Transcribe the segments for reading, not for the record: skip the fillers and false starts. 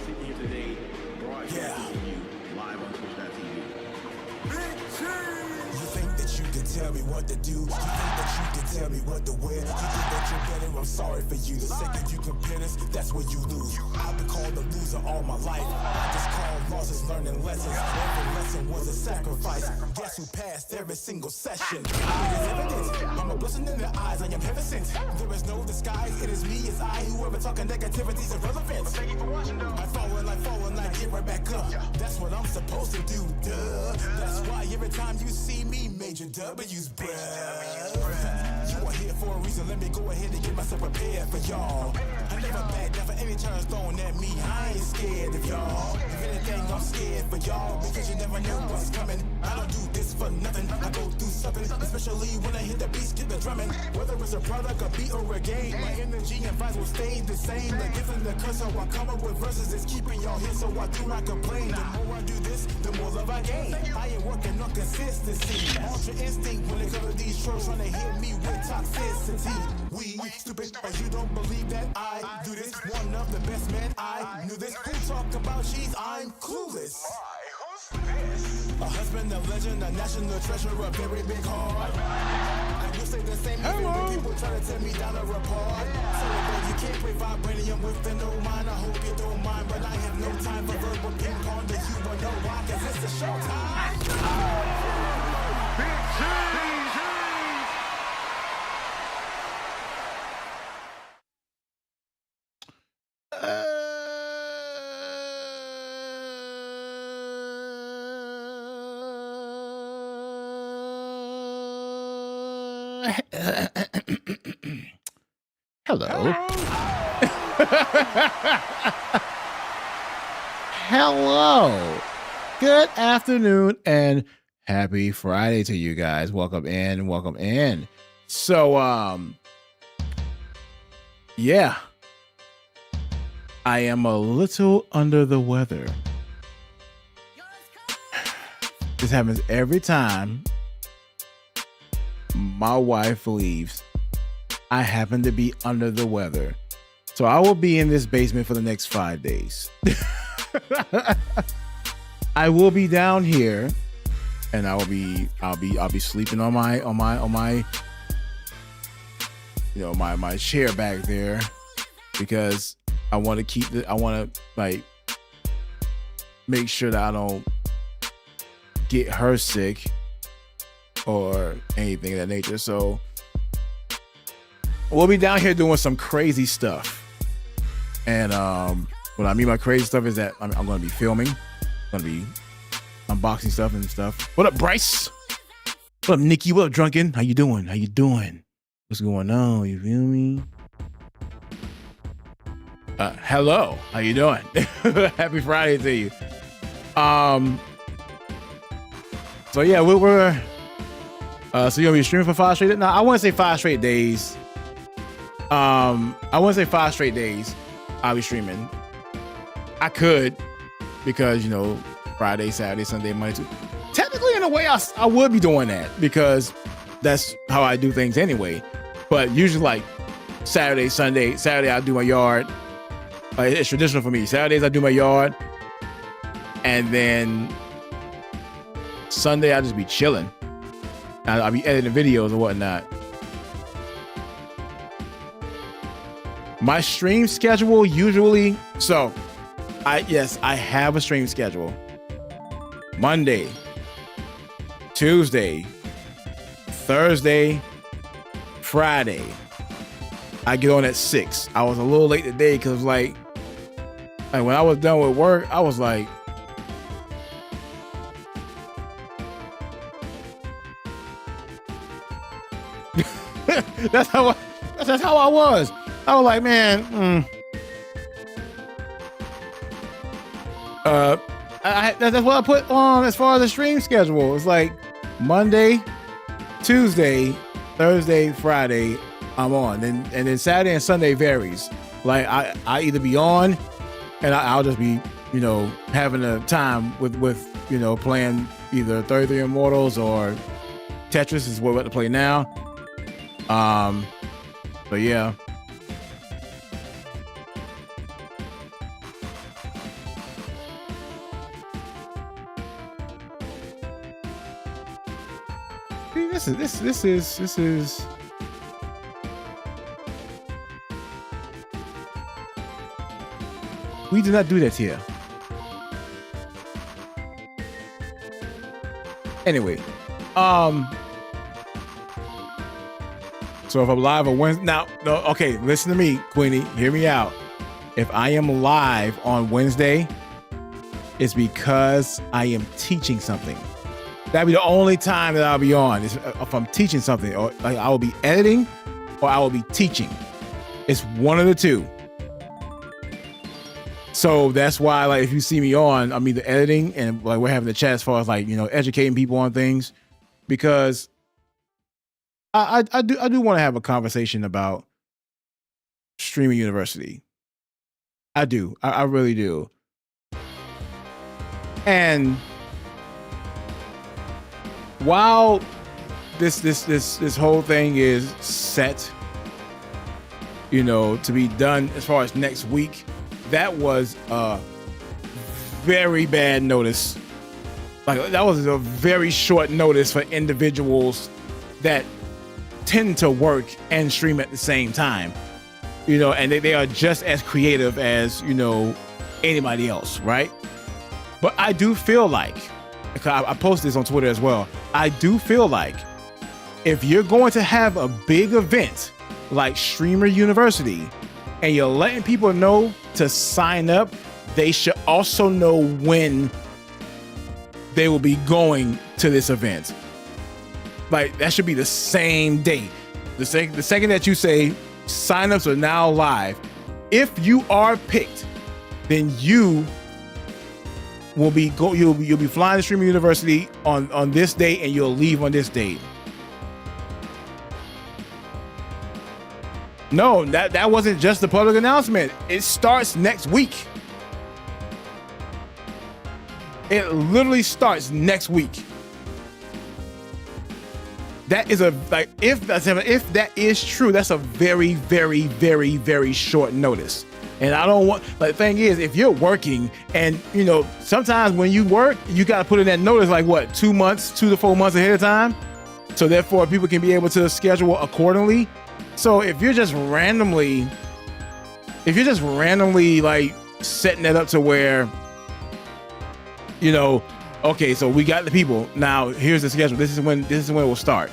sitting here today, broadcasting to you live on Twitch.tv. You think that you can tell me what to do? You think that you can tell me what to wear? You think that you're better? I'm sorry for you. The second you compare this, that's where you lose. I've been called a loser all my life. I just call losses learning lessons. Every lesson was a sacrifice. Guess who passed every single session? It is evidence. I'm a blessing in their eyes. I am heaven sent. There is no disguise. It is me. It's I. Whoever talking negativity is irrelevant. I'm falling like get right back up. That's what I'm supposed to do. Duh. That's why every time you see me, major W's, bruh. You are here for a reason. Let me go ahead and get myself prepared for y'all. I never back down for any turns thrown at me. I ain't scared of y'all. If anything, I'm scared for y'all because you never know what's coming. I don't do this for nothing. I go through something, especially when I hit the beats, get the drumming. Whether it's a product, a beat, or a game, my energy and vibes will stay the same. The gift and the curse, how I come up with verses is keeping y'all here, so I do not complain. The more I do this, the more love I gain. I ain't working on consistency. Ultra instinct when it comes to these trolls trying to hit me with toxicity. We stupid, but you don't believe that I do this. One of the best men, I knew this. Who talk about cheese? I'm clueless. A husband, a legend, a national treasure, a very big heart. I will say the same even when people try to tell me down a report. So you can't play vibranium with the no mind. I hope you don't mind, but I have no time for verbal ping pong. Do you want to know why? Cause it's a show time. Hello. Hello. Good afternoon and happy Friday to you guys. Welcome in. Welcome in. So, yeah, I am a little under the weather. This happens every time my wife leaves. I happen to be under the weather. So I will be in this basement for the next 5 days. I will be down here and I'll be sleeping on my you know, my chair back there because I want to like make sure that I don't get her sick or anything of that nature. So we'll be down here doing some crazy stuff. And what I mean by crazy stuff is that I'm going to be filming. I'm going to be unboxing stuff and stuff. What up, Bryce? What up, Nikki? What up, Drunken? How you doing? How you doing? What's going on? You feel me? Hello. How you doing? Happy Friday to you. So yeah, we're so you're gonna be streaming for 5 straight days? No, I wouldn't say 5 straight days. I wouldn't say 5 straight days I'll be streaming. I could, because you know, Friday, Saturday, Sunday, Monday, Tuesday. Technically, in a way, I would be doing that because that's how I do things anyway. But usually, like Saturday, Sunday, Saturday I do my yard. It's traditional for me. Saturdays I do my yard, and then Sunday I just be chilling. I'll be editing videos and whatnot. My stream schedule usually, so I have a stream schedule. Monday, Tuesday, Thursday, Friday. I get on at 6. I was a little late today because like when I was done with work, I was like, that's how I was. I was like, man, that's what I put on as far as the stream schedule. It's like Monday, Tuesday, Thursday, Friday, I'm on. And then Saturday and Sunday varies. Like I either be on and I'll just be, you know, having a time with you know, playing either 33 Immortals or Tetris is what we're about to play now. But yeah. This is. We do not do that here. Anyway, so if I'm live on Wednesday, now, no, okay, listen to me, Queenie, hear me out. If I am live on Wednesday, it's because I am teaching something. That'll be the only time that I'll be on. Is if I'm teaching something, or like I will be editing, or I will be teaching. It's one of the two. So that's why, like, if you see me on, I'm either editing and like we're having a chat as far as like, you know, educating people on things, because I do want to have a conversation about streaming university. I do. I really do. And while this whole thing is set, you know, to be done as far as next week, that was a very bad notice. Like, that was a very short notice for individuals that tend to work and stream at the same time, you know, and they are just as creative as, you know, anybody else, right? But I do feel like, I posted this on Twitter as well, I do feel like if you're going to have a big event like Streamer University and you're letting people know to sign up, they should also know when they will be going to this event. Like, that should be the same day. The second that you say signups are now live, if you are picked, then you will be you'll be flying to Streamer University on this day, and you'll leave on this date. No, that wasn't just the public announcement. It starts next week. It literally starts next week. That is if that is true, that's a very, very, very, very short notice. And I don't want, like, the thing is, if you're working and, you know, sometimes when you work, you got to put in that notice, like what, 2 to 4 months ahead of time. So therefore people can be able to schedule accordingly. So if you're just randomly like setting it up to where, you know, okay, so we got the people, now here's the schedule, this is when it will start.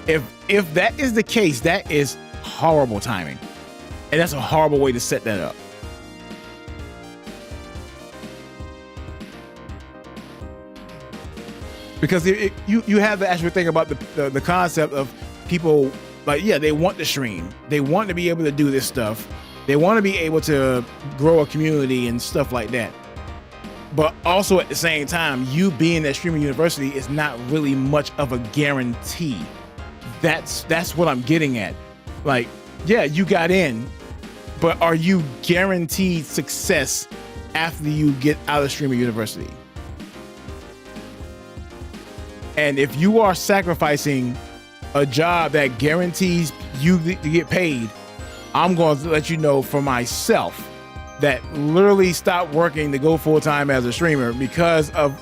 If that is the case, that is horrible timing. And that's a horrible way to set that up. Because you have to actually think about the concept of people, like, yeah, they want to stream. They want to be able to do this stuff. They want to be able to grow a community and stuff like that. But also at the same time, you being at Streaming University is not really much of a guarantee. That's what I'm getting at. Like, yeah, you got in, but are you guaranteed success after you get out of Streamer University? And if you are sacrificing a job that guarantees you to get paid, I'm going to let you know for myself that literally stopped working to go full time as a streamer because of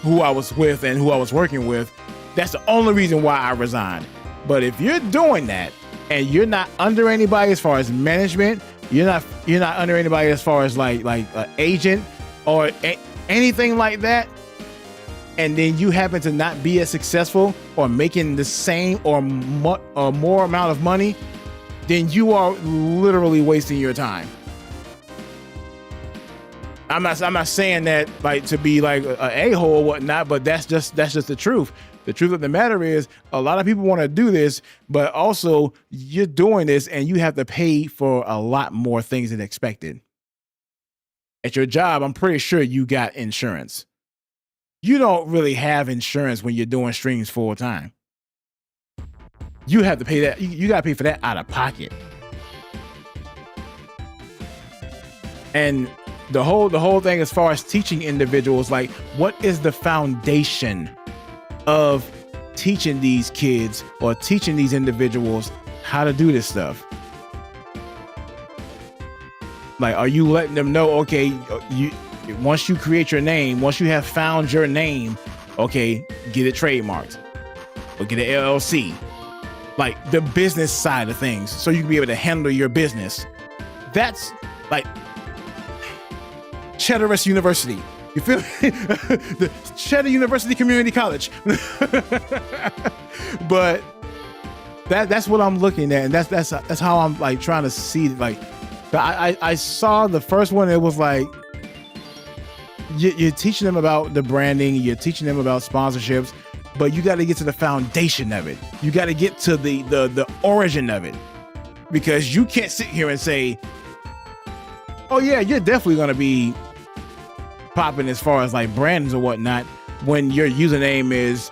who I was with and who I was working with. That's the only reason why I resigned. But if you're doing that and you're not under anybody as far as management, you're not under anybody as far as like an agent or anything like that, and then you happen to not be as successful or making the same or more amount of money, then you are literally wasting your time. I'm not saying that like to be like an a-hole or whatnot, but that's just the truth. The truth of the matter is, a lot of people want to do this, but also you're doing this and you have to pay for a lot more things than expected. At your job, I'm pretty sure you got insurance. You don't really have insurance when you're doing streams full time. You have to pay that. You got to pay for that out of pocket. And the whole thing as far as teaching individuals, like, what is the foundation of teaching these kids or teaching these individuals how to do this stuff? Like, are you letting them know, okay, once you create your name, once you have found your name, okay, get it trademarked. or get an LLC, like the business side of things, so you can be able to handle your business. That's like Cheddarus University. You feel me? The Cheddar University Community College. But that's what I'm looking at, and that's how I'm like trying to see it. Like I saw the first one, it was like you're teaching them about the branding, you're teaching them about sponsorships, but you got to get to the foundation of it. You got to get to the origin of it, because you can't sit here and say, oh yeah, you're definitely going to be popping as far as like brands or whatnot when your username is,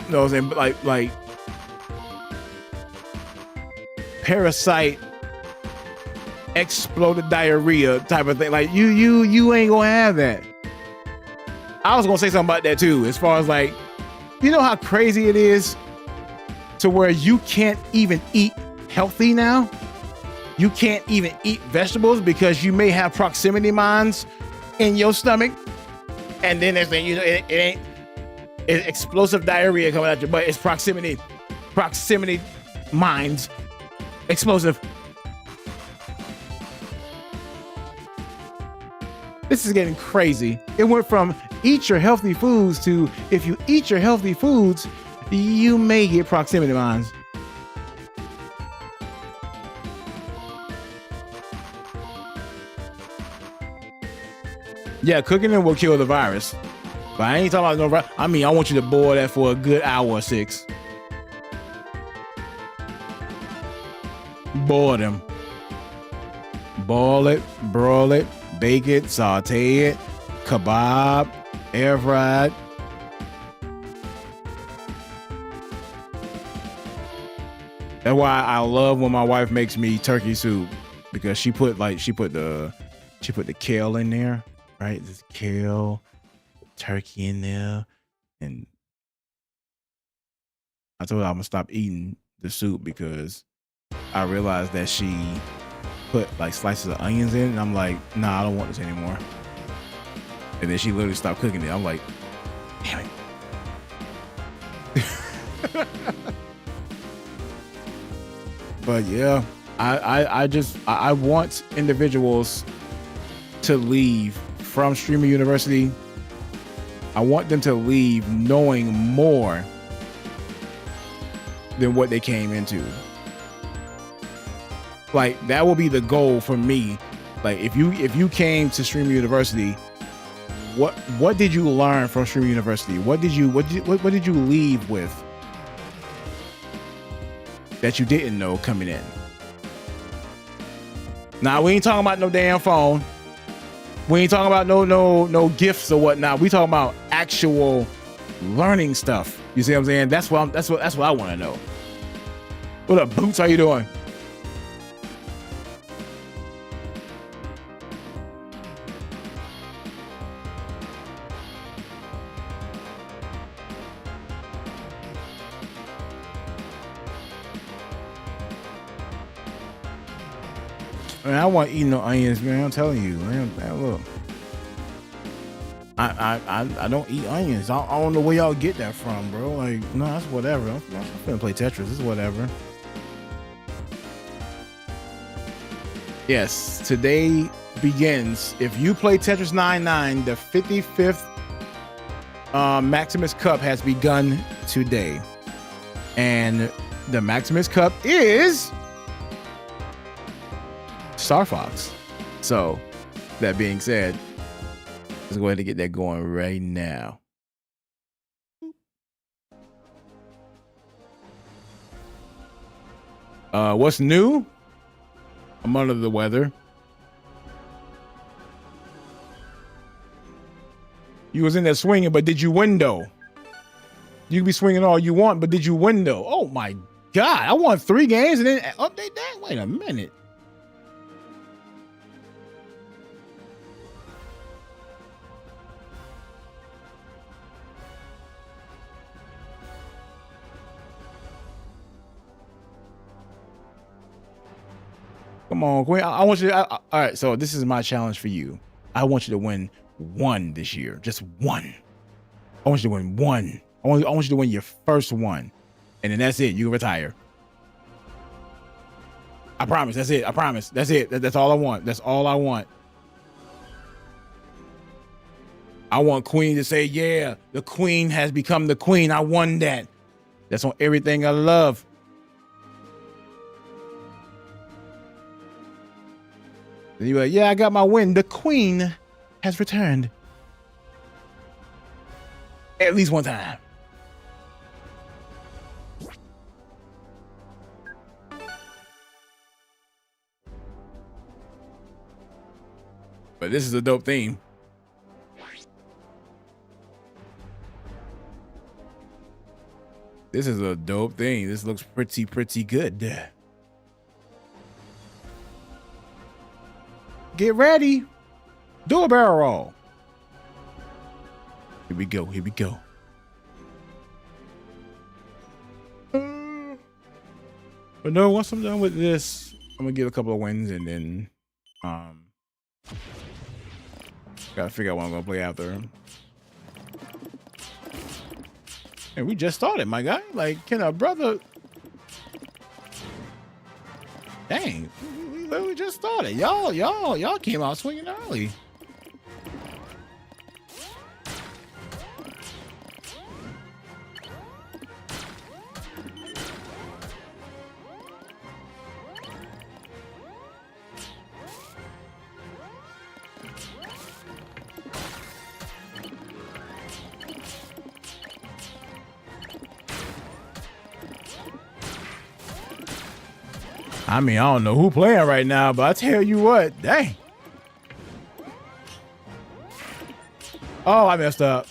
you know what I'm saying, like parasite exploded diarrhea type of thing. Like you ain't gonna have that. I was gonna say something about that too, as far as like, you know how crazy it is to where you can't even eat healthy now. You can't even eat vegetables because you may have proximity mines in your stomach, and then there's you know it's explosive diarrhea coming out your butt. It's proximity mines, explosive. This is getting crazy. It went from eat your healthy foods to if you eat your healthy foods, you may get proximity mines. Yeah, cooking it will kill the virus. But I ain't talking about no virus. I mean, I want you to boil that for a good hour or 6. Boil them. Boil it, broil it, bake it, saute it, kebab, air fried. That's why I love when my wife makes me turkey soup, because she put the kale in there. Right, there's kale, turkey in there, and I told her I'm gonna stop eating the soup because I realized that she put like slices of onions in, and I'm like, nah, I don't want this anymore. And then she literally stopped cooking it. I'm like, damn it. But yeah, I want individuals to leave from Streamer University. I want them to leave knowing more than what they came into. Like that will be the goal for me. Like if you came to Streamer University, what did you learn from Streamer University? What did you leave with that you didn't know coming in? Now we ain't talking about no damn phone. We ain't talking about no gifts or whatnot. We talking about actual learning stuff. You see what I'm saying? That's what I want to know. What up, Boots? How you doing? Man, I want eating no onions, man. I'm telling you, man. Look, I don't eat onions. I don't know where y'all get that from, bro. Like, no, that's whatever. I'm finna play Tetris. It's whatever. Yes, today begins. If you play Tetris 99, the 55th Maximus Cup has begun today, and the Maximus Cup is Star Fox. So that being said, let's go ahead and get that going right now. What's new? I'm under the weather. You was in there swinging, but did you window? You can be swinging all you want, but did you window? Oh my God, I won 3 games and then update that? Wait a minute. Come on, Queen. I want you to, all right, so this is my challenge for you. I want you to win 1 this year. Just 1. I want you to win 1. I want you to win your first one. and then that's it. You retire. I promise. That's it. I promise. That's it. That's all I want. That's all I want. I want Queen to say, yeah, the Queen has become the Queen. I won that. That's on everything I love. Then you're like, yeah, I got my win. The Queen has returned. At least one time. But this is a dope theme. This is a dope thing. This looks pretty good. Get ready. Do a barrel roll. Here we go. Here we go. But no, once I'm done with this, I'm gonna get a couple of wins and then gotta figure out what I'm gonna play after. And we just started, my guy. Like, can a brother? Dang, we literally just started. Y'all came out swinging early. I mean, I don't know who playing right now, but I tell you what, dang. Oh, I messed up.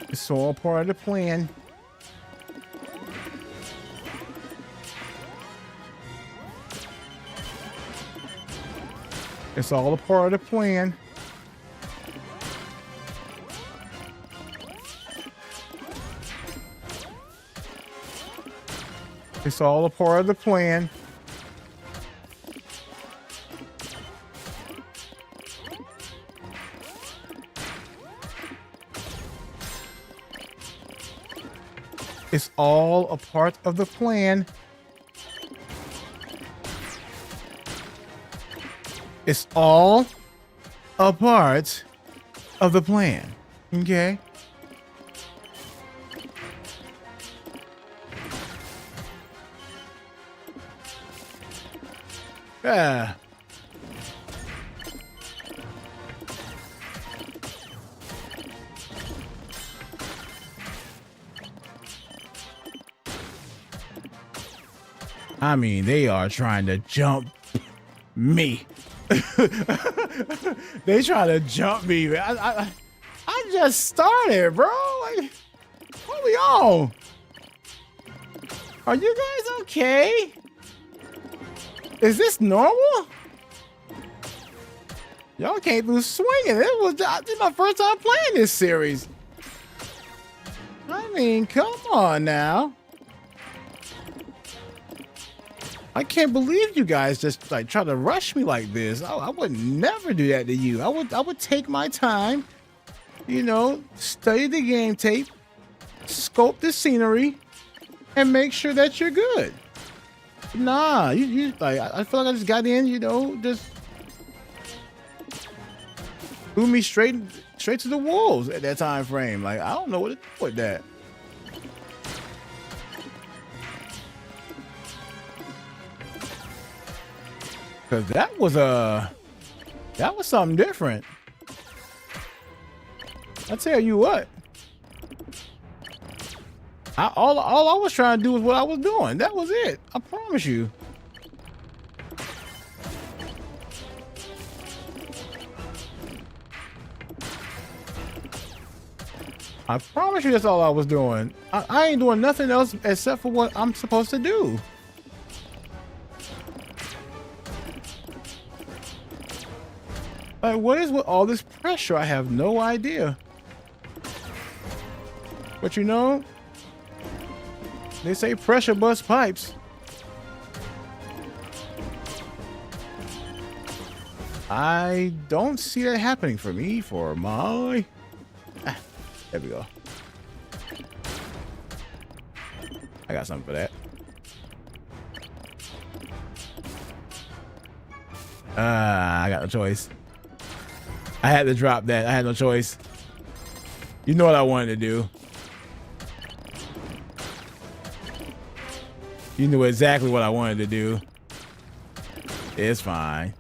It's all part of the plan. It's all a part of the plan. It's all a part of the plan. It's all a part of the plan. It's all a part of the plan. Okay? Yeah. I mean, they are trying to jump me. They trying to jump me. I just started, bro. Like, what we on? Are you guys okay? Is this normal? Y'all came through swinging. This is my first time playing this series. I mean, come on now. I can't believe you guys just like try to rush me like this. I would never do that to you. I would take my time, you know, study the game tape, scope the scenery, and make sure that you're good. Nah, you like I feel like I just got in, you know, just threw me straight to the wolves at that time frame. Like, I don't know what to do with that. Cause that was something different. I tell you what. All I was trying to do was what I was doing. That was it. I promise you. I promise you that's all I was doing. I ain't doing nothing else except for what I'm supposed to do. Like, what is with all this pressure? I have no idea. But you know, they say pressure busts pipes. I don't see that happening for me for my... there we go. I got something for that. I got no choice. I had to drop that. I had no choice. You know what I wanted to do. You knew exactly what I wanted to do. It's fine.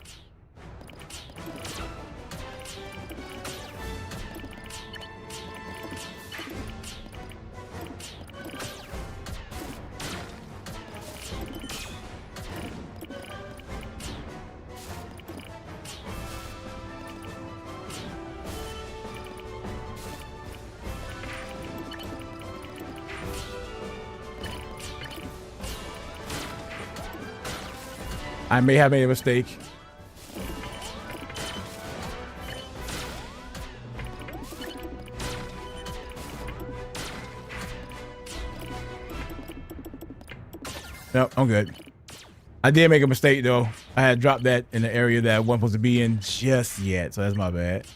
I may have made a mistake. Nope, I'm good. I did make a mistake though. I had dropped that in the area that I wasn't supposed to be in just yet, so that's my bad.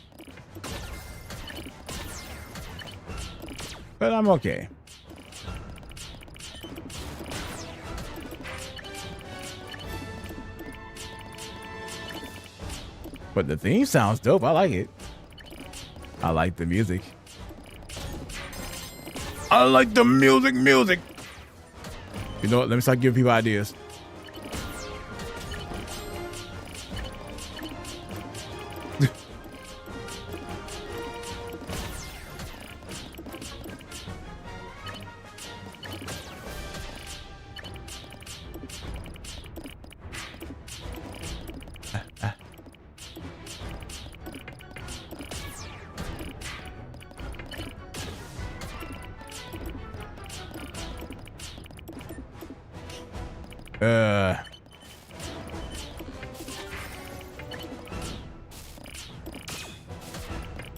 But I'm okay. But the theme sounds dope. I like it. I like the music. I like the music. You know what? Let me start giving people ideas.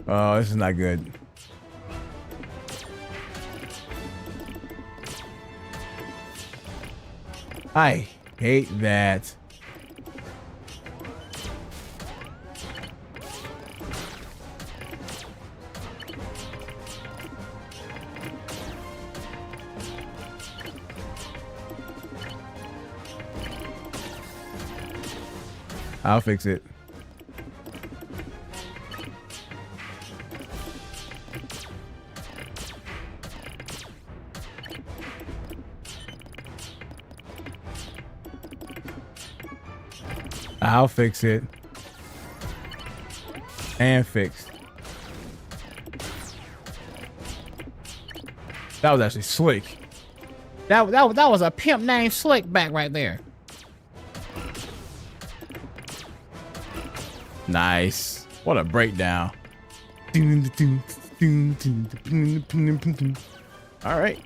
Oh, this is not good. I hate that. I'll fix it. I'll fix it. And fixed. That was actually slick. That was a pimp named Slick back right there. Nice. What a breakdown. All right.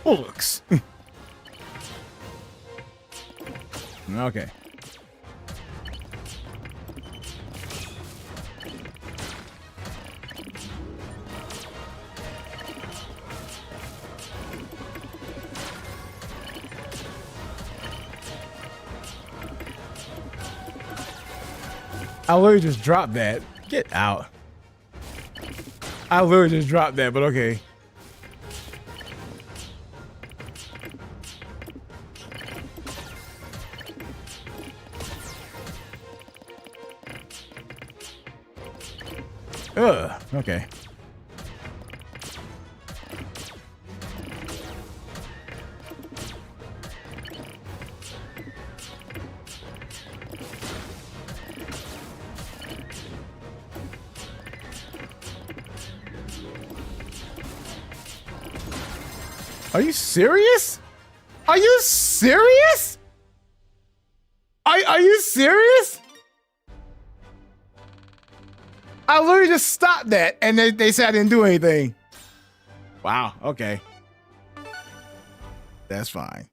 Bullocks. Okay. I literally just dropped that. Get out. I literally just dropped that, but okay. Ugh. Okay. Are you serious? Are you serious? Are you serious? I literally just stopped that and they said I didn't do anything. Wow, okay. That's fine.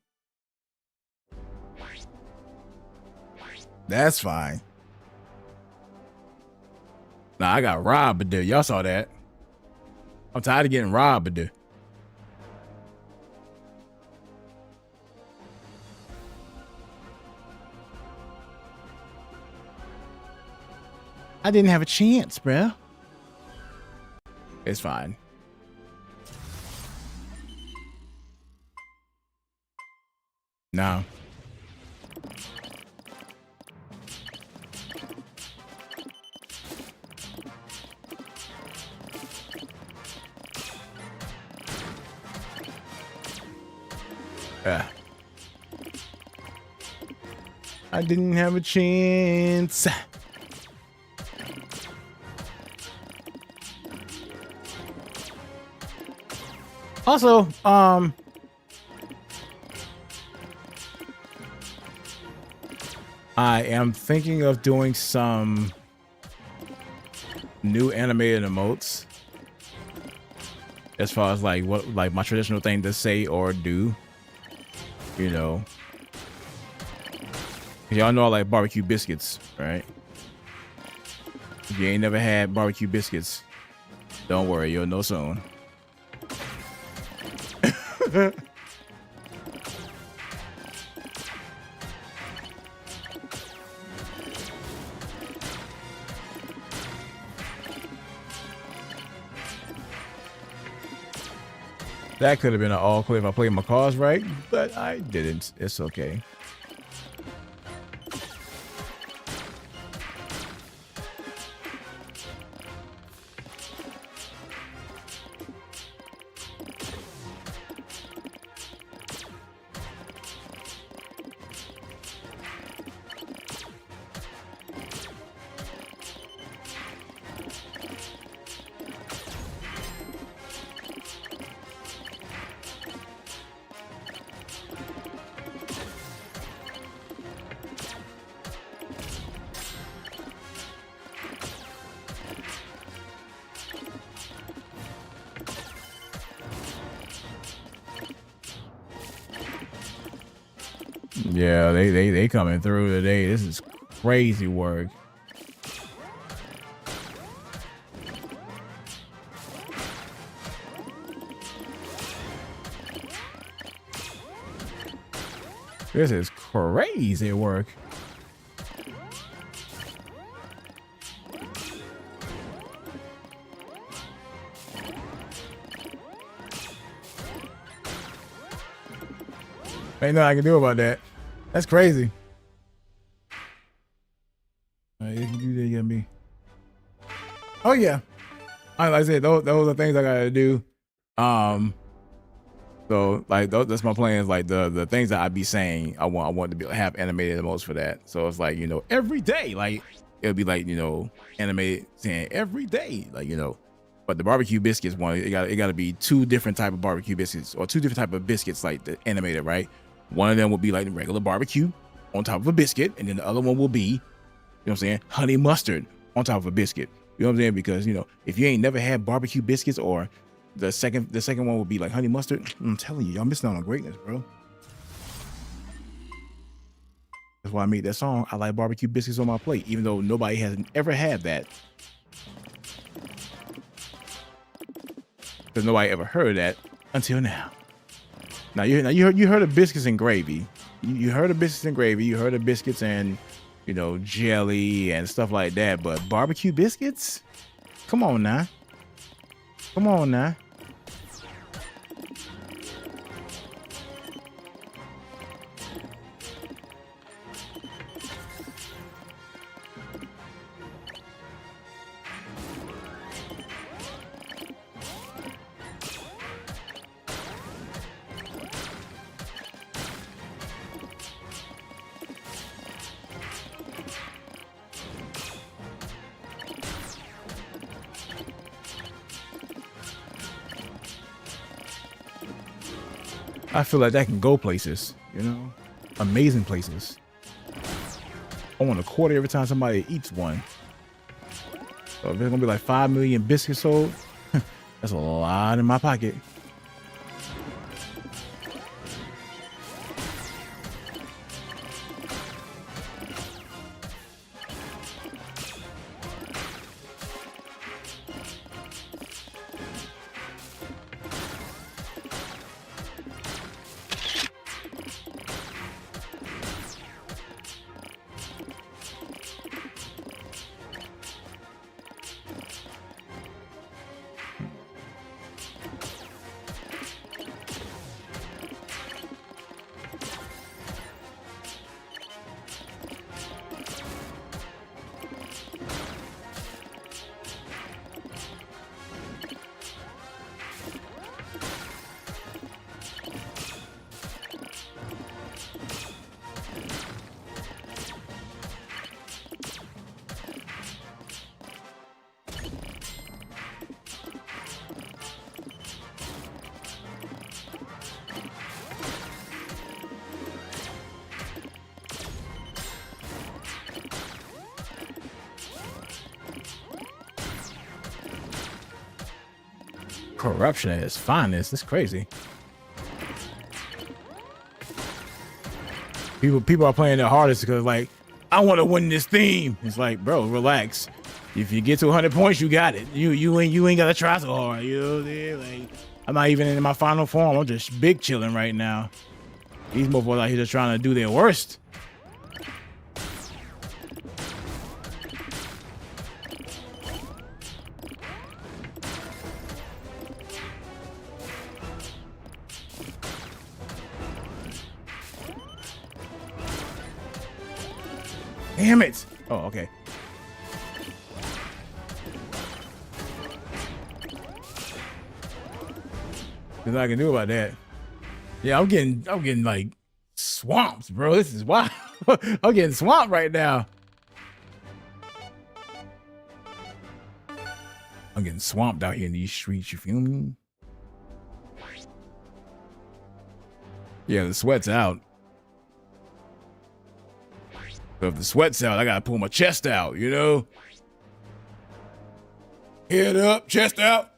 That's fine. Nah, I got robbed, dude. Y'all saw that. I'm tired of getting robbed, dude. I didn't have a chance, bro. It's fine. No. Yeah. I didn't have a chance. Also, I am thinking of doing some new animated emotes as far as like what like my traditional thing to say or do, you know. Y'all know I like barbecue biscuits, right? If you ain't never had barbecue biscuits, don't worry, you'll know soon. That could have been an all clear if I played my cards right, but I didn't. It's okay. Yeah, they coming through today. This is crazy work. This is crazy work. Ain't nothing I can do about that. That's crazy. If you do that, you gotta be. Oh yeah, like I said, those are things I gotta do. So like that's my plans. Like the things that I be saying, I want to be have animated the most for that. So it's like, you know, every day, like it'll be like, you know, animated saying every day, like, you know. But the barbecue biscuits one, it got to be two different type of barbecue biscuits or two different type of biscuits, like the animated, right? One of them will be like the regular barbecue on top of a biscuit, and then the other one will be, you know what I'm saying, honey mustard on top of a biscuit. You know what I'm saying? Because, you know, if you ain't never had barbecue biscuits, or the second one will be like honey mustard. I'm telling you, y'all missing out on greatness, bro. That's why I made that song. I like barbecue biscuits on my plate, even though nobody has ever had that. Because nobody ever heard that until now. Now you heard of biscuits and gravy. You heard of biscuits and gravy. You heard of biscuits and, you know, jelly and stuff like that. But barbecue biscuits? Come on now. Come on now. I feel like that can go places, you know, amazing places. I want a quarter every time somebody eats one. So if there's gonna be like 5 million biscuits sold, that's a lot in my pocket. Corruption at its finest. It's crazy. People are playing their hardest because, like, I want to win this theme. It's like, bro, relax. If you get to 100 points, you got it. You ain't gotta try so hard. You know what I mean? Like, I'm not even in my final form. I'm just big chilling right now. These motherfuckers out here just trying to do their worst. Damn it! Oh, okay. There's nothing I can do about that. Yeah, I'm getting like swamped, bro. This is wild. I'm getting swamped right now. I'm getting swamped out here in these streets. You feel me? Yeah, the sweat's out. So if the sweat's out, I gotta pull my chest out, you know? Head up, chest out.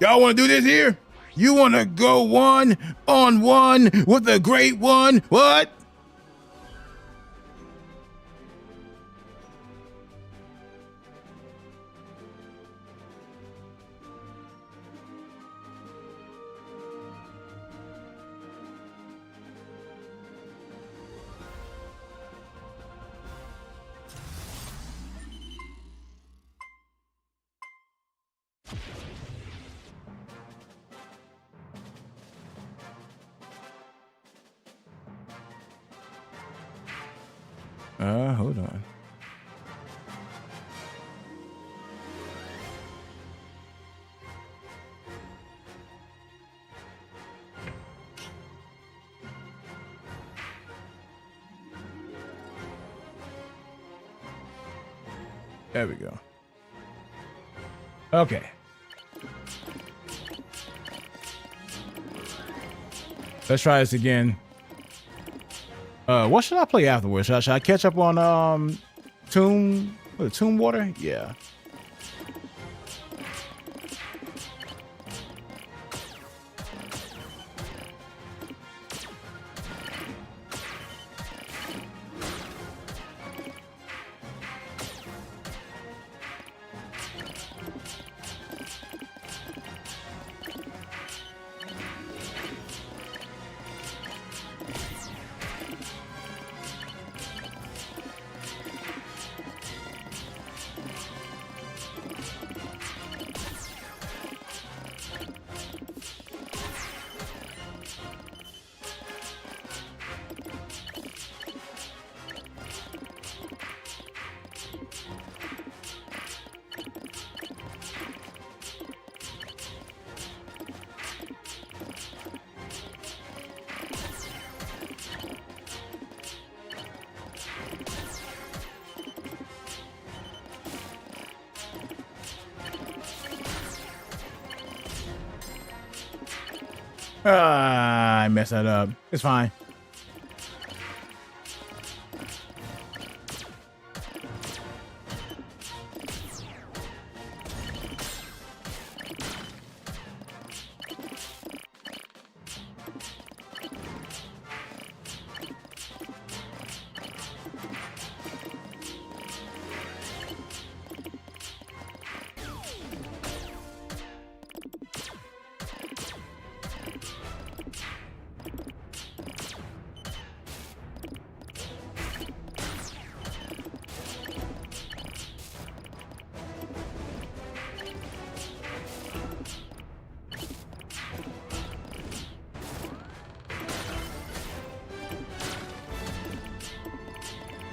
Y'all wanna do this here? You wanna go 1-on-1 with the great one? What? Hold on. There we go. Okay. Let's try this again. What should I play afterwards? Should I catch up on Tomb Water? Yeah. I messed that up. It's fine.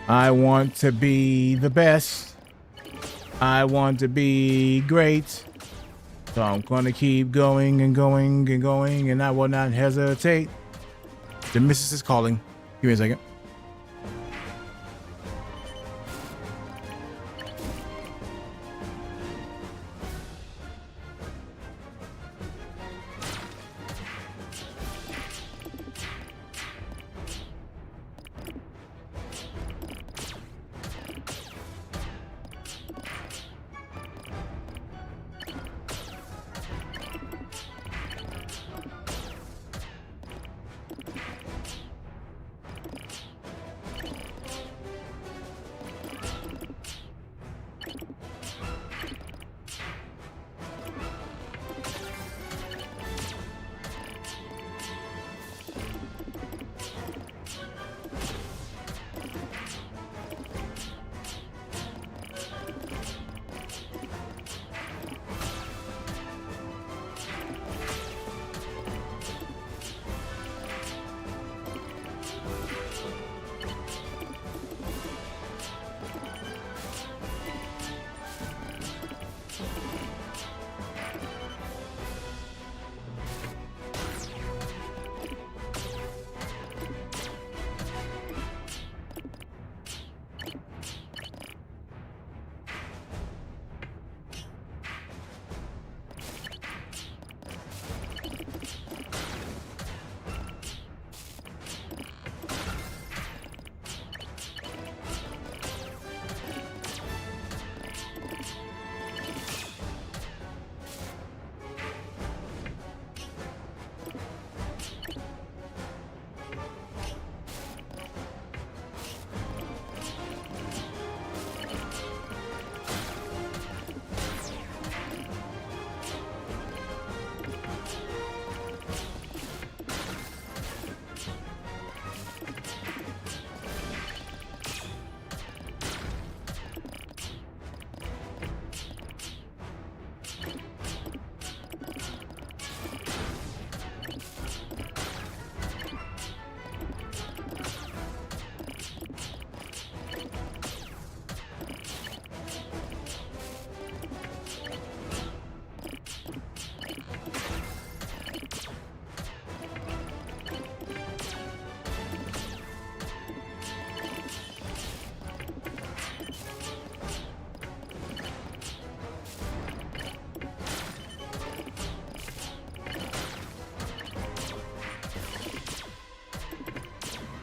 I want to be the best. I want to be great. So I'm going to keep going and going and going, and I will not hesitate. The missus is calling. Give me a second.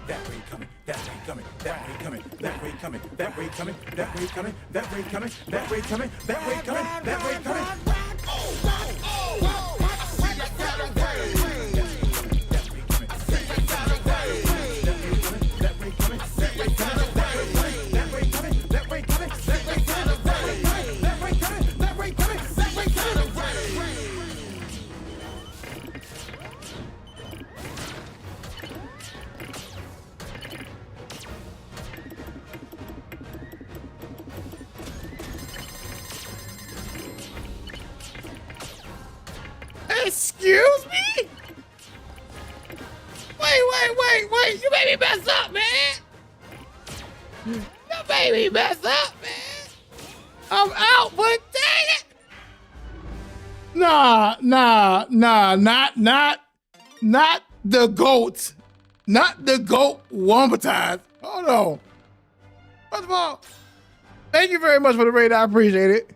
That way coming, that way coming, that way coming, that way coming, that way coming, that way coming, that way coming, that way coming, that way coming, that way coming. Excuse me? Wait. You made me mess up, man. You made me mess up, man. I'm out, but dang it. Nah, not the goat. Not the goat Wombatize. Hold on. First of all, thank you very much for the raid. I appreciate it.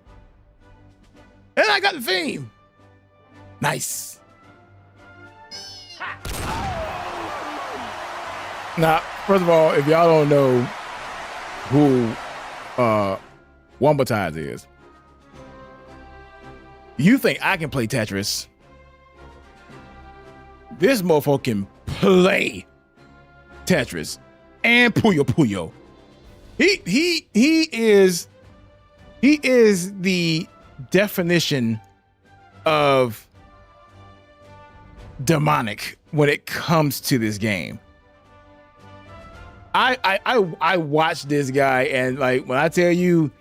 And I got the theme. Nice. Now, first of all, if y'all don't know who Wombatize is, you think I can play Tetris? This mofo can play Tetris and Puyo Puyo. He is the definition of demonic when it comes to this game. I watched this guy, and like when I tell you,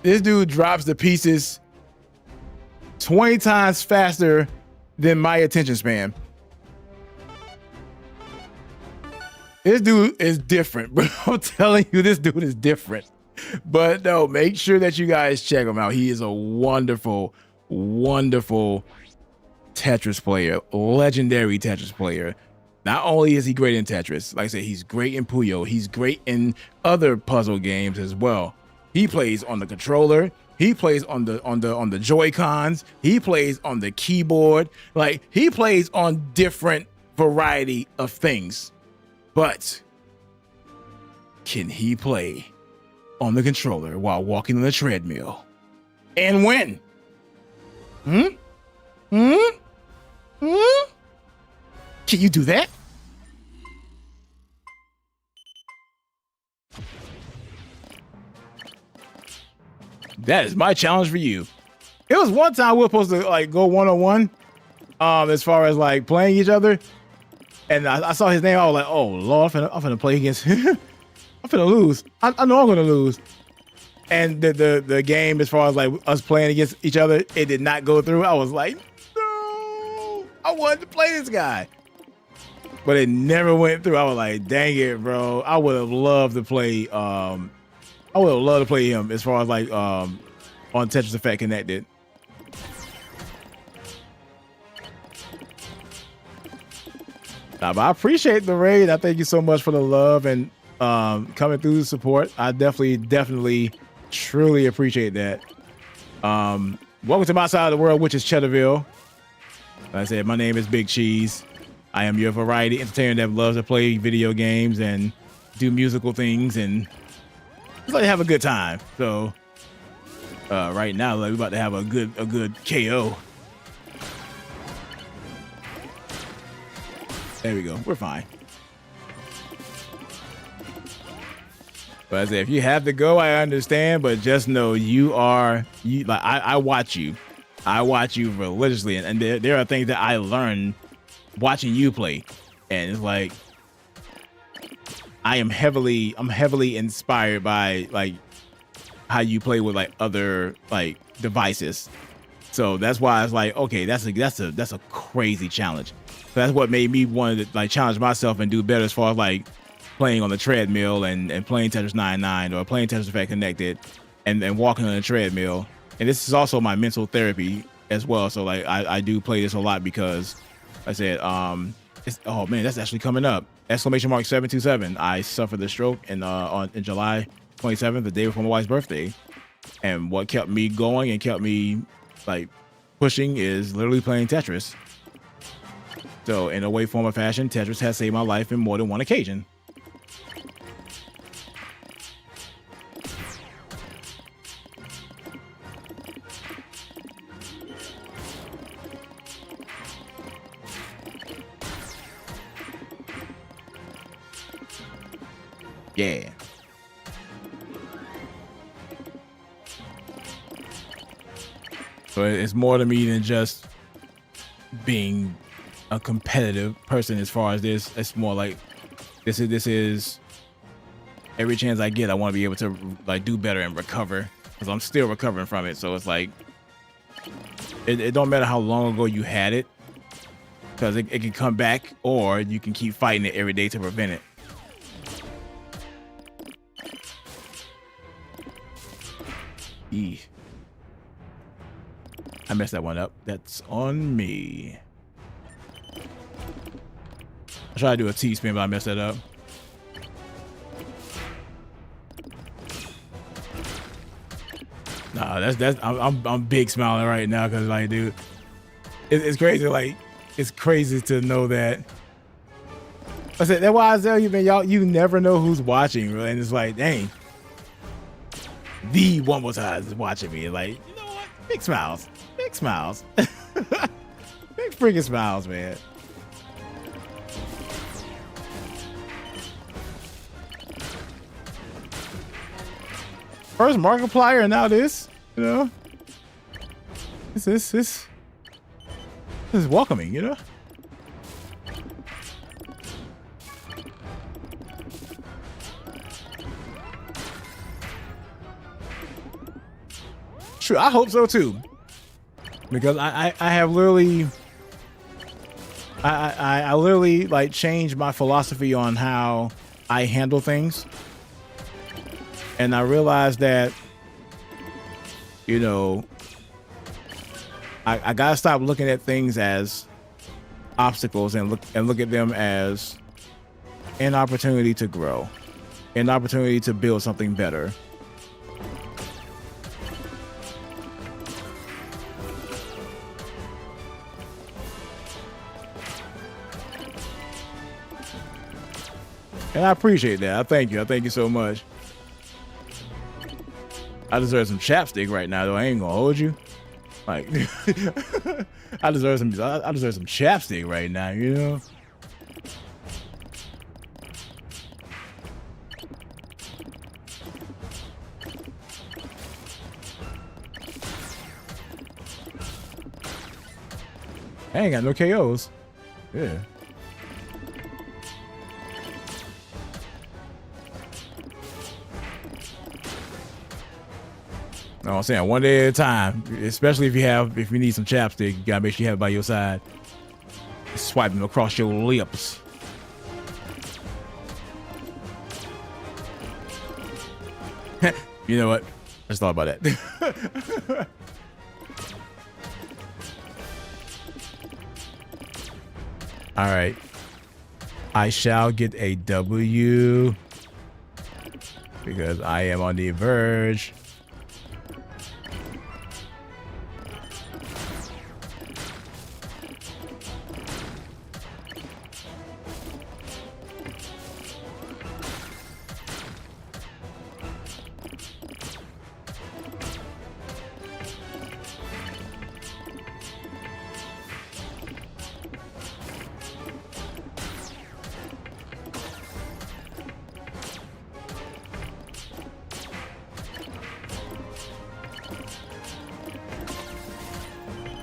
this dude drops the pieces 20 times faster than my attention span. This dude is different, bro. I'm telling you, this dude is different. But no, make sure that you guys check him out. He is a wonderful, wonderful Tetris player, legendary Tetris player. Not only is he great in Tetris, like I said, he's great in Puyo. He's great in other puzzle games as well. He plays on the controller. He plays on the Joy-Cons. He plays on the keyboard. Like, he plays on different variety of things. But can he play on the controller while walking on the treadmill and win? Can you do that? That is my challenge for you. It was one time we were supposed to like go one-on-one, as far as like playing each other, and I saw his name. I was like, oh Lord, I'm finna play against him. I'm finna lose. I know I'm gonna lose. And the game, as far as like us playing against each other, it did not go through. I was like, no, I wanted to play this guy, but it never went through. I was like, dang it, bro. I would have loved to play. I would love to play him as far as like on Tetris Effect Connected. Nah, but I appreciate the raid. I thank you so much for the love and coming through the support. I definitely, truly appreciate that. Welcome to my side of the world, which is Cheddarville. Like I said, my name is BigCheese. I am your variety entertainer that loves to play video games and do musical things and just like to have a good time. So right now, like, we're about to have a good KO. There we go. We're fine. But I say, if you have to go, I understand. But just know like I watch you. I watch you religiously, and there are things that I learned watching you play, and it's like I'm heavily inspired by like how you play with like other like devices. So that's why it's like, okay, that's a crazy challenge. So that's what made me want to like challenge myself and do better as far as like playing on the treadmill and playing Tetris 99 or playing Tetris Effect Connected and walking on the treadmill. And this is also my mental therapy as well. So like I do play this a lot because I said, oh man, that's actually coming up. !727. I suffered a stroke in July 27th, the day before my wife's birthday. And what kept me going and kept me like pushing is literally playing Tetris. So in a way, form, or fashion, Tetris has saved my life in more than one occasion. Yeah. So it's more to me than just being a competitive person as far as this. It's more like this is every chance I get, I want to be able to like do better and recover, because I'm still recovering from it. So it's like it don't matter how long ago you had it, because it can come back, or you can keep fighting it every day to prevent it. I messed that one up. That's on me. I tried to do a T-spin, but I messed that up. Nah, that's I'm big smiling right now because like, dude, it's crazy. Like it's crazy to know that. I said that's why I tell you, man, y'all, you never know who's watching, really. And it's like, dang, the one more time is watching me. Like, you know what? Big smiles, big smiles, big freaking smiles, man. First Markiplier and now this, you know. This is welcoming, you know. True, I hope so too, because I have literally I literally like changed my philosophy on how I handle things, and I realized that, you know, I gotta stop looking at things as obstacles and look at them as an opportunity to grow, an opportunity to build something better. And I appreciate that. I thank you. I thank you so much. I deserve some chapstick right now, though. I ain't gonna hold you. Like, I deserve some chapstick right now, you know? I ain't got no KOs. Yeah. No, I'm saying one day at a time, especially if you need some chapstick, you gotta make sure you have it by your side. Swipe them across your lips. You know what? I just thought about that. All right. I shall get a W because I am on the verge.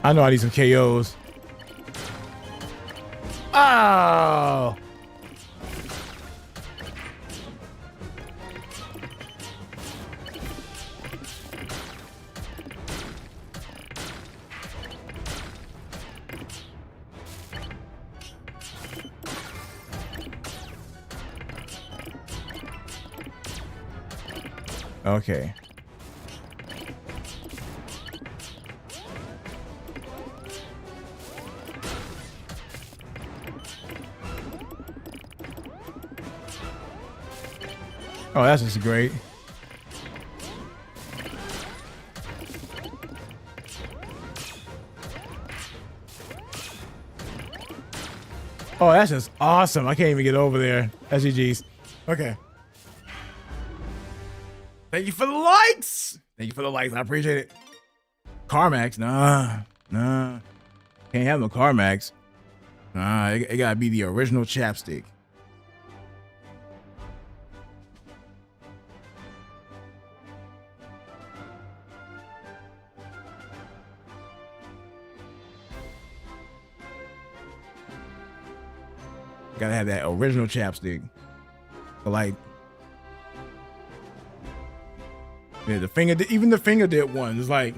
I know I need some KOs. Oh! Okay. Oh, that's just great. Oh, that's just awesome. I can't even get over there. SGG's. Okay. Thank you for the likes. Thank you for the likes. I appreciate it. Carmax? Nah. Can't have no Carmax. Nah, it gotta be the original chapstick. Gotta have that original chapstick. But like, yeah, even the finger dip one is like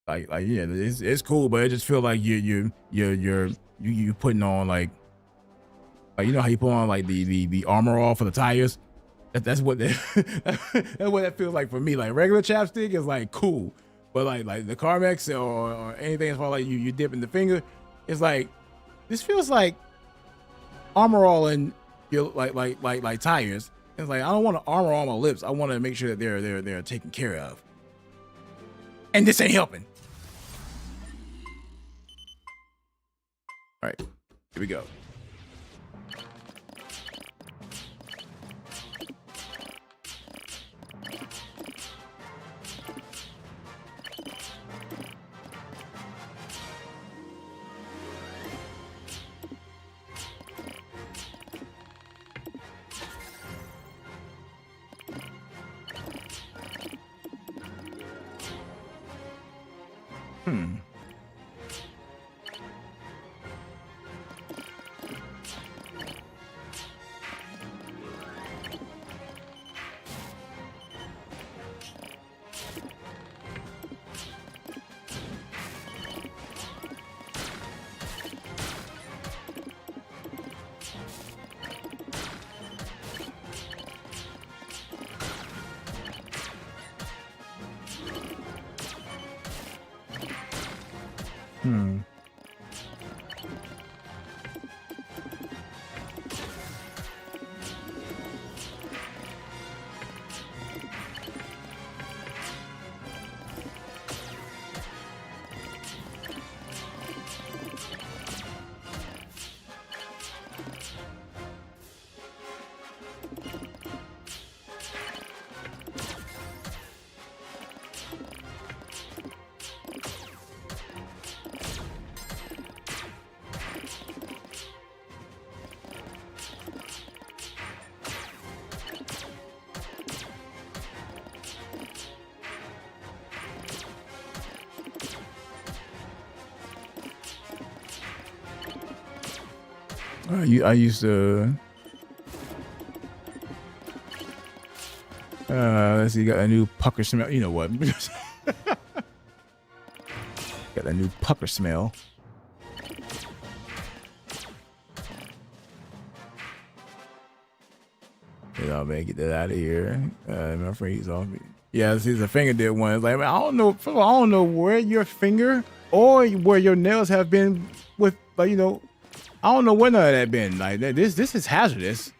yeah, it's cool, but it just feel like you putting on like you know how you put on like the armor all for the tires. That's what that's what that feels like for me. Like regular chapstick is like cool, but like the Carmex or anything as far like you dip in the finger, it's like this feels like armor all in your like tires. It's like I don't want to armor all my lips. I want to make sure that they're taken care of. And this ain't helping. All right, here we go. I used to. Let's see. Got a new pucker smell. You know what? Got a new pucker smell. Yeah, man, get that out of here. My friend, he's off me. Yeah, this is a finger dip one. It's like, man, I don't know. First of all, I don't know where your finger or where your nails have been with, like, you know. I don't know where none of that been. Like this is hazardous.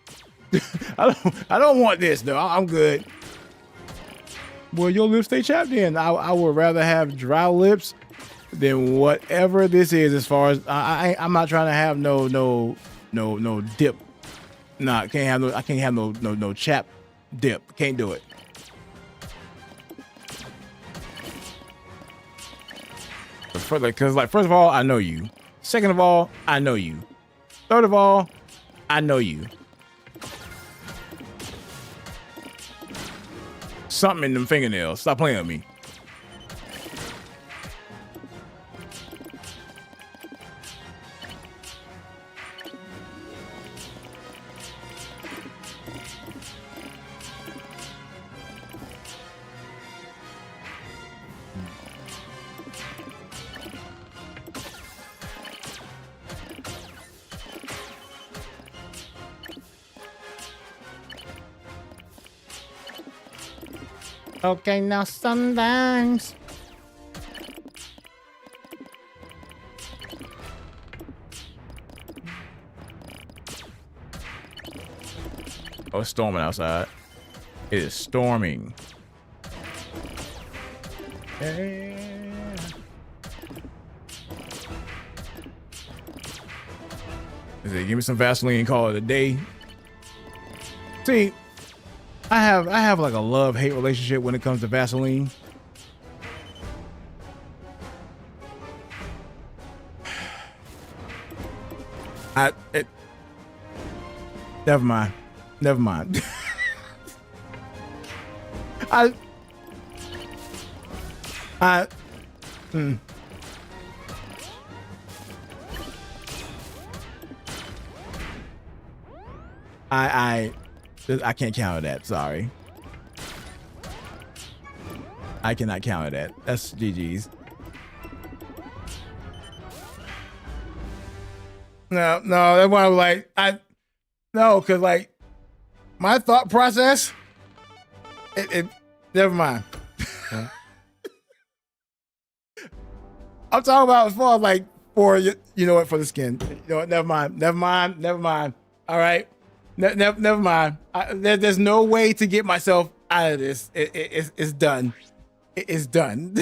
I don't want this though. I'm good. Well, your lips stay chapped in. I would rather have dry lips than whatever this is. As far as I'm not trying to have no dip. Nah, I can't have no chap dip. Can't do it. Because like first of all, I know you. Second of all, I know you. Third of all, I know you. Something in them fingernails. Stop playing with me. Okay, now sometimes. Oh, it's storming outside. It is storming. Yeah. Is it, give me some Vaseline and call it a day. See, I have like a love-hate relationship when it comes to Vaseline. Never mind. I can't counter that. Sorry. I cannot counter that. That's GG's. No, that's why I'm like, because like my thought process, never mind. I'm talking about as far as like for you know what, for the skin. You know what? Never mind. All right, never mind. There's no way to get myself out of this. It's done. It's done.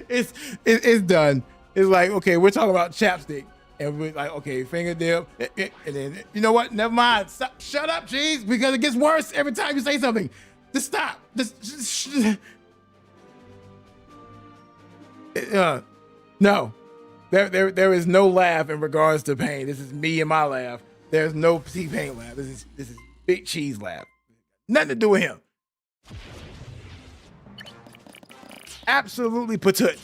It's done. It's like, okay, we're talking about chapstick. And we're like, okay, finger dip. And then, you know what? Never mind. Stop, shut up, Cheese, because it gets worse every time you say something. Just stop. No. There is no laugh in regards to pain. This is me and my laugh. There's no T-Pain laugh. This is Big Cheese laugh. Nothing to do with him. Absolutely patut.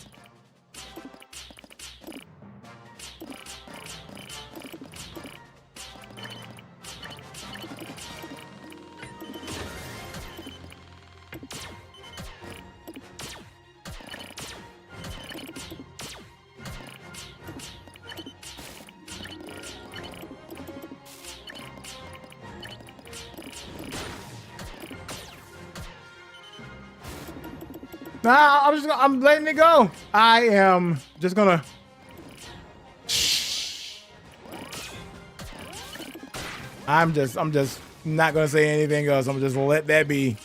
Nah, I'm letting it go. I am just gonna. I'm just not gonna say anything else. I'm just gonna let that be.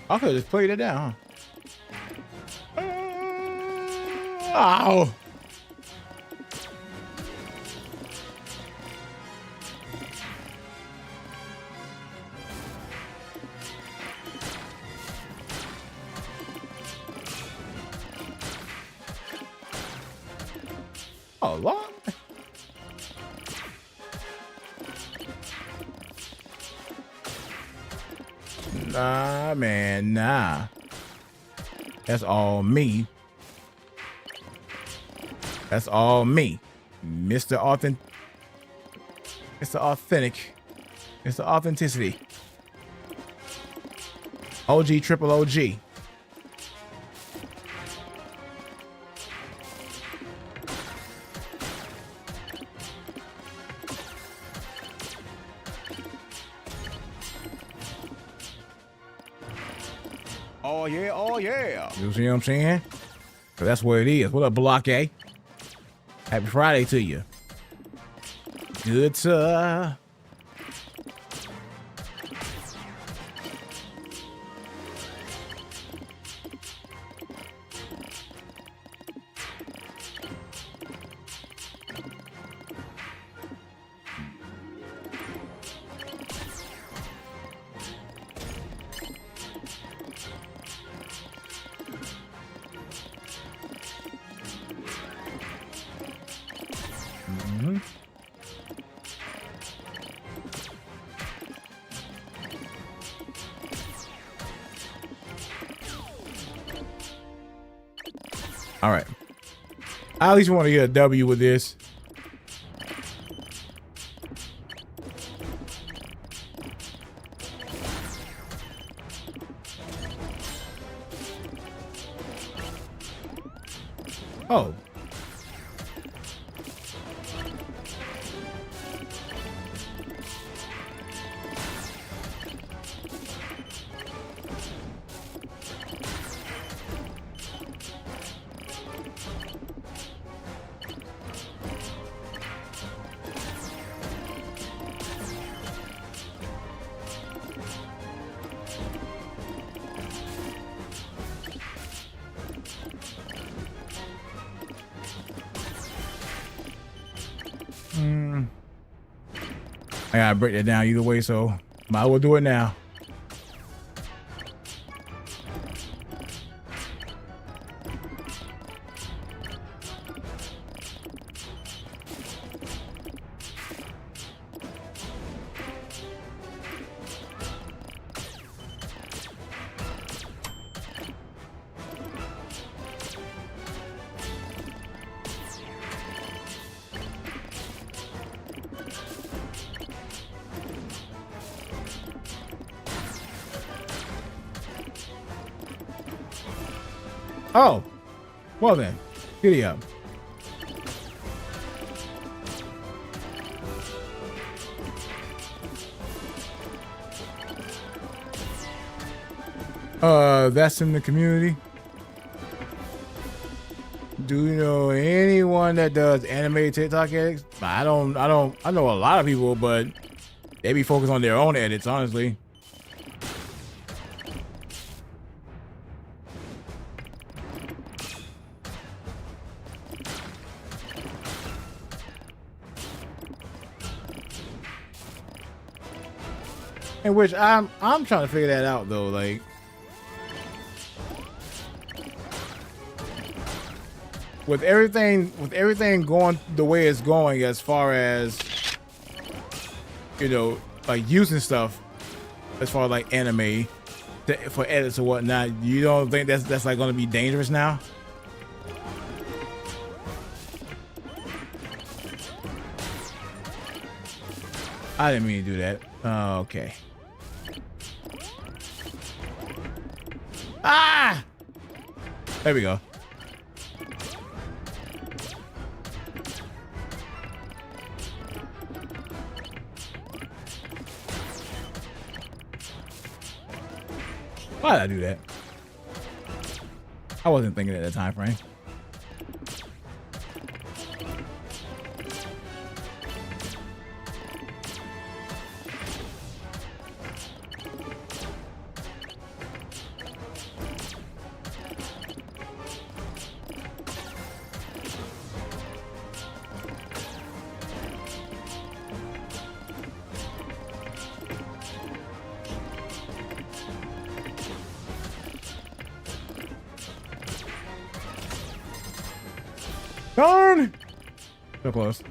I could just played it down, huh? Ow. Oh, Lord. Nah, man, nah. That's all me. That's all me. Mr. Authentic. It's the authentic. It's the authenticity. OG, triple OG. Oh yeah, oh yeah. You see what I'm saying? So that's what it is. What up, Block A? Happy Friday to you. Good, sir. All right. I at least want to get a W with this. Oh. I gotta break that down either way, so might as well do it now. Oh, well then, giddy up. That's in the community. Do you know anyone that does anime TikTok edits? I don't. I know a lot of people, but they be focused on their own edits, honestly. In which I'm trying to figure that out though, like with everything going the way it's going as far as, you know, like using stuff as far as like anime for edits or whatnot, you don't think that's like going to be dangerous now? I didn't mean to do that. Oh, okay. Ah! There we go. Why did I do that? I wasn't thinking at that time frame. Darn! So close.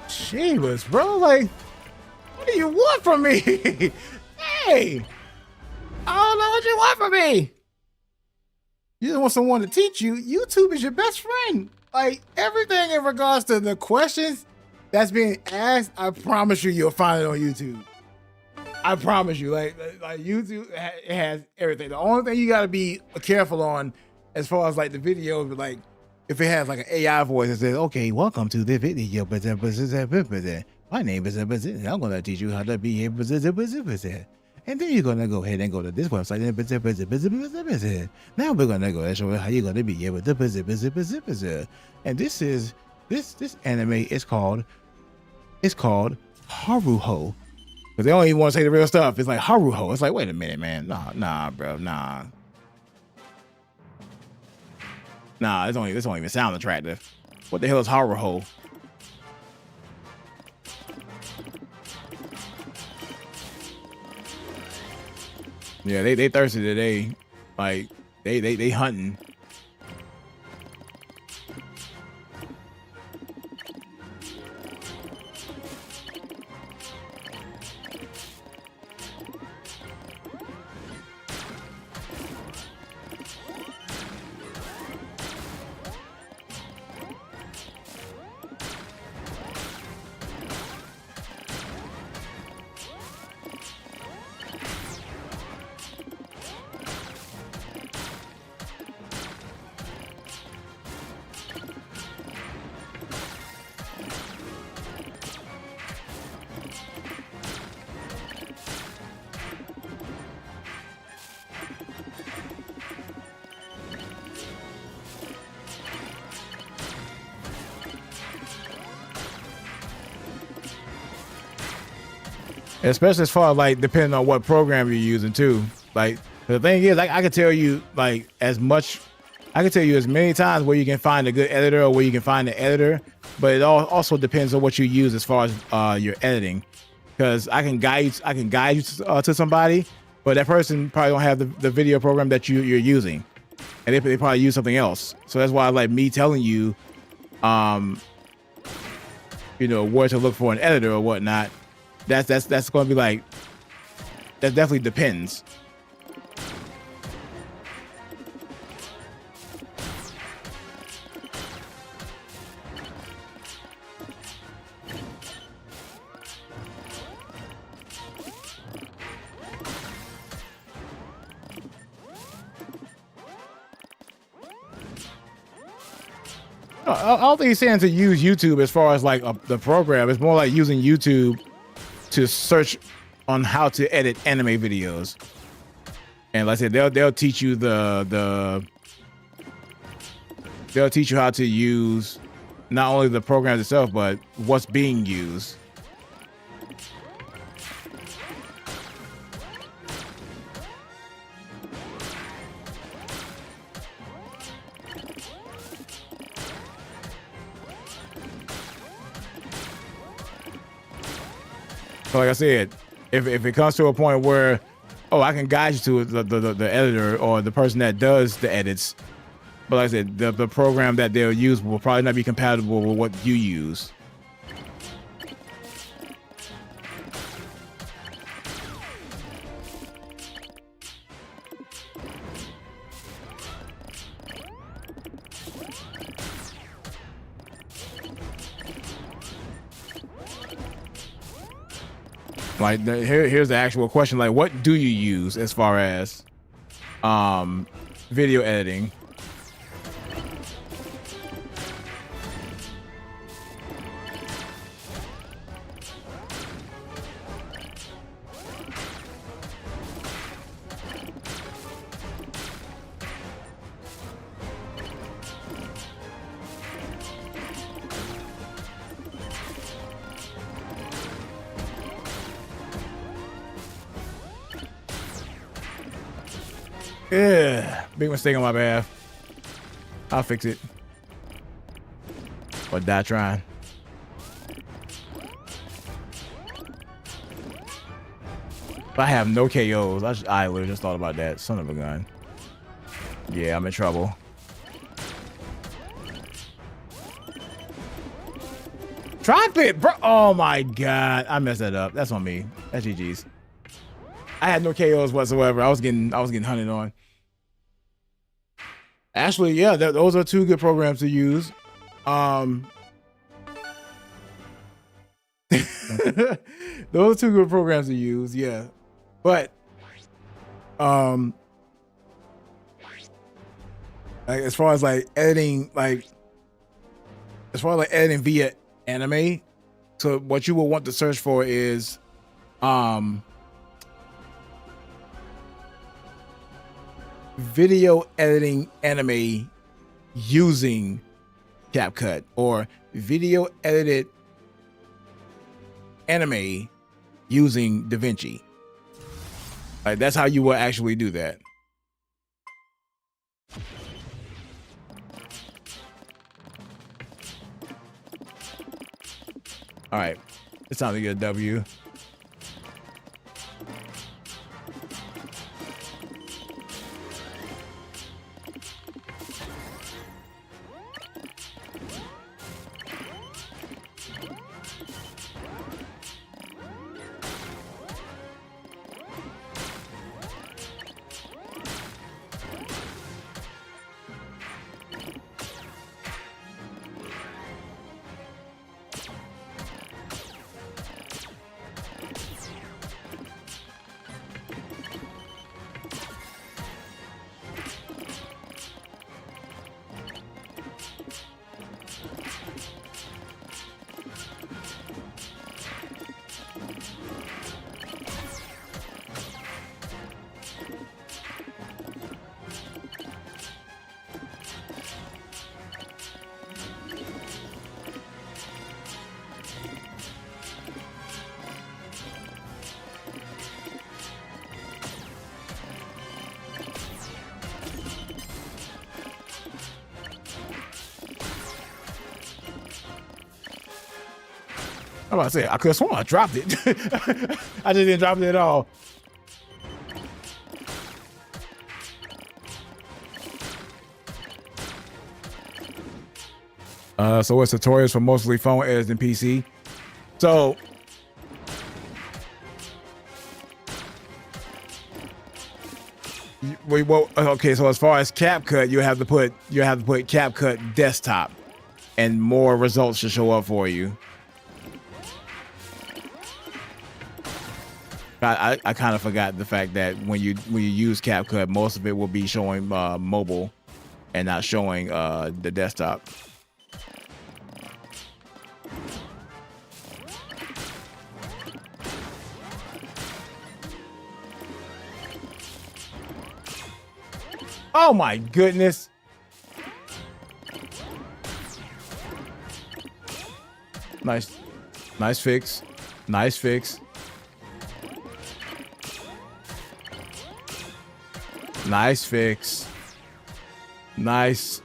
Jeebus, bro, like, what do you want from me? Hey, I don't know what you want from me. You just want someone to teach you. YouTube is your best friend. Like, everything in regards to the questions that's being asked, I promise you'll find it on YouTube. I promise you, like YouTube it has everything. The only thing you gotta be careful on as far as like the videos, like, if it has like an AI voice that says, okay, welcome to the video. My name is, I'm going to teach you how to be able to, and then you're going to go ahead and go to this website. Now we're going to go and show you how you're going to be able to, and this anime is called Haruho. Because they don't even want to say the real stuff. It's like Haruho. It's like, wait a minute, man. Nah, bro, nah. Nah, this don't even sound attractive. What the hell is Haruho? Yeah, they thirsty today. Like they hunting. Especially as far as like depending on what program you're using too. Like the thing is, I can tell you like as many times where you can find a good editor or where you can find an editor, but it also depends on what you use as far as your editing. Because I can guide you to somebody, but that person probably don't have the video program that you're using, and they probably use something else. So that's why like me telling you, you know, where to look for an editor or whatnot. That's going to be like, that definitely depends. I don't think he's saying to use YouTube as far as like the program. It's more like using YouTube to search on how to edit anime videos. And like I said, they'll teach you they'll teach you how to use not only the programs itself, but what's being used. So like I said, if it comes to a point where, oh, I can guide you to the editor or the person that does the edits, but like I said, the program that they'll use will probably not be compatible with what you use. Like here's the actual question. Like, what do you use as far as video editing? Yeah, big mistake on my behalf. I'll fix it. Or die trying. I have no KOs. I literally just thought about that. Son of a gun. Yeah, I'm in trouble. Drop it, bro. Oh my god, I messed that up. That's on me. That's GG's. I had no KOs whatsoever. I was getting hunted on. Actually, yeah, those are two good programs to use. Those are two good programs to use, yeah. But like as far as like editing, editing via anime, so what you will want to search for is video editing anime using CapCut, or video edited anime using DaVinci. Like, that's how you will actually do that. All right, it's time to get a W. I'm about to say, I could have sworn I dropped it. I just didn't drop it at all. So it's tutorials for mostly phone editors and PC. So okay, so as far as CapCut, you have to put CapCut desktop and more results should show up for you. I kind of forgot the fact that when you use CapCut, most of it will be showing mobile and not showing the desktop. Oh my goodness. Nice. Nice fix. Nice fix. Nice fix. Nice.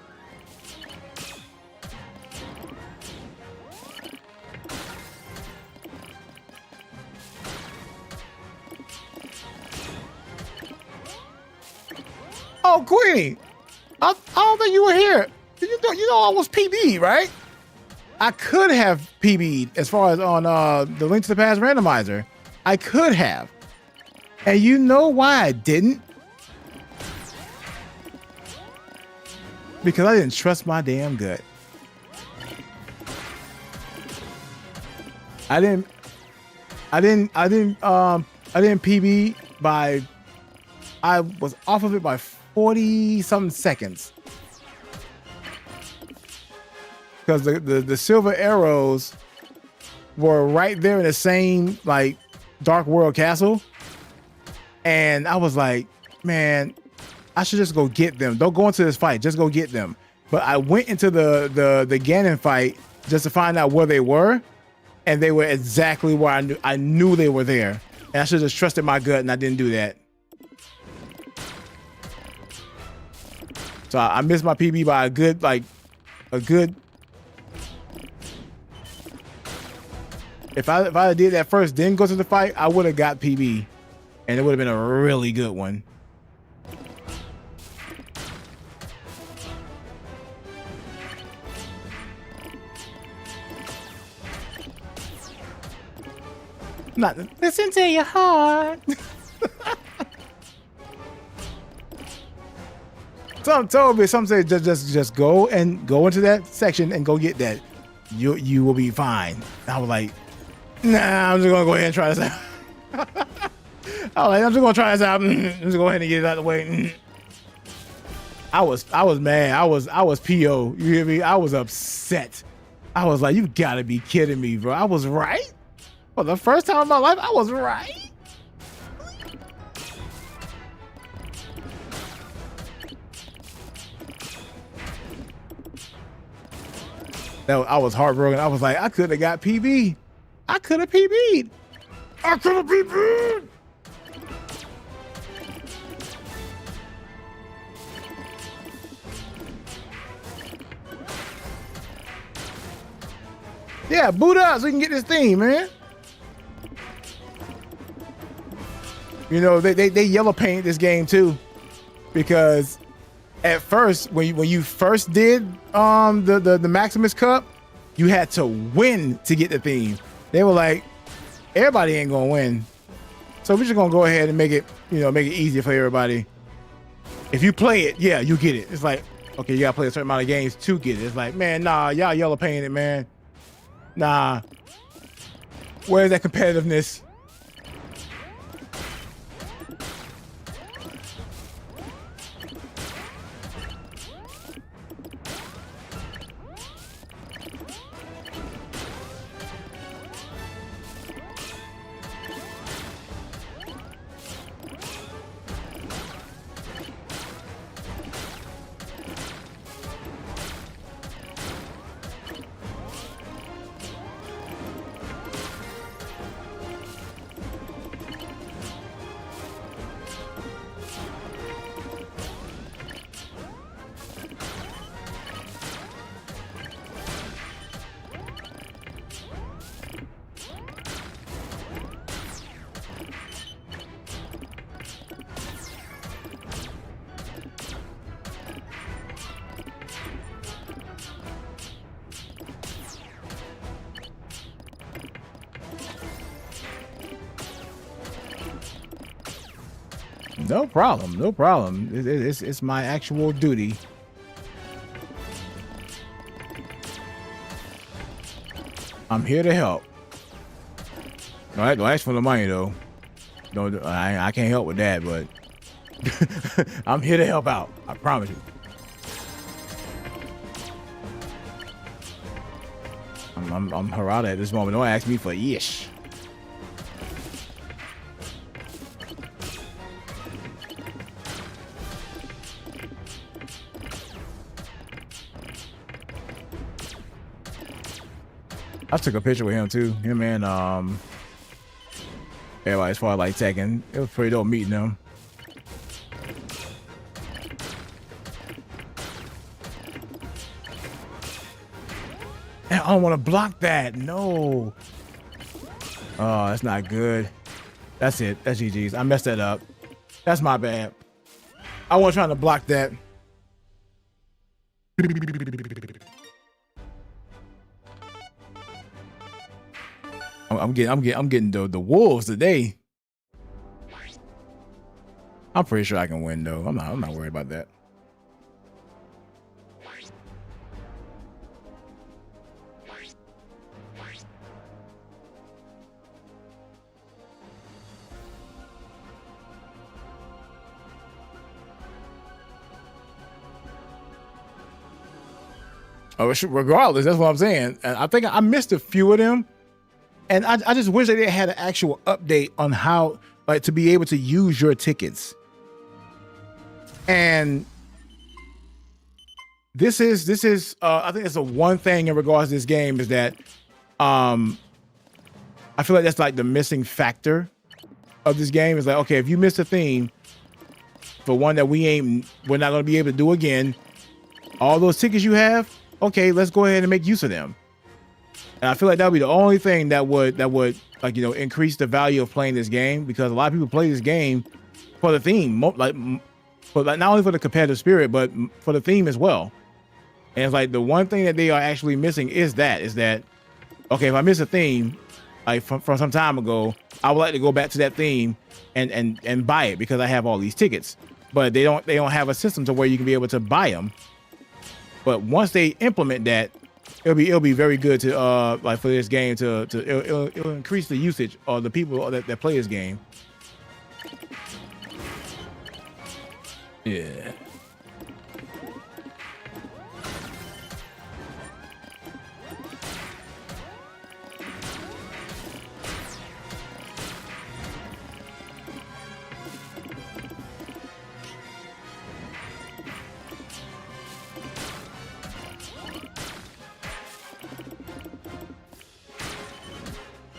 Oh, Queenie, I don't think you were here. You know I was PB'd, right? I could have PB'd as far as on the Link to the Past randomizer. I could have. And you know why I didn't? Because I didn't trust my damn gut. I didn't PB by, I was off of it by 40 something seconds. Because the silver arrows were right there in the same like Dark World Castle. And I was like, man, I should just go get them. Don't go into this fight. Just go get them. But I went into the Ganon fight just to find out where they were. And they were exactly where I knew they were there. And I should have just trusted my gut, and I didn't do that. So I missed my PB by a good. If I did that first, then go to the fight, I would have got PB. And it would have been a really good one. Not listen to your heart. Some told me, some say just go into that section and go get that. You will be fine. I was like, nah, I'm just gonna go ahead and try this out. I was like, I'm just gonna try this out. I'm just go ahead and get it out of the way. I was mad. I was PO. You hear me? I was upset. I was like, you gotta be kidding me, bro. I was right. For the first time in my life, I was right. I was heartbroken. I was like, I could have got PB. I could have PB'd. I could have PB'd. Yeah, boot up so we can get this thing, man. You know, they yellow paint this game too, because at first when you first did the Maximus Cup, you had to win to get the theme. They were like, everybody ain't gonna win, so we're just gonna go ahead and make it easier for everybody. If you play it, yeah, you get it. It's like, okay, you gotta play a certain amount of games to get it. It's like, man, nah, y'all yellow painted, man. Nah, where's that competitiveness? No problem. No problem. It's my actual duty. I'm here to help. Don't ask for the money though. No, I can't help with that, but I'm here to help out. I promise you. I'm Harada at this moment. Don't ask me for yish. I took a picture with him too. Him and everybody as far as like Tekken. It was pretty dope meeting them. And I don't want to block that. No. Oh, that's not good. That's it. That's GG's. I messed that up. That's my bad. I wasn't trying to block that. I'm getting the wolves today. I'm pretty sure I can win though. I'm not worried about that. Oh, regardless, that's what I'm saying. And I think I missed a few of them. And I just wish they had an actual update on how, like, to be able to use your tickets. And this is I think it's the one thing in regards to this game is that I feel like that's like the missing factor of this game. Is like, okay, if you miss a theme for one that we're not gonna be able to do again, all those tickets you have, okay, let's go ahead and make use of them. And I feel like that would be the only thing that would like, you know, increase the value of playing this game, because a lot of people play this game for the theme, like not only for the competitive spirit, but for the theme as well. And it's like the one thing that they are actually missing is that okay, if I miss a theme like from some time ago, I would like to go back to that theme and buy it because I have all these tickets. But they don't have a system to where you can be able to buy them. But once they implement that, it'll be very good to like for this game it'll increase the usage of the people that play this game. Yeah.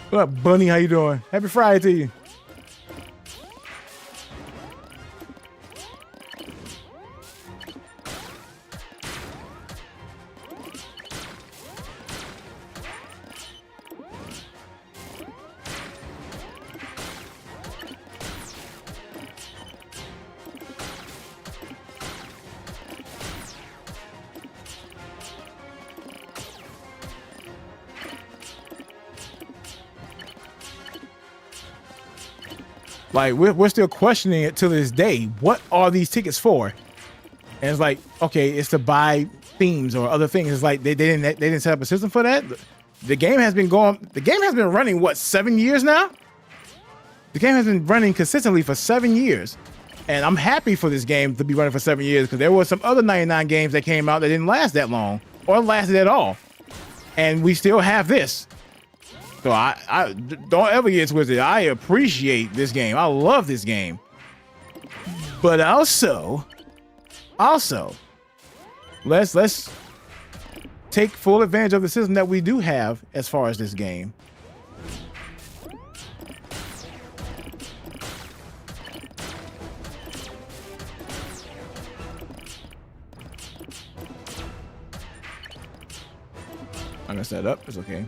What up, Bunny? How you doing? Happy Friday to you. Like we're still questioning it to this day. What are these tickets for? And it's like, okay, it's to buy themes or other things. It's like they didn't set up a system for that. The game has been running what, 7 years now? The game has been running consistently for 7 years. And I'm happy for this game to be running for 7 years, because there were some other 99 games that came out that didn't last that long or lasted at all. And we still have this. So I don't ever get twisted. I appreciate this game. I love this game. But also, let's take full advantage of the system that we do have as far as this game. I'm gonna set it up. It's okay.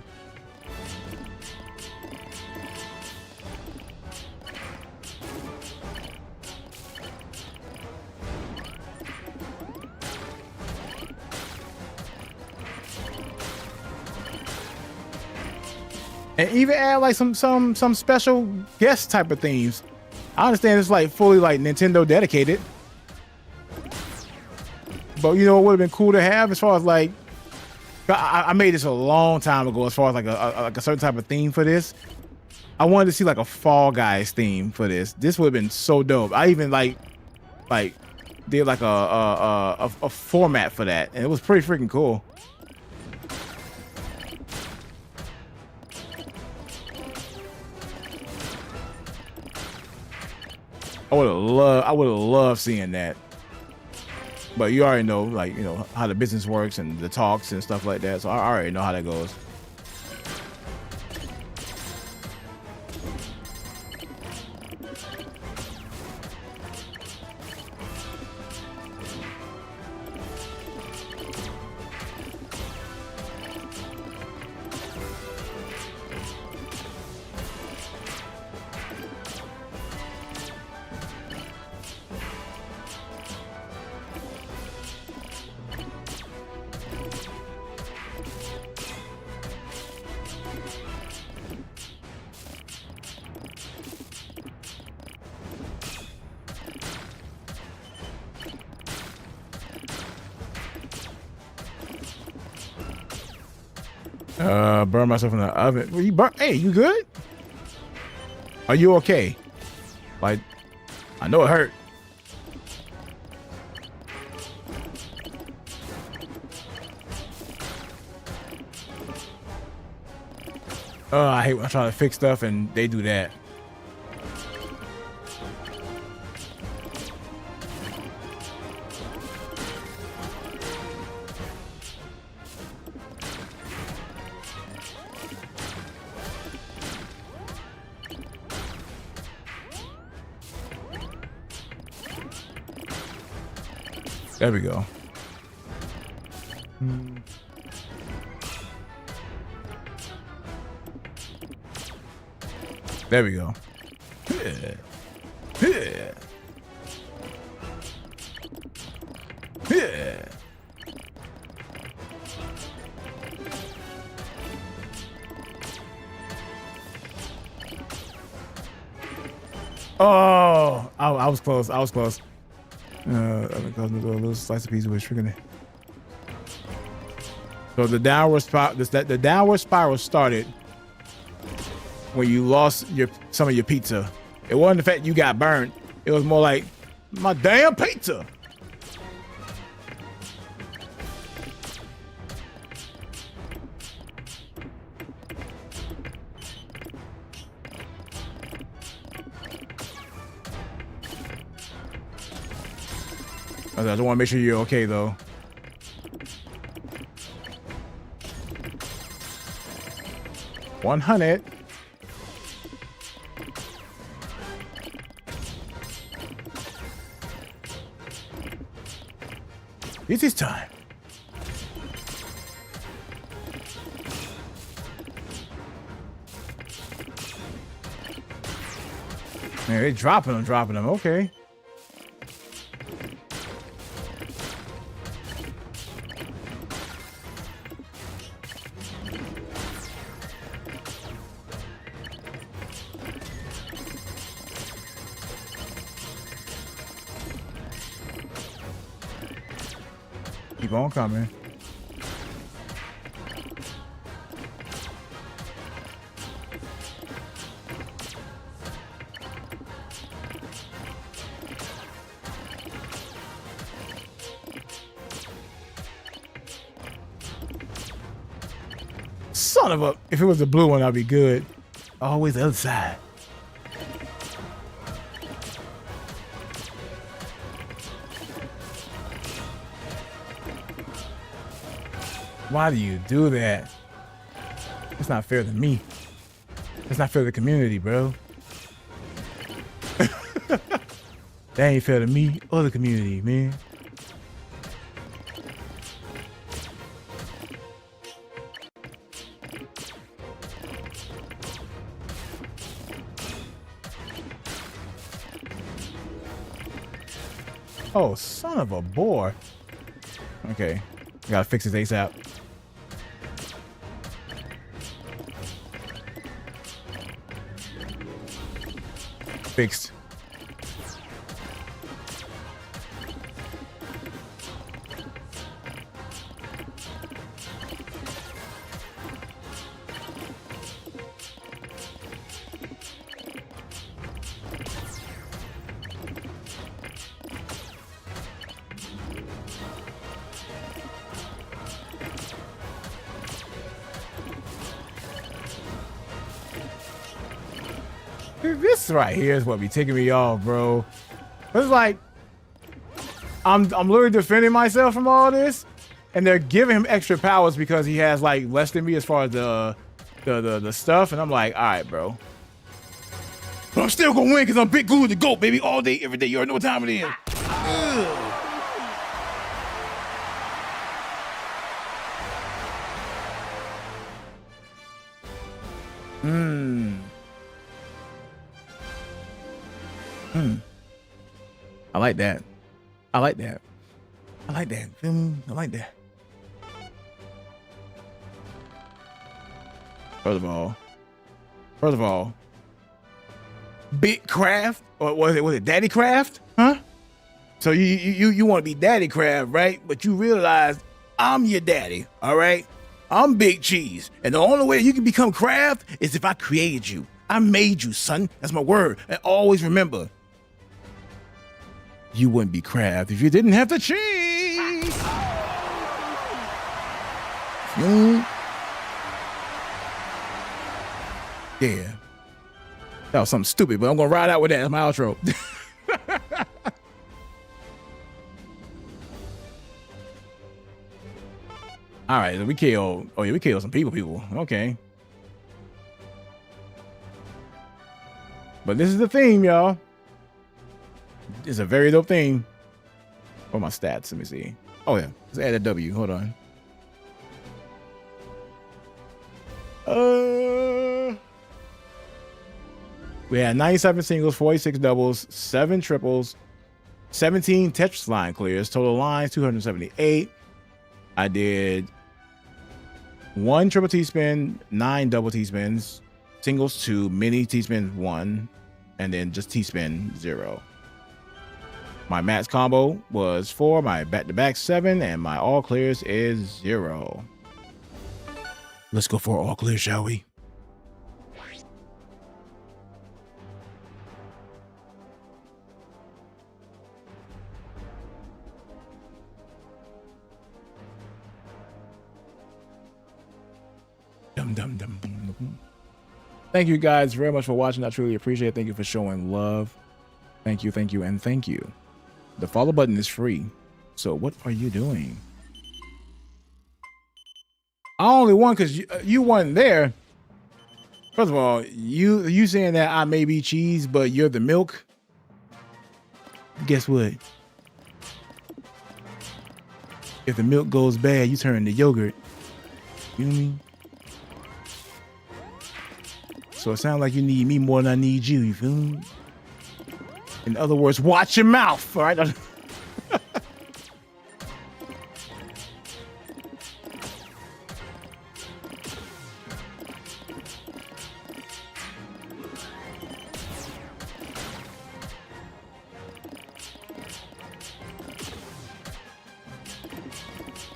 And even add like some special guest type of themes. I understand it's like fully like Nintendo dedicated, but you know, it would have been cool to have as far as like, I made this a long time ago as far as like a certain type of theme for this. I wanted to see like a Fall Guys theme for this. This would have been so dope. I even like did like a format for that, and it was pretty freaking cool. I would have loved seeing that. But you already know, like, you know, how the business works and the talks and stuff like that. So I already know how that goes. Burn myself in the oven. Well, hey, you good? Are you okay? Like, I know it hurt. I hate when I'm trying to fix stuff and they do that. There we go. There we go. Yeah. Yeah. Yeah. Oh, I was close. I was close. A little slice of pizza with sugar in it. So the downward spiral started when you lost some of your pizza. It wasn't the fact you got burned. It was more like, my damn pizza. I just want to make sure you're okay, though. $100. It is time. Man, they're dropping them. Okay. Keep on coming. Son of a... If it was the blue one, I'd be good. Always the other side. Why do you do that? It's not fair to me. It's not fair to the community, bro. That ain't fair to me or the community, man. Oh, son of a boar. Okay. Gotta fix this ASAP. Fixed. This right here is what be taking me off, bro. It's like I'm literally defending myself from all this, and they're giving him extra powers because he has like less than me as far as the stuff, and I'm like, all right, bro. But I'm still gonna win because I'm Big Goo the GOAT, baby, all day, every day. You already know what time it is. Ugh. I like that. I like that. I like that. I like that. First of all, Big Craft, or was it Daddy Craft? Huh? So you want to be Daddy Craft, right? But you realize I'm your daddy, all right? I'm Big Cheese, and the only way you can become Craft is if I created you. I made you, son. That's my word. And always remember, you wouldn't be Craft if you didn't have the cheese. Yeah. That was something stupid, but I'm gonna ride out with that as my outro. All right, so we killed. Oh yeah, we killed some people. Okay. But this is the theme, y'all. It's a very dope theme. Oh, my stats. Let me see. Oh yeah, let's add a W. Hold on. We had 97 singles, 46 doubles, 7 triples, 17 Tetris line clears, total lines 278. I did 1 triple T-spin, 9 double T-spins, singles 2, mini T-spin 1, and then just T-spin 0. My max combo was 4, my back-to-back 7, and my all clears is 0. Let's go for all clear, shall we? Thank you guys very much for watching. I truly appreciate it. Thank you for showing love. Thank you, and thank you. The follow button is free. So what are you doing? I only won because you weren't there. First of all, you saying that I may be cheese, but you're the milk. Guess what? If the milk goes bad, you turn to yogurt. You know what I mean? So it sounds like you need me more than I need you. You feel me? In other words, watch your mouth. All right. All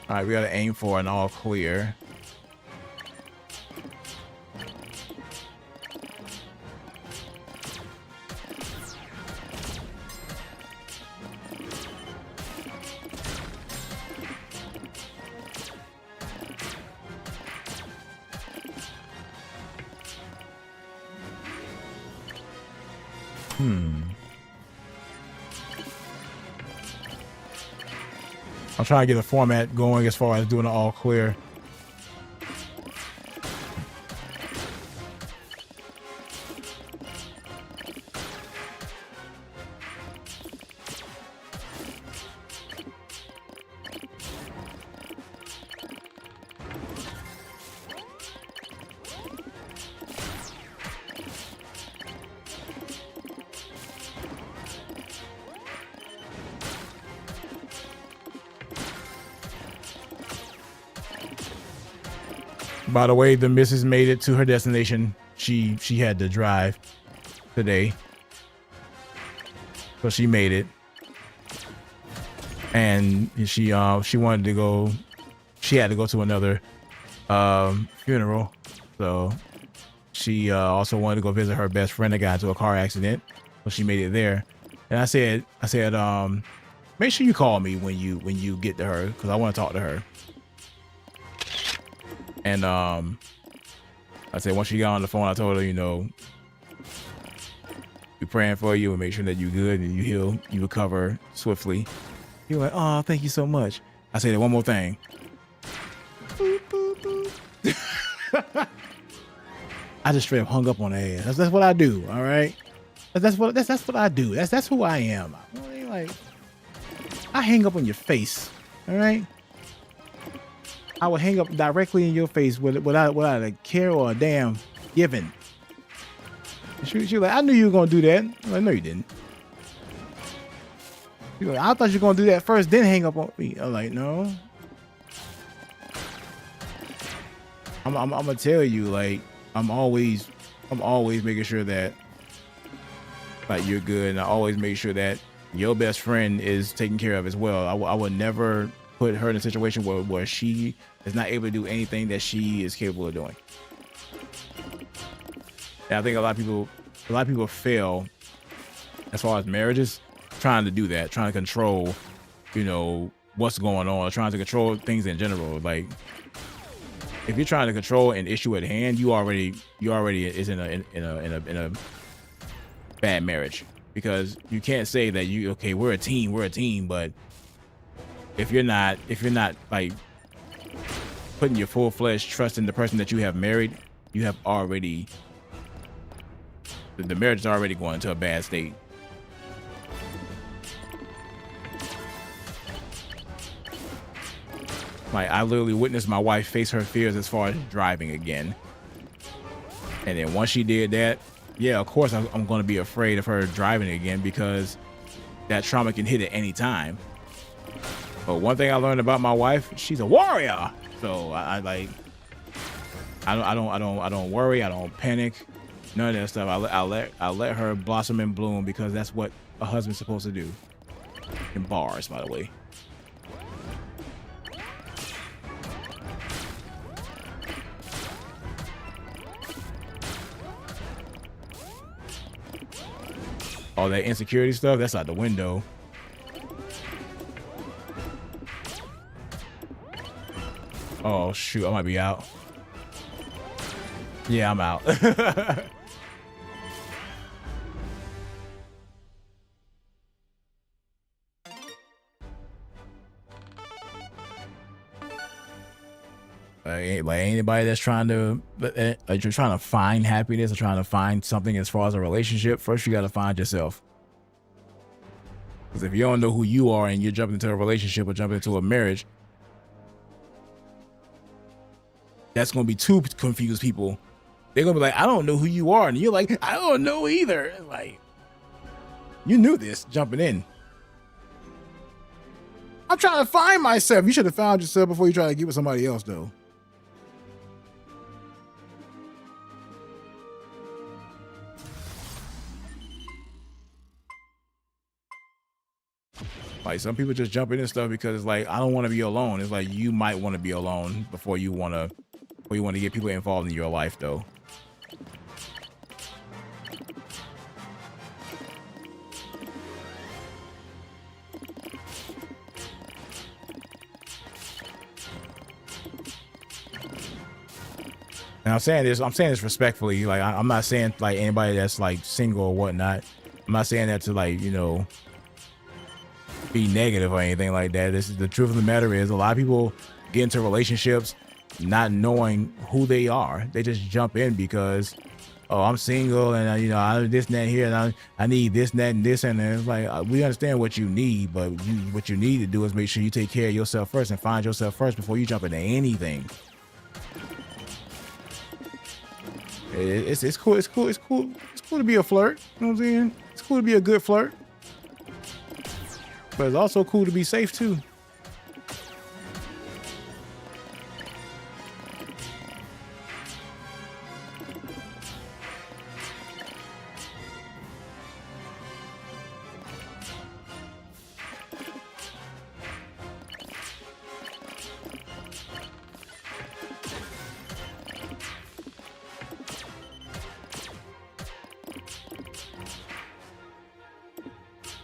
right, we gotta aim for an all clear. I'm trying to get a format going as far as doing it all clear. By the way, the missus made it to her destination. She had to drive today, so she made it, and she wanted to go. She had to go to another funeral, so she also wanted to go visit her best friend that got into a car accident. So she made it there, and I said, make sure you call me when you get to her because I want to talk to her. And I said once she got on the phone, I told her, you know, We're praying for you and make sure that you're good and you heal, you recover swiftly. You're like, oh, thank you so much. I say that one more thing. Boop, boop, boop. I just straight up hung up on her ass. That's what I do. All right. That's what I do. That's who I am. Like, I hang up on your face. All right. I would hang up directly in your face without a care or a damn given. She was like, I knew you were gonna do that. I'm like, no, you didn't. She was like, I thought you were gonna do that first, then hang up on me. I'm like, no. I'm gonna tell you, like, I'm always making sure that like you're good, and I always make sure that your best friend is taken care of as well. I would never put her in a situation where she is not able to do anything that she is capable of doing. And I think a lot of people fail as far as marriages, trying to do that, trying to control, you know, what's going on, trying to control things in general. Like, if you're trying to control an issue at hand, you already is in a bad marriage, because you can't say that we're a team, but if you're not like putting your full-fledged trust in the person that you have married, you have already, the marriage is already going to a bad state. Like, I literally witnessed my wife face her fears as far as driving again. And then once she did that, yeah, of course I'm going to be afraid of her driving again, because that trauma can hit at any time. But one thing I learned about my wife, she's a warrior. So I don't worry. I don't panic. None of that stuff. I let her blossom and bloom, because that's what a husband's supposed to do. In bars, by the way. All that insecurity stuff, that's out the window. Oh shoot, I might be out. Yeah, I'm out. Like anybody that's trying to, like, you're trying to find happiness or trying to find something as far as a relationship, first you got to find yourself. Because if you don't know who you are and you're jumping into a relationship or jumping into a marriage, that's going to be two confused people. They're going to be like, I don't know who you are. And you're like, I don't know either. Like, you knew this jumping in. I'm trying to find myself. You should have found yourself before you try to get with somebody else, though. Like, some people just jump into stuff because it's like, I don't want to be alone. It's like, you might want to be alone before you want to get people involved in your life, though. And I'm saying this respectfully. Like, I'm not saying like anybody that's like single or whatnot. I'm not saying that to, like, you know, be negative or anything like that. This is the truth of the matter. Is a lot of people get into relationships not knowing who they are. They just jump in because, oh, I'm single and you know, I this and that here, and I need this and that and this, and it's like, we understand what you need, but what you need to do is make sure you take care of yourself first and find yourself first before you jump into anything. It's cool to be a flirt. You know what I'm saying? It's cool to be a good flirt. But it's also cool to be safe too.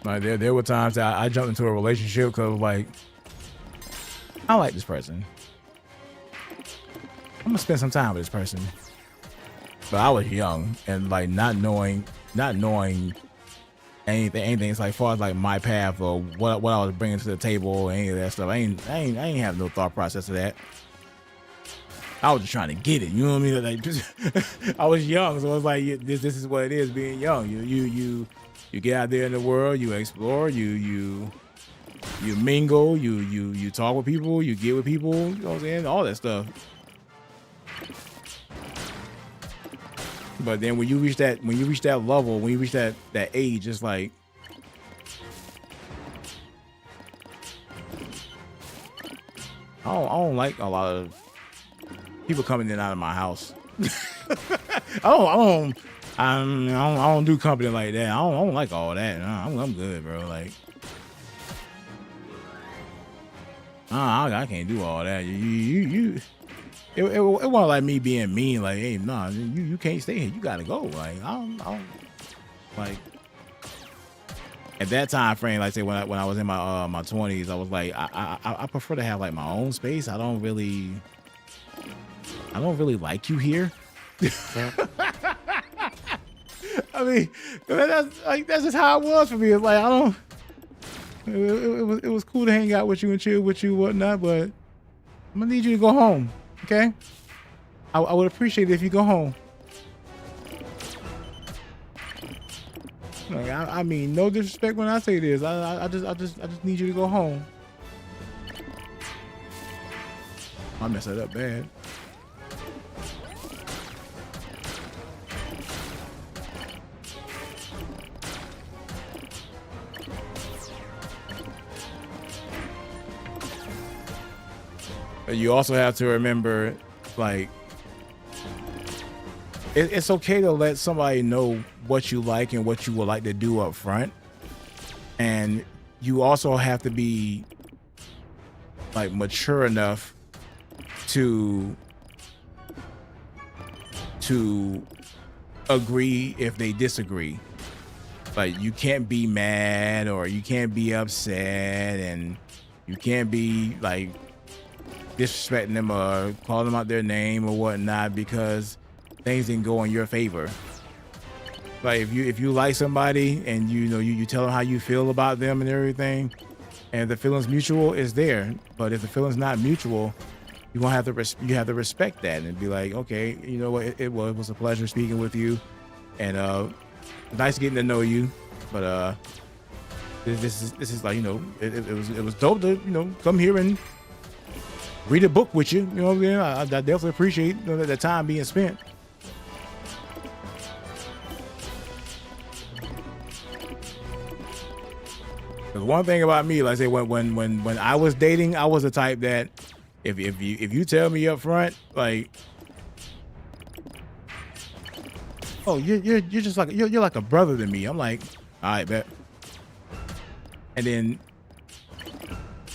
Like, there were times that I jumped into a relationship because, like, I like this person. I'm gonna spend some time with this person. But I was young and, like, not knowing anything. It's like far as like my path or what I was bringing to the table or any of that stuff. I ain't have no thought process of that. I was just trying to get it. You know what I mean? Like, just, I was young, so it's like this is what it is being young. You get out there in the world, you explore, you mingle, you talk with people, you get with people. You know what I'm saying? All that stuff. But then when you reach that level, when you reach that age, it's like I don't like a lot of people coming in and out of my house. I don't do company like that. I don't like all that. I'm good, bro. Like, I can't do all that. It wasn't like me being mean. Like, hey, nah, you can't stay here. You gotta go. Like, I don't like. At that time frame, like say when I was in my my 20s, I was like, I prefer to have like my own space. I don't really like you here. I mean, that's just how it was for me. It's like it was cool to hang out with you and chill with you and whatnot, but I'm gonna need you to go home, okay? I would appreciate it if you go home. Like, I mean, no disrespect when I say this. I just need you to go home. I messed that up bad. You also have to remember, like, it's okay to let somebody know what you like and what you would like to do up front. And you also have to be, like, mature enough to agree if they disagree. Like, you can't be mad or you can't be upset and you can't be, like, disrespecting them or calling them out their name or whatnot because things didn't go in your favor. Like if you like somebody and you tell them how you feel about them and everything, and the feeling's mutual, is there. But if the feeling's not mutual, you have to respect that and be like, okay, you know what, it was a pleasure speaking with you, and nice getting to know you, but this is like, it was dope to come here and read a book with you. You know what I'm saying? I definitely appreciate the time being spent. Because one thing about me, like I say, when I was dating, I was the type that if you tell me up front, like, oh, you're just like you're like a brother to me, I'm like, all right, bet. And then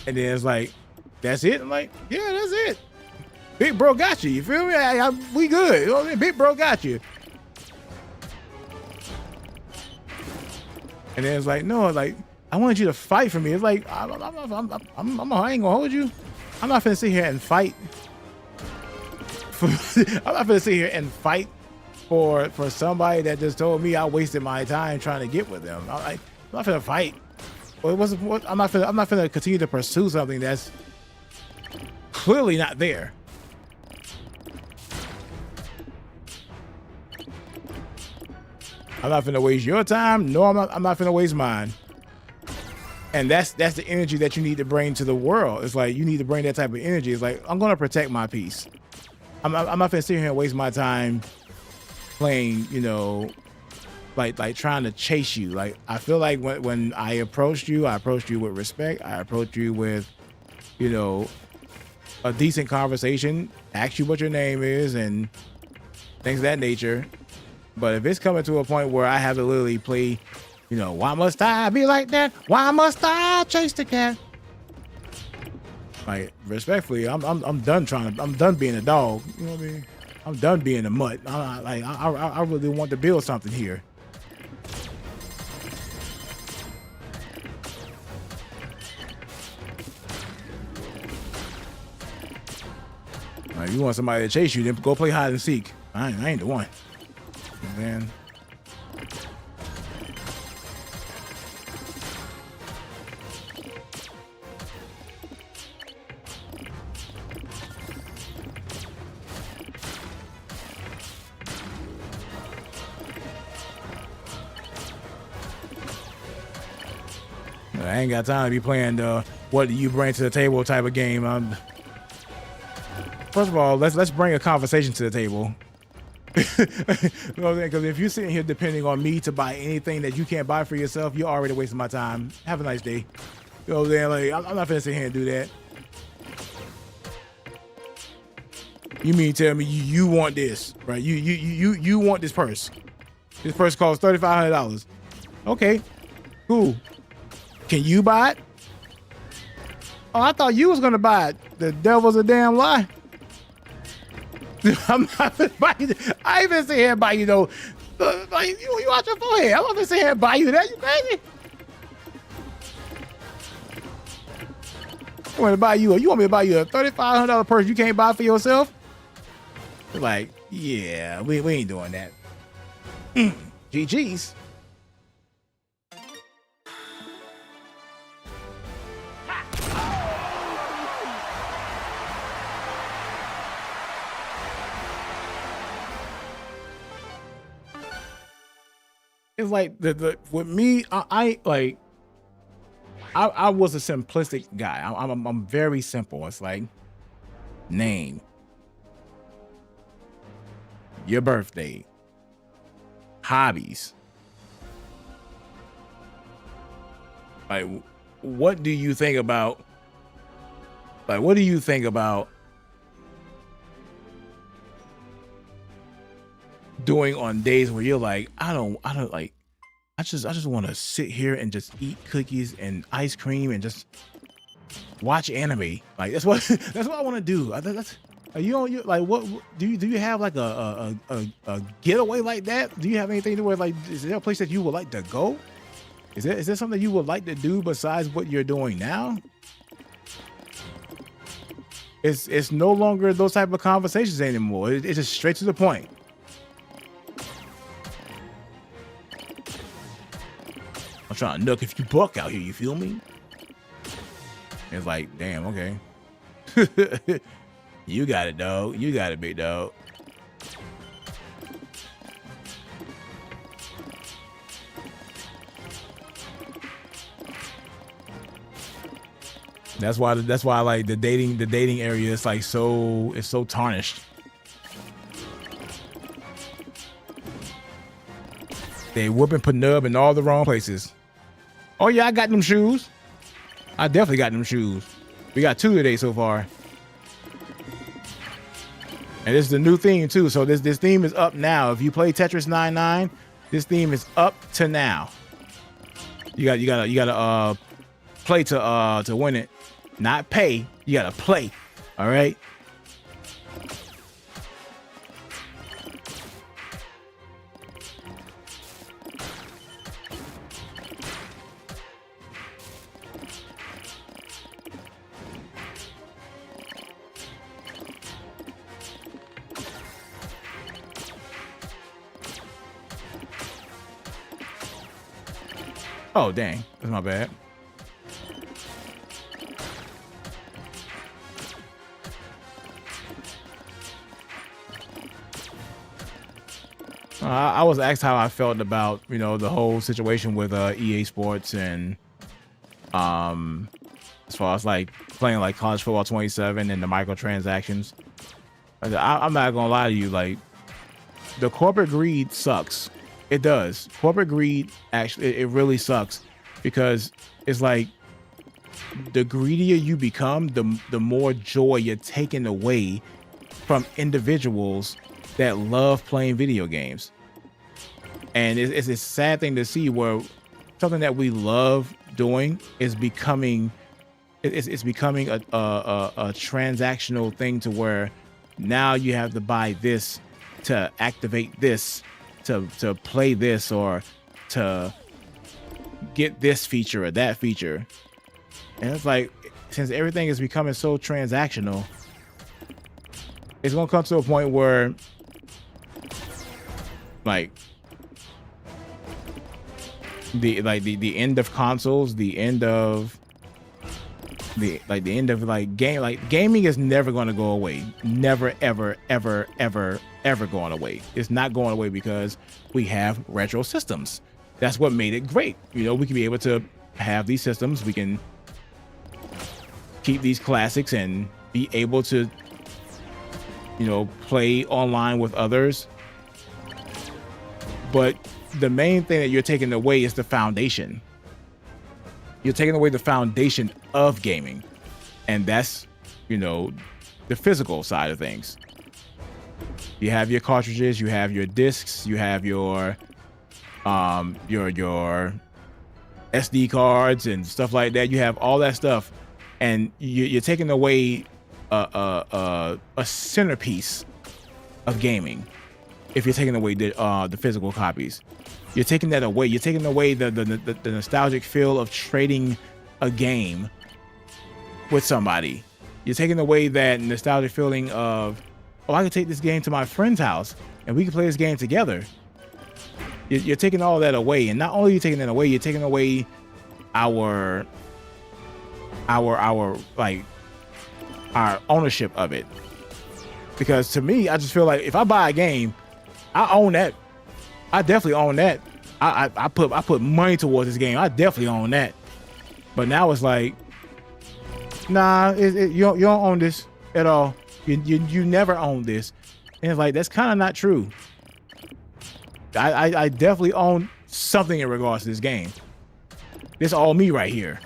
it's like, that's it. I'm like, yeah, that's it. Big bro got you. You feel me? We good. You know what I mean? Big bro got you. And then it's like, no, like, I wanted you to fight for me. It's like, I ain't gonna hold you. I'm not finna sit here and fight. I'm not finna sit here and fight for somebody that just told me I wasted my time trying to get with them. I'm not finna fight. Well, I'm not finna continue to pursue something that's clearly not there. I'm not finna waste your time. No, I'm not finna waste mine. And that's the energy that you need to bring to the world. It's like you need to bring that type of energy. It's like, I'm gonna protect my peace. I'm not finna sit here and waste my time playing, like trying to chase you. Like, I feel like when I approached you with respect. I approached you with, a decent conversation, ask you what your name is and things of that nature. But if it's coming to a point where I have to literally play, why must I be like that? Why must I chase the cat? Like, respectfully, I'm done I'm done being a dog. You know what I mean? I'm done being a mutt. I really want to build something here. Like, you want somebody to chase you, then go play hide and seek. I ain't the one. Man. I ain't got time to be playing what do you bring to the table type of game. First of all, let's bring a conversation to the table. You know what I'm saying? Because if you're sitting here depending on me to buy anything that you can't buy for yourself, you're already wasting my time. Have a nice day. You know what I'm saying? Like, I'm not finna sit here and do that. You mean tell me you want this, right? You want this purse. This purse costs $3,500. Okay, cool. Can you buy it? Oh, I thought you was gonna buy it. The devil's a damn lie. I'm not gonna buy you. I ain't been sitting here and buy you though. Like, you out your forehead. I'm not gonna sit here and buy you that. You crazy? I want to buy you. You want me to buy you a $3,500 purse you can't buy for yourself? Like, yeah, we ain't doing that. GG's. It's like the with me, I was a simplistic guy. I'm very simple. It's like name, your birthday, hobbies. Like, what do you think about? Like, what do you think about doing on days where you're like, I don't like, I just want to sit here and just eat cookies and ice cream and just watch anime. Like, that's what I want to do. That's you like, what do you have like a getaway like that? Do you have anything to where, like, is there a place that you would like to go? Is there something you would like to do besides what you're doing now? It's no longer those type of conversations anymore. It's just straight to the point. I'm trying to nook if you buck out here, you feel me? It's like, damn, okay. You got it, dog. You got it, big dog. That's why like the dating area is like it's so tarnished. They whooping Panub in all the wrong places. Oh yeah, I got them shoes. I definitely got them shoes. We got 2 today so far. And this is the new theme too. So this theme is up now. If you play Tetris 99, this theme is up to now. You gotta play to win it. Not pay. You gotta play. All right. Oh, dang. That's my bad. I was asked how I felt about, you know, the whole situation with EA Sports and as far as like playing like College Football 27 and the microtransactions. I'm not gonna lie to you, like, the corporate greed sucks. It does. Corporate greed, actually, it really sucks, because it's like the greedier you become, the more joy you're taking away from individuals that love playing video games. And it's a sad thing to see where something that we love doing is becoming it's becoming a transactional thing, to where now you have to buy this to activate this, to play this, or to get this feature or that feature. And it's like, since everything is becoming so transactional, it's gonna come to a point where, like, the end of consoles, the end of gaming is never going to go away. Never, ever, ever, ever, ever going away. It's not going away because we have retro systems. That's what made it great. You know, we can be able to have these systems. We can keep these classics and be able to, you know, play online with others. But the main thing that you're taking away is the foundation. You're taking away the foundation of gaming. And that's, you know, the physical side of things. You have your cartridges, you have your discs, you have your SD cards and stuff like that. You have all that stuff, and you're taking away a centerpiece of gaming. If you're taking away the physical copies, you're taking that away. You're taking away the nostalgic feel of trading a game with somebody. You're taking away that nostalgic feeling of, oh, I can take this game to my friend's house and we can play this game together. You're taking all that away, and not only are you taking that away, you're taking away our ownership of it. Because to me, I just feel like if I buy a game, I own that. I definitely own that. I put money towards this game. I definitely own that. But now it's like, nah, you don't own this at all. You never own this. And it's like, that's kind of not true. I definitely own something in regards to this game. This all me right here.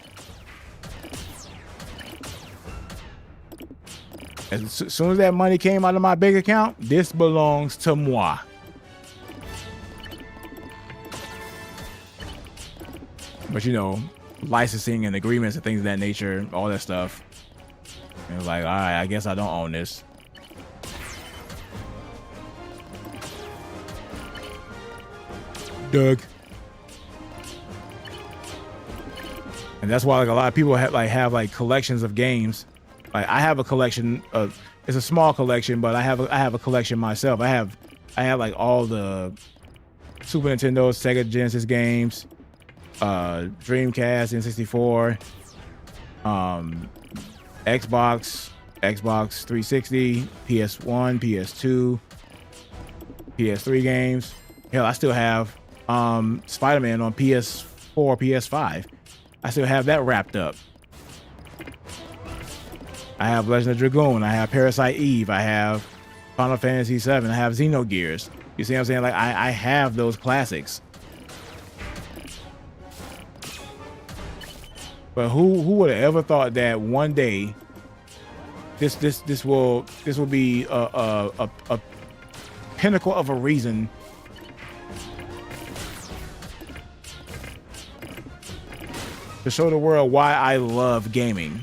As soon as that money came out of my bank account, this belongs to moi. But you know, licensing and agreements and things of that nature, all that stuff. It was like, all right, I guess I don't own this. Doug. And that's why like a lot of people have collections of games. Like I have a collection of, it's a small collection, but I have a collection myself. I have like all the Super Nintendo, Sega Genesis games, Dreamcast, N64, Xbox 360, PS1, PS2, PS3 games. Hell, I still have Spider-Man on PS4, PS5. I still have that wrapped up. I have Legend of Dragoon. I have Parasite Eve. I have Final Fantasy VII. I have Xenogears. You see what I'm saying? Like I have those classics. But who would have ever thought that one day this will be a pinnacle of a reason to show the world why I love gaming.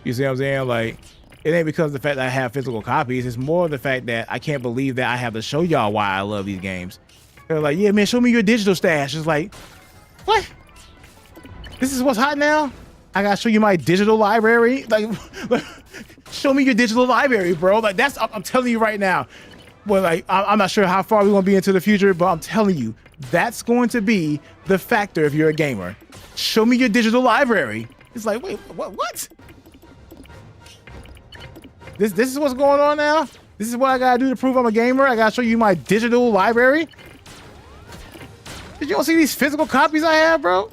You see what I'm saying? Like, it ain't because of the fact that I have physical copies. It's more the fact that I can't believe that I have to show y'all why I love these games. They're like, yeah, man, show me your digital stash. It's like, what? This is what's hot now? I gotta show you my digital library? Like, show me your digital library, bro. Like, that's, I'm telling you right now. Well, like, I'm not sure how far we're gonna be into the future, but I'm telling you, that's going to be the factor if you're a gamer. Show me your digital library. It's like, wait, what? This is what's going on now? This is what I gotta do to prove I'm a gamer? I gotta show you my digital library? Did you don't see these physical copies I have, bro?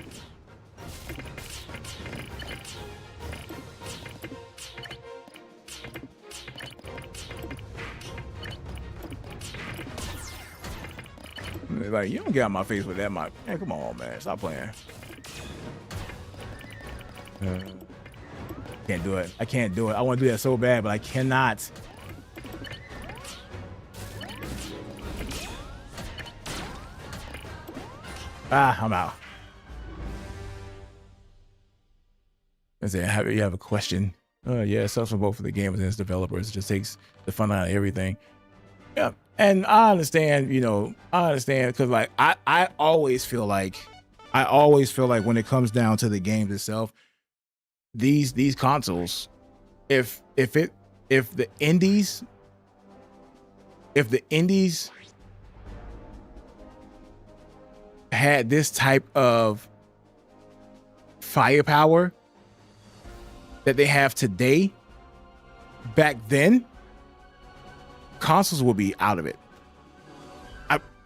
Like, you don't get out my face with that, man. Come on, man. Stop playing. Can't do it. I can't do it. I want to do that so bad, but I cannot. I'm out. Let's say, you have a question? Yeah, it sucks for both of the gamers and its developers. It just takes the fun out of everything. Yeah, and I understand, you know, because like I always feel like when it comes down to the games itself, these consoles, if the indies had this type of firepower that they have today, back then, consoles will be out of it.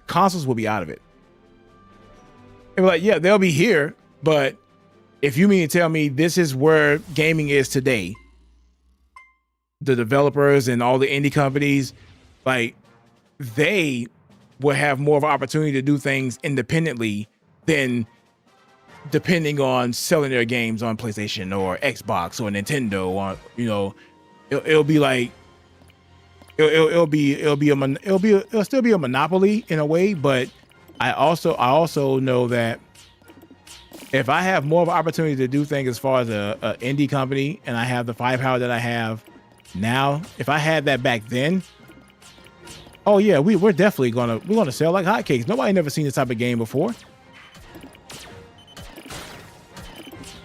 Consoles will be out of it. And like, yeah, they'll be here, but if you mean to tell me this is where gaming is today, the developers and all the indie companies, like they will have more of an opportunity to do things independently than depending on selling their games on PlayStation or Xbox or Nintendo, or it'll be like it'll still be a monopoly in a way. But I also know that if I have more of an opportunity to do things as far as a indie company, and I have the firepower that I have now, if I had that back then, oh yeah, we're definitely gonna sell like hotcakes. Nobody never seen this type of game before.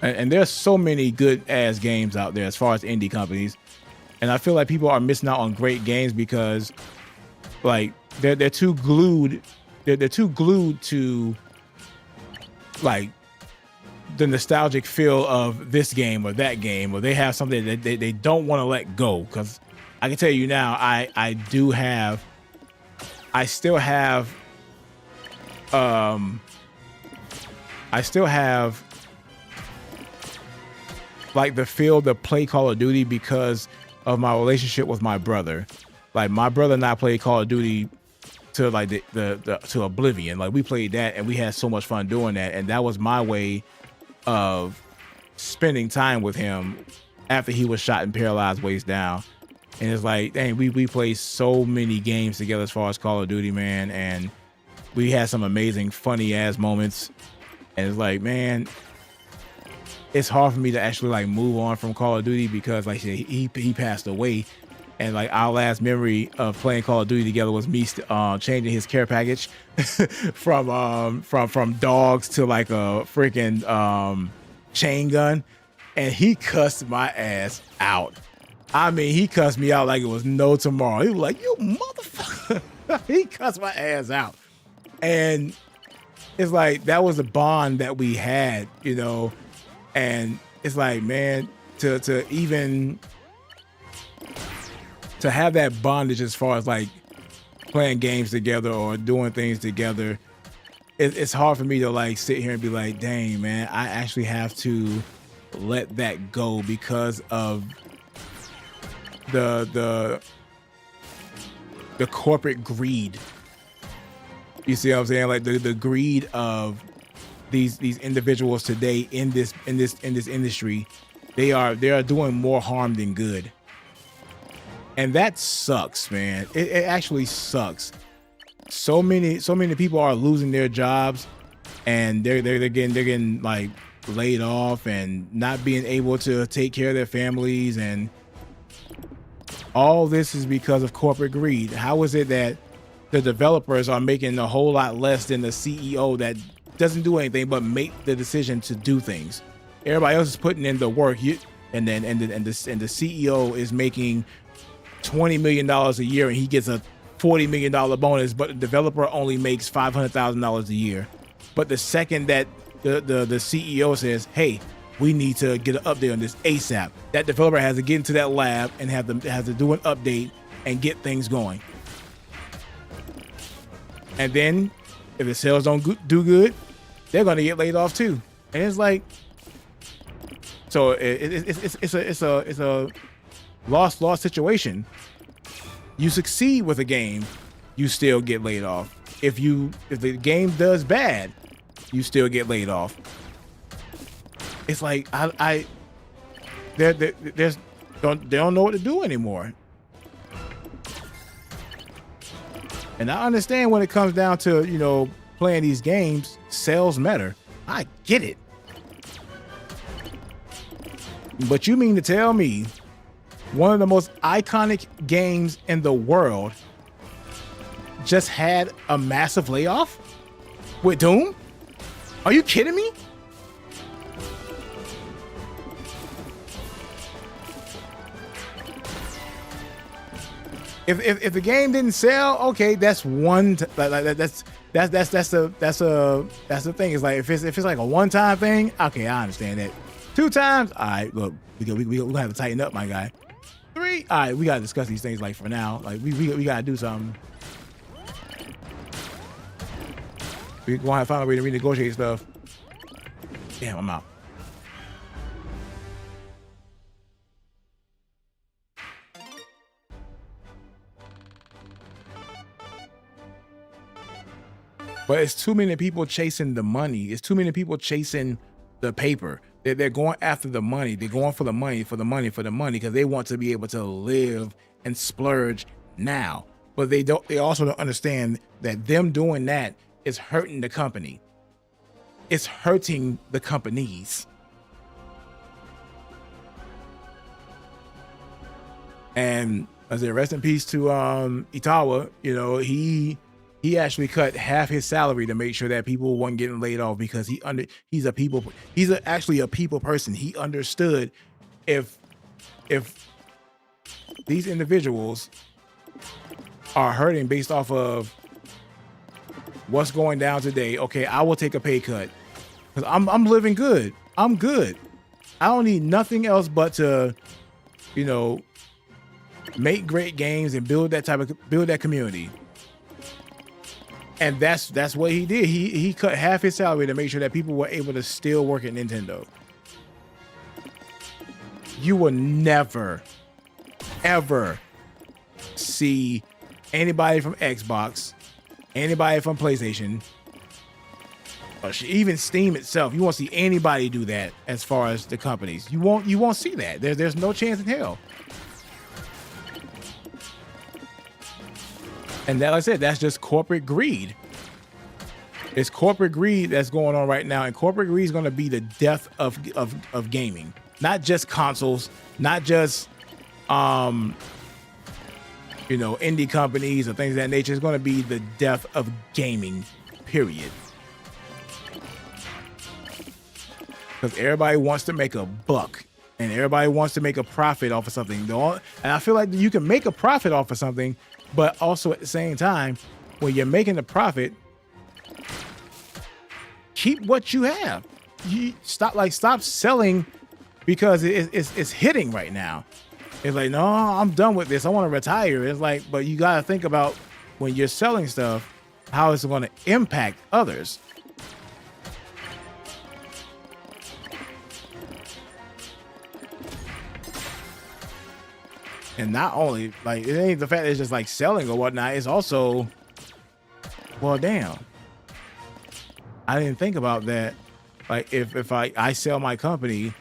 And there's so many good ass games out there as far as indie companies, and I feel like people are missing out on great games because, like, they're too glued. They're too glued to, like, the nostalgic feel of this game or that game, or they have something that they don't want to let go. Because I can tell you now, I still have like the feel to play Call of Duty because of my relationship with my brother. Like, my brother and I played Call of Duty to like the to oblivion. Like, we played that and we had so much fun doing that, and that was my way of spending time with him after he was shot and paralyzed waist down. And it's like, dang, we played so many games together as far as Call of Duty, man, and we had some amazing funny ass moments. And it's like, man, it's hard for me to actually like move on from Call of Duty because, like, he passed away, and like our last memory of playing Call of Duty together was me changing his care package from dogs to like a freaking chain gun, and he cussed my ass out. I mean, he cussed me out like it was no tomorrow. He was like, "You motherfucker!" He cussed my ass out, and it's like that was a bond that we had, And it's like, man, to have that bondage as far as like playing games together or doing things together, it's hard for me to like sit here and be like, dang, man, I actually have to let that go because of the corporate greed. You see what I'm saying? Like the greed of these individuals today in this industry, they are doing more harm than good, and that sucks, man. It actually sucks. So many people are losing their jobs, and they're getting like laid off and not being able to take care of their families, and all this is because of corporate greed. How is it that the developers are making a whole lot less than the CEO that doesn't do anything but make the decision to do things? Everybody else is putting in the work, and the CEO is making $20 million a year, and he gets a $40 million bonus, but the developer only makes $500,000 a year. But the second that the CEO says, "Hey, we need to get an update on this ASAP," that developer has to get into that lab and has to do an update and get things going. And then if the sales don't do good, they're going to get laid off too. And it's like, so it's a lost situation. You succeed with a game, you still get laid off. If the game does bad, you still get laid off. It's like they don't know what to do anymore. And I understand when it comes down to, playing these games, sales matter. I get it. But you mean to tell me one of the most iconic games in the world just had a massive layoff with Doom? Are you kidding me? If the game didn't sell, okay, that's one. That's the thing. It's like if it's like a one-time thing, okay, I understand that. 2 times, all right. Look, we gonna have to tighten up, my guy. 3, all right. We gotta discuss these things. Like for now, like we gotta do something. We gonna have to find a way to renegotiate stuff. Damn, I'm out. But it's too many people chasing the money. It's too many people chasing the paper. They're going after the money. They're going for the money, because they want to be able to live and splurge now. But they also don't understand that them doing that is hurting the company. It's hurting the companies. And I said, rest in peace to Itawa. You know, he actually cut half his salary to make sure that people weren't getting laid off, because he's actually a people person. He understood if these individuals are hurting based off of what's going down today, okay, I will take a pay cut because I'm living good. I'm good. I don't need nothing else but to, you know, make great games and build that community. And that's what he did. He cut half his salary to make sure that people were able to still work at Nintendo. You will never, ever see anybody from Xbox, anybody from PlayStation, or even Steam itself. You won't see anybody do that as far as the companies. You won't see that. There's no chance in hell. And that, like I said, that's just corporate greed. It's corporate greed that's going on right now, and corporate greed is going to be the death of gaming. Not just consoles, not just you know, indie companies or things of that nature. It's going to be the death of gaming, period. Because everybody wants to make a buck, and everybody wants to make a profit off of something. And I feel like you can make a profit off of something, but also at the same time, when you're making a profit, keep what you have. You stop selling because it's hitting right now. It's like, no, I'm done with this. I want to retire. It's like, but you got to think about when you're selling stuff, how it's going to impact others. And not only, like, it ain't the fact that it's just like selling or whatnot. It's also, well, damn, I didn't think about that. Like, if I sell my company,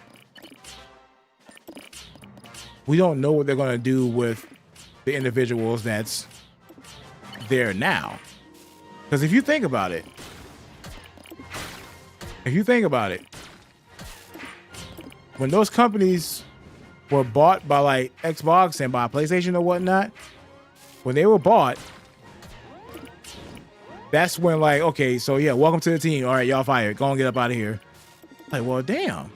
we don't know what they're going to do with the individuals that's there now. Because if you think about it, when those companies were bought by like Xbox and by PlayStation or whatnot, when they were bought, that's when, like, okay, so yeah, welcome to the team. All right, y'all fired. Go and get up out of here. Like, well, damn.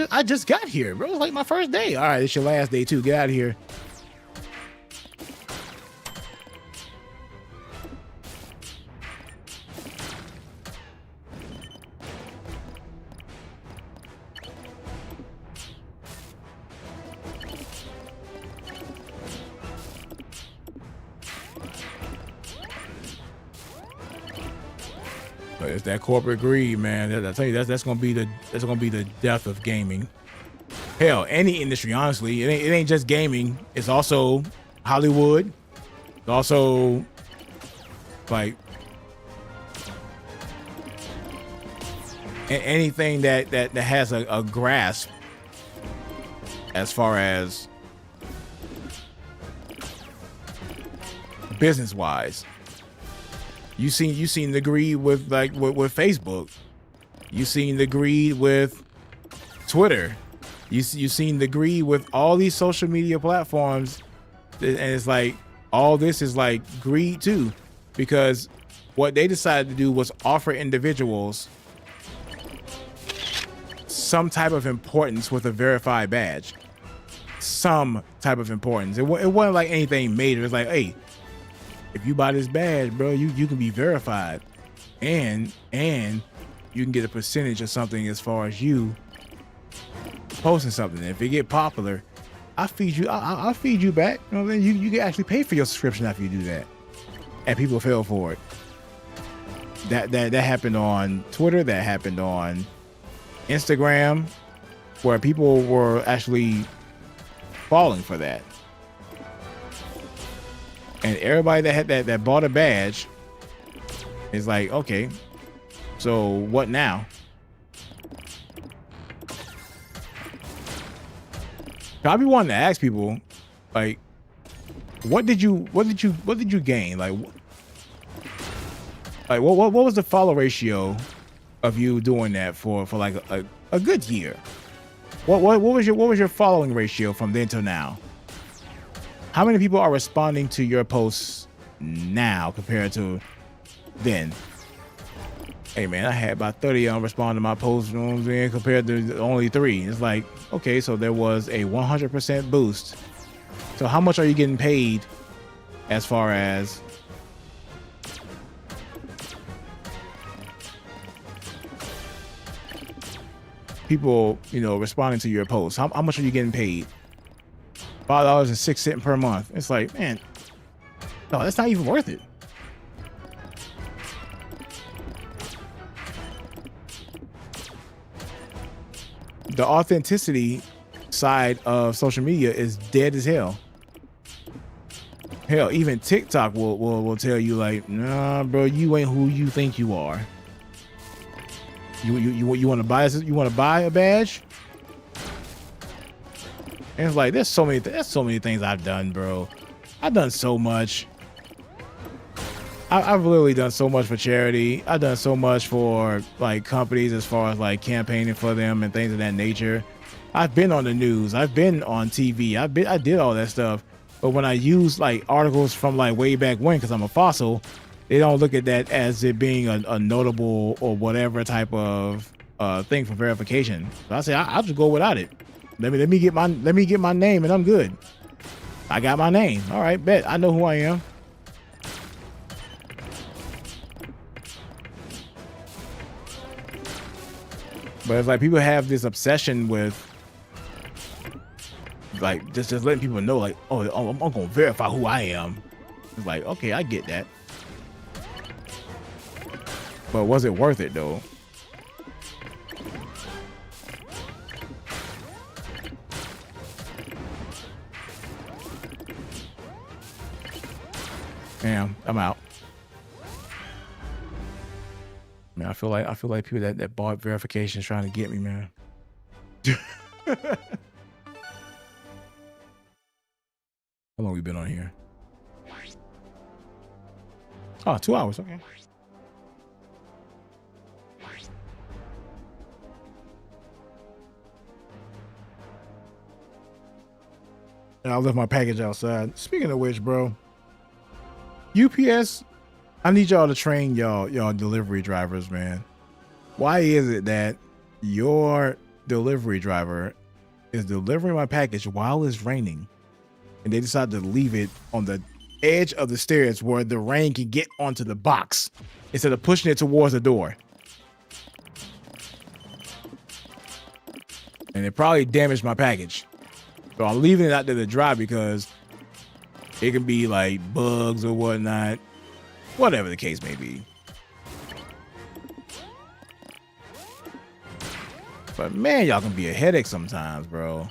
I just got here, bro. It's like my first day. All right, it's your last day too. Get out of here. But it's that corporate greed, man. I tell you, that's gonna be the death of gaming. Hell, any industry, honestly. It ain't just gaming. It's also Hollywood. It's also like anything that has a grasp as far as business wise. You seen the greed with with Facebook. You seen the greed with Twitter. You seen the greed with all these social media platforms, and it's like all this is like greed too, because what they decided to do was offer individuals some type of importance with a verified badge. Some type of importance. It wasn't like anything major. It's like, hey, if you buy this badge, bro, you can be verified, and you can get a percentage of something as far as you posting something. If it get popular, I'll feed you back. You know what I mean? You can actually pay for your subscription after you do that, and people fell for it. That happened on Twitter. That happened on Instagram, where people were actually falling for that. And everybody that had that bought a badge is like, okay, so what now? I be wanting to ask people, like, what did you gain? Like what was the follow ratio of you doing that for like a good year? What was your following ratio from then till now? How many people are responding to your posts now compared to then? Hey man, I had about 30 of them respond to my posts, you know what I'm saying, compared to only 3. It's like, okay, so there was a 100% boost. So how much are you getting paid as far as people, you know, responding to your posts? How much are you getting paid? $5.06 per month. It's like, man, no, that's not even worth it. The authenticity side of social media is dead as hell. Hell, even TikTok will tell you like, nah, bro, you ain't who you think you are. You want to buy a badge? And it's like, there's so many things I've done, bro. I've done so much. I've literally done so much for charity. I've done so much for like companies as far as like campaigning for them and things of that nature. I've been on the news. I've been on TV. I did all that stuff. But when I use like articles from like way back when, because I'm a fossil, they don't look at that as it being a notable or whatever type of thing for verification. So I say I'll just go without it. Let me get my name and I'm good. I got my name. All right, bet. I know who I am. But it's like people have this obsession with like just letting people know like, oh, I'm gonna verify who I am. It's like, okay, I get that. But was it worth it though? Damn, I'm out. Man, I feel like people that bought verification is trying to get me, man. How long we been on here? Oh, 2 hours. Okay. I left my package outside. Speaking of which, bro, UPS, I need y'all to train y'all delivery drivers, man. Why is it that your delivery driver is delivering my package while it's raining and they decide to leave it on the edge of the stairs where the rain can get onto the box instead of pushing it towards the door? And it probably damaged my package. So I'm leaving it out there to dry because it can be like bugs or whatnot, whatever the case may be. But man, y'all can be a headache sometimes, bro.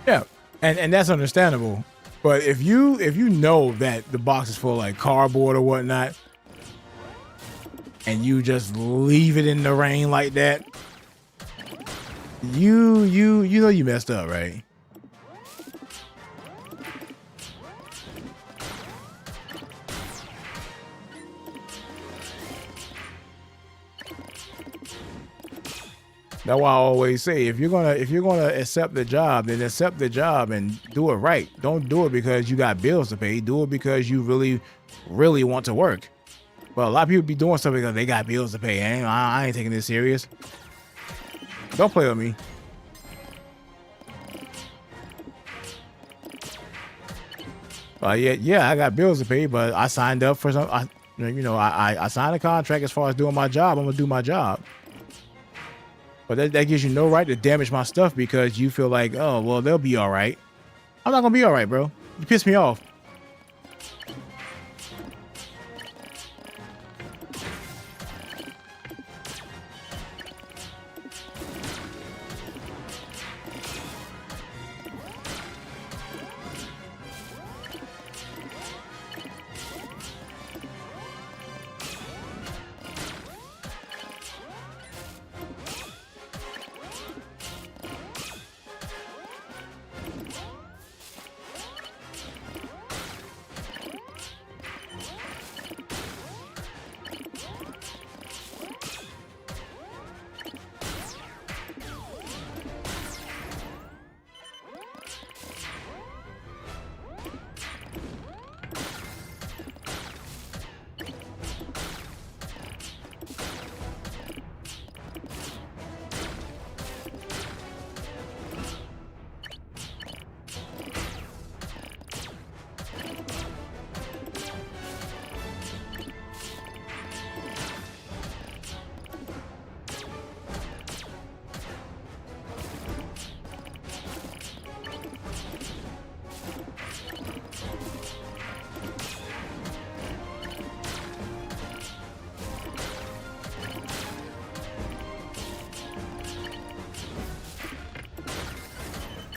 Yeah, and that's understandable. But if you know that the box is full of like cardboard or whatnot, and you just leave it in the rain like that, you know you messed up, right? That's why I always say, if you're gonna accept the job, then accept the job and do it right. Don't do it because you got bills to pay. Do it because you really want to work. But a lot of people be doing something because they got bills to pay. I ain't taking this serious. Don't play with me. Yeah, I got bills to pay, but I signed up for some. I signed a contract as far as doing my job. I'm gonna do my job. But that gives you no right to damage my stuff because you feel like, oh, well, they'll be all right. I'm not going to be all right, bro. You piss me off.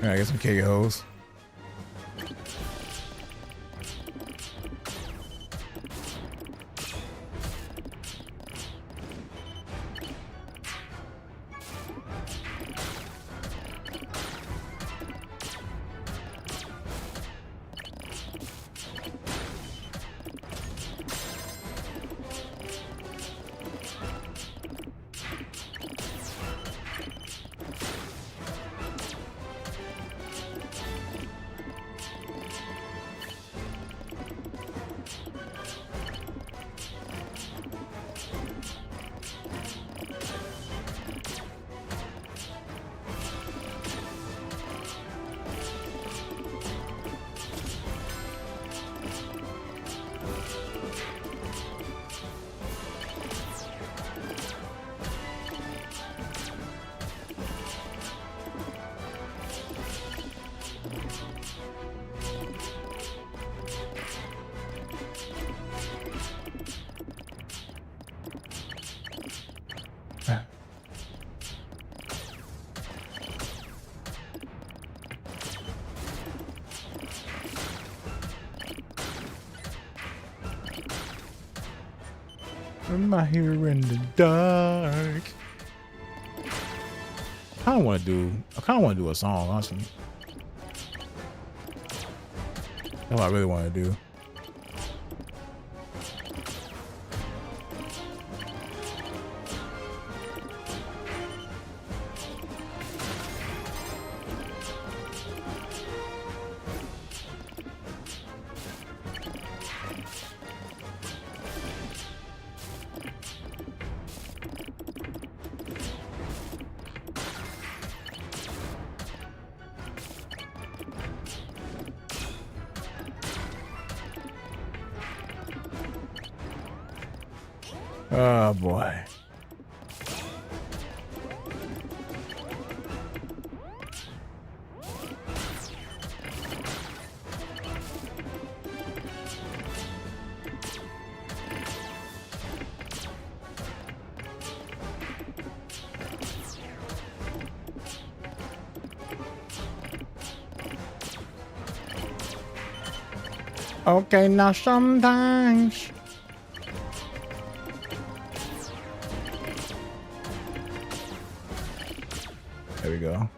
All right, get some KOs. I'm out here in the dark. I kind of want to do a song, honestly. That's what I really want to do. Oh boy. Okay, now sometimes. There we go.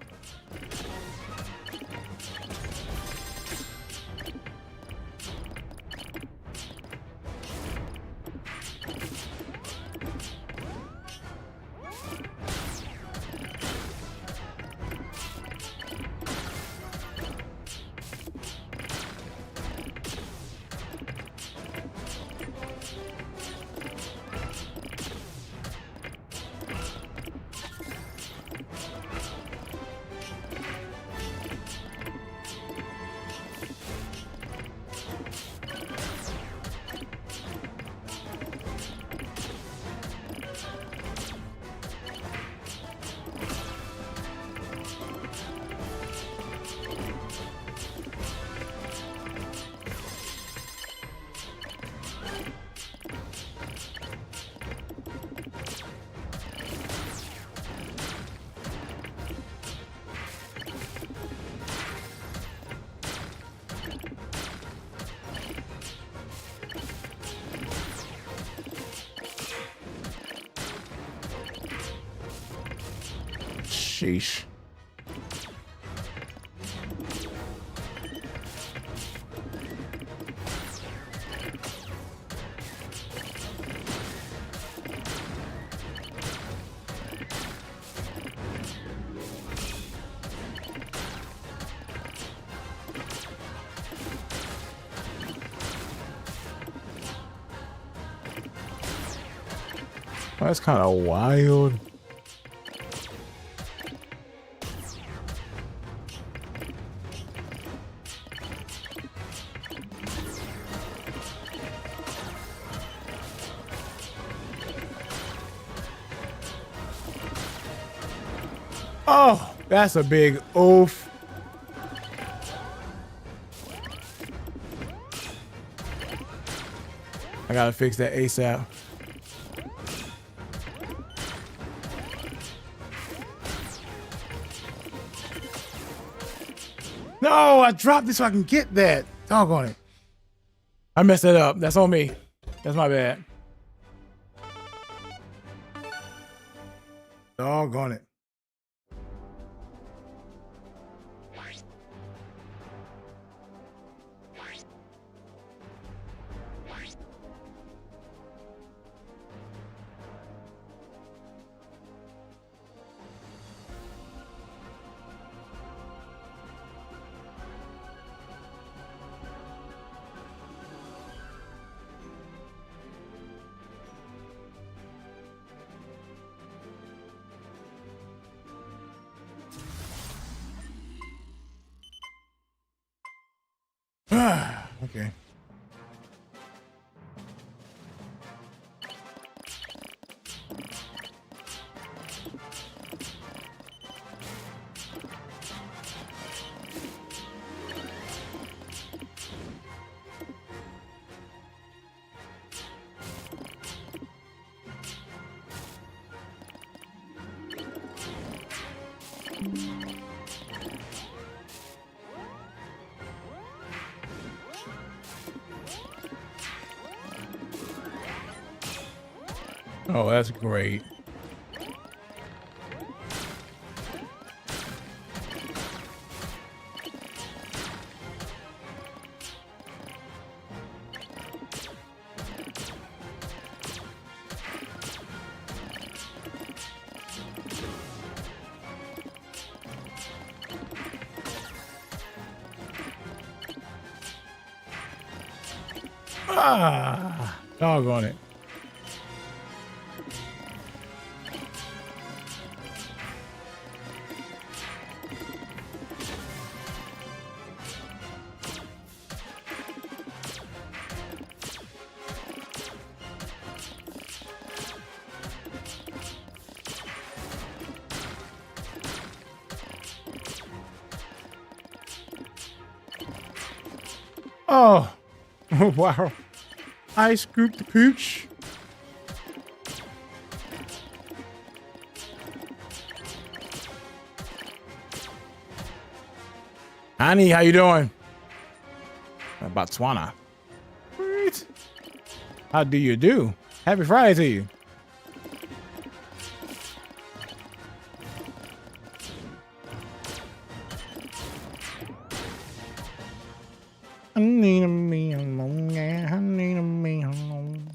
Sheesh. That's kind of wild. Oh, that's a big oof. I gotta fix that ASAP. No, I dropped it so I can get that. Doggone it. I messed it up. That's on me. That's my bad. Doggone it. Okay. Oh, that's great. Ah, doggone it. Oh, wow. I scooped the pooch. Honey, how you doing? Botswana. right. How do you do? Happy Friday to you. I need me alone, yeah. I need me alone.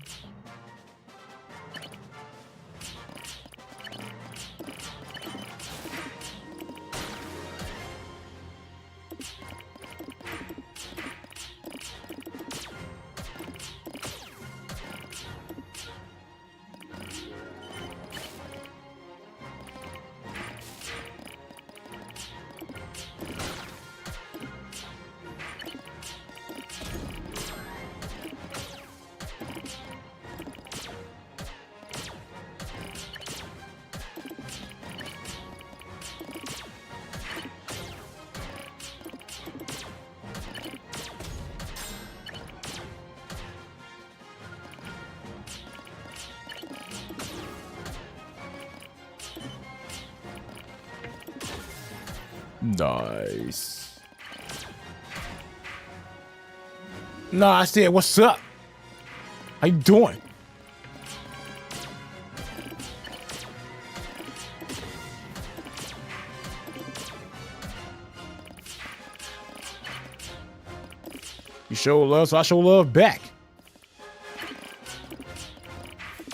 Nice. No, I said, what's up? How you doing? You show love, so I show love back.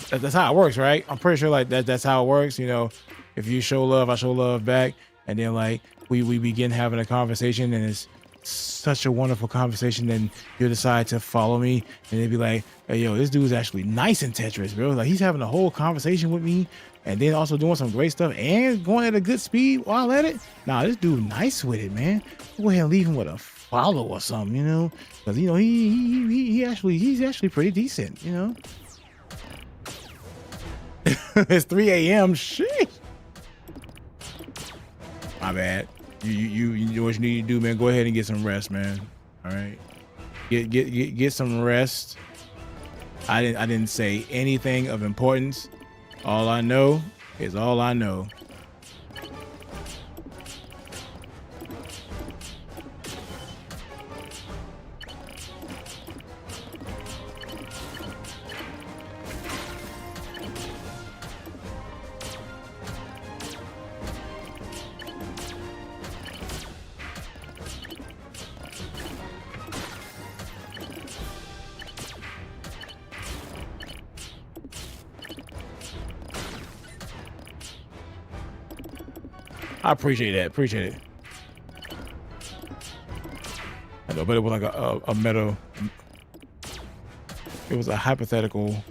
That's how it works, right? I'm pretty sure like that's how it works. You know, if you show love, I show love back. And then like we begin having a conversation and it's such a wonderful conversation. Then you decide to follow me and they'd be like, hey, yo, this dude's actually nice in Tetris, bro. Like he's having a whole conversation with me and then also doing some great stuff and going at a good speed while at it. Nah, this dude nice with it, man. Go ahead and leave him with a follow or something, you know, because you know he's actually pretty decent, you know. It's 3 a.m. Shit. My bad. You know what you need to do, man. Go ahead and get some rest, man. All right. Get some rest. I didn't say anything of importance. All I know is all I know. I appreciate that. Appreciate it. I know, but it was like a meta. It was a hypothetical,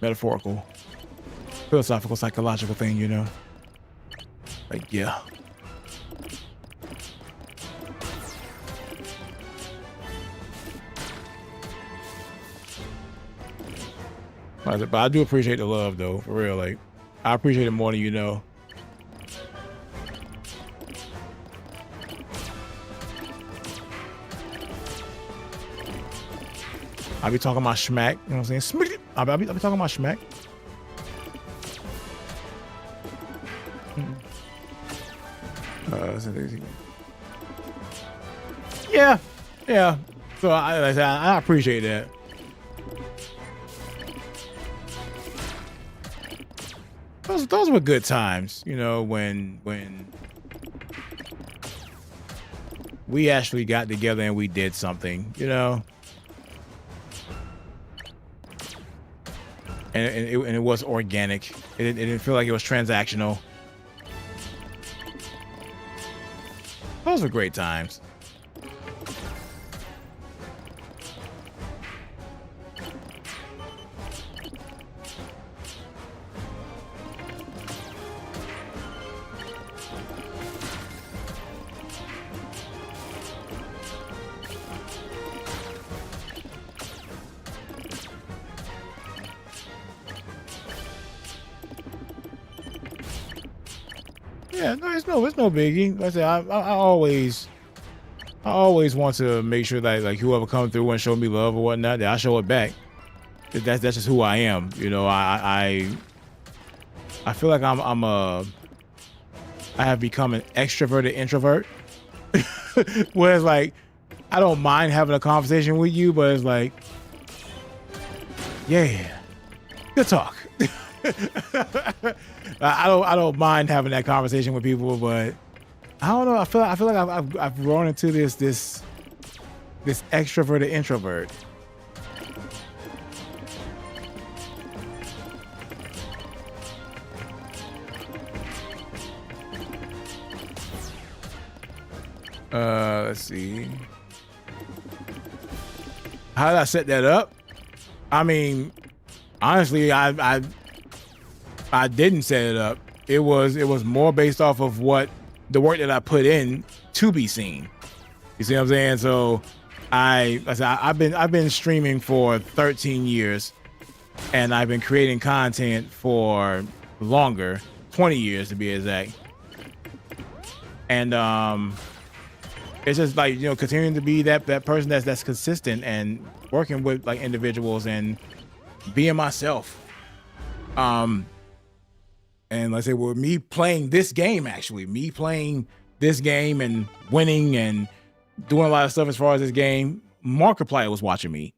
metaphorical, philosophical, psychological thing, you know? Like, yeah. But I do appreciate the love, though, for real. Like, I appreciate it more than you know. I be talking about schmack, you know what I'm saying? I be talking about schmack. Yeah. So I appreciate that. Those were good times, you know, when we actually got together and we did something, you know. And it was organic. It didn't feel like it was transactional. Those were great times. Yeah, no, it's no biggie. Like I said, I always want to make sure that like whoever comes through and show me love or whatnot, that I show it back. That's just who I am. You know, I feel like I have become an extroverted introvert. Whereas like I don't mind having a conversation with you, but it's like Yeah. Good talk. I don't mind having that conversation with people, but I don't know. I feel like I've grown into this extroverted introvert. Let's see. How did I set that up? I mean, honestly, I didn't set it up. It was more based off of what the work that I put in to be seen. You see what I'm saying? So I've been streaming for 13 years, and I've been creating content for longer, 20 years to be exact. And it's just like, you know, continuing to be that person that's consistent and working with like individuals and being myself. And like I say, with me playing this game and winning and doing a lot of stuff as far as this game, Markiplier was watching me.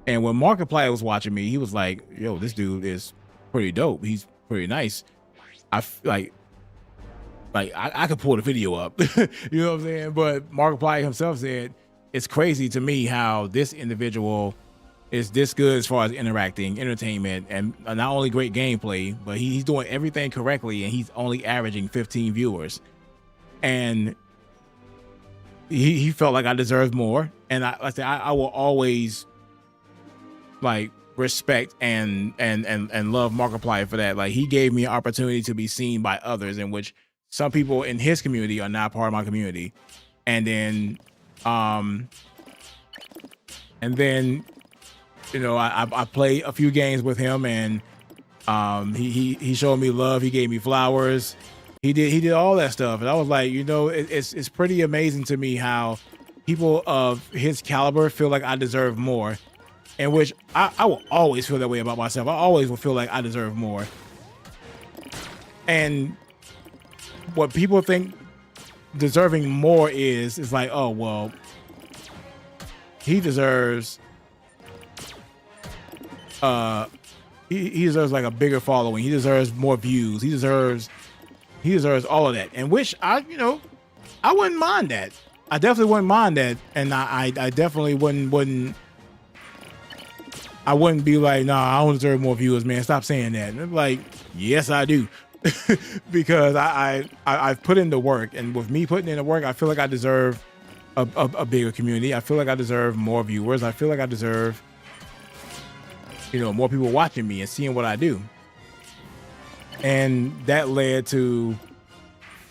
And when Markiplier was watching me, he was like, yo, this dude is pretty dope. He's pretty nice. I could pull the video up, you know what I'm saying? But Markiplier himself said, it's crazy to me how this individual is this good as far as interacting, entertainment, and not only great gameplay, but he's doing everything correctly, and he's only averaging 15 viewers. And he felt like I deserved more. And I will always like respect and love Markiplier for that. Like, he gave me an opportunity to be seen by others, in which some people in his community are not part of my community. And then you know, I played a few games with him, and he showed me love. He gave me flowers. He did all that stuff. And I was like, you know, it's pretty amazing to me how people of his caliber feel like I deserve more, in which I will always feel that way about myself. I always will feel like I deserve more. And what people think deserving more is like, oh, well, he deserves he deserves like a bigger following. He deserves more views. He deserves all of that. And which I wouldn't mind that. I definitely wouldn't mind that. And I definitely wouldn't be like, nah, I don't deserve more viewers, man. Stop saying that. And I'm like, yes, I do. Because I've put in the work, and with me putting in the work, I feel like I deserve a bigger community. I feel like I deserve more viewers. I feel like I deserve, you know, more people watching me and seeing what I do. And that led to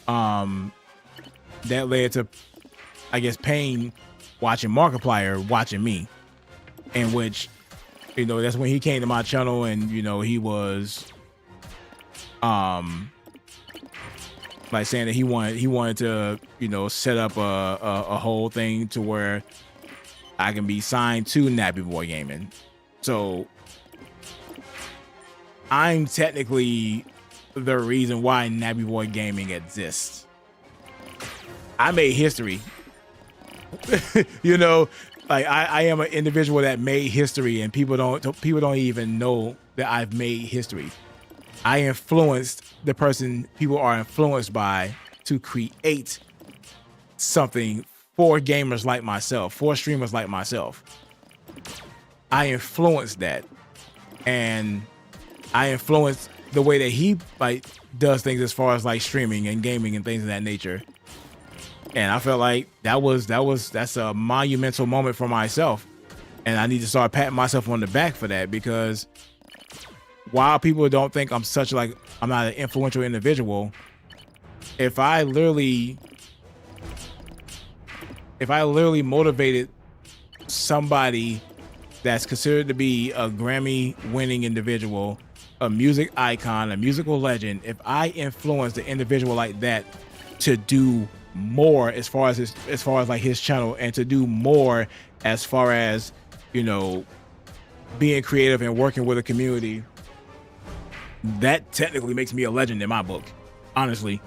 I guess pain watching Markiplier watching me, in which, you know, that's when he came to my channel, and, you know, he was like saying that he wanted to, you know, set up a whole thing to where I can be signed to Nappy Boy Gaming. So I'm technically the reason why Nappy Boy Gaming exists. I made history. You know, like I am an individual that made history, and people don't even know that I've made history. I influenced the person people are influenced by to create something for gamers like myself, for streamers like myself. I influenced that, and I influenced the way that he like does things as far as like streaming and gaming and things of that nature. And I felt like that's a monumental moment for myself, and I need to start patting myself on the back for that, because while people don't think I'm not an influential individual, if I literally motivated somebody that's considered to be a Grammy winning individual, a music icon, a musical legend, if I influence the individual like that to do more as far as like his channel, and to do more as far as, you know, being creative and working with a community, that technically makes me a legend in my book. Honestly,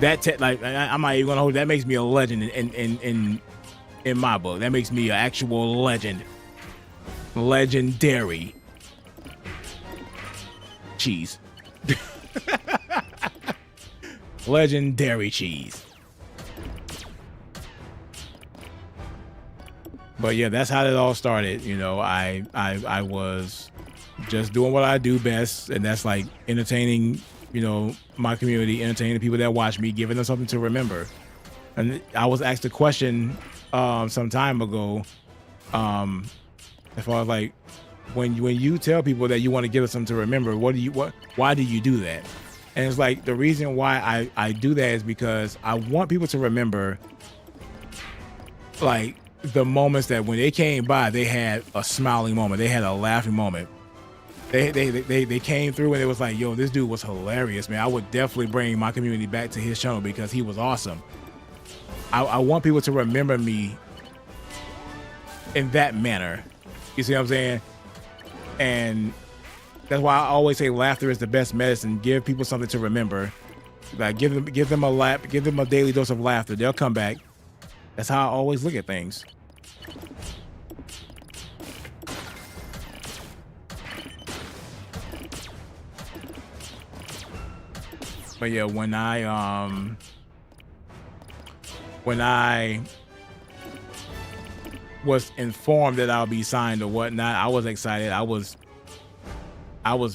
I'm not even gonna hold. That makes me a legend in my book. That makes me an actual legend. legendary cheese. Legendary cheese. But yeah, that's how it all started. You know, I was just doing what I do best, and that's like entertaining, you know, my community, entertaining the people that watch me, giving them something to remember. And I was asked a question some time ago, as far as like when you tell people that you want to give them something to remember, why do you do that? And it's like the reason why I do that is because I want people to remember like the moments that when they came by, they had a smiling moment, they had a laughing moment. They came through and it was like, yo, this dude was hilarious, man. I would definitely bring my community back to his channel because he was awesome. I want people to remember me in that manner. You see what I'm saying? And that's why I always say laughter is the best medicine. Give people something to remember. Like give them a laugh, give them a daily dose of laughter. They'll come back. That's how I always look at things. But yeah, when I was informed that I'll be signed or whatnot, I was excited. I was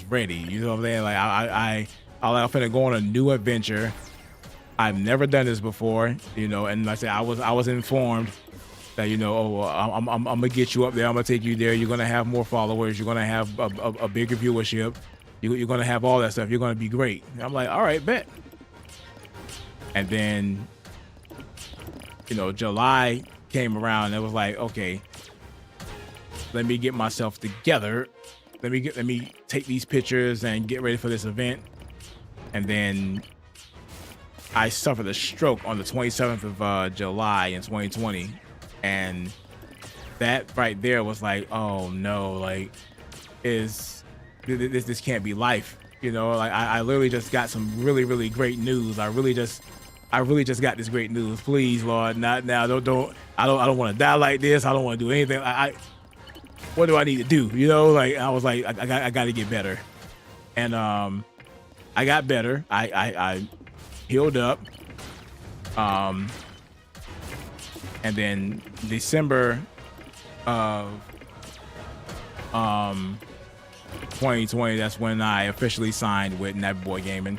ready. You know what I'm saying? Like I'm finna go on a new adventure. I've never done this before, you know, and like I said, I was informed that, you know, I'm gonna get you up there. I'm gonna take you there. You're gonna have more followers. You're gonna have a bigger viewership. You're gonna have all that stuff. You're gonna be great. And I'm like, all right, bet. And then, you know, July came around and it was like, okay, let me get myself together. Let me take these pictures and get ready for this event. And then I suffered a stroke on the 27th of July in 2020. And that right there was like, oh no, like this can't be life. You know, like I literally just got some really great news. I really just got this great news. Please, Lord, not now. I don't want to die like this. I don't want to do anything. What do I need to do? You know, like I was like, I got to get better. And I got better. I healed up. And then December of 2020, that's when I officially signed with Nappy Boy Gaming.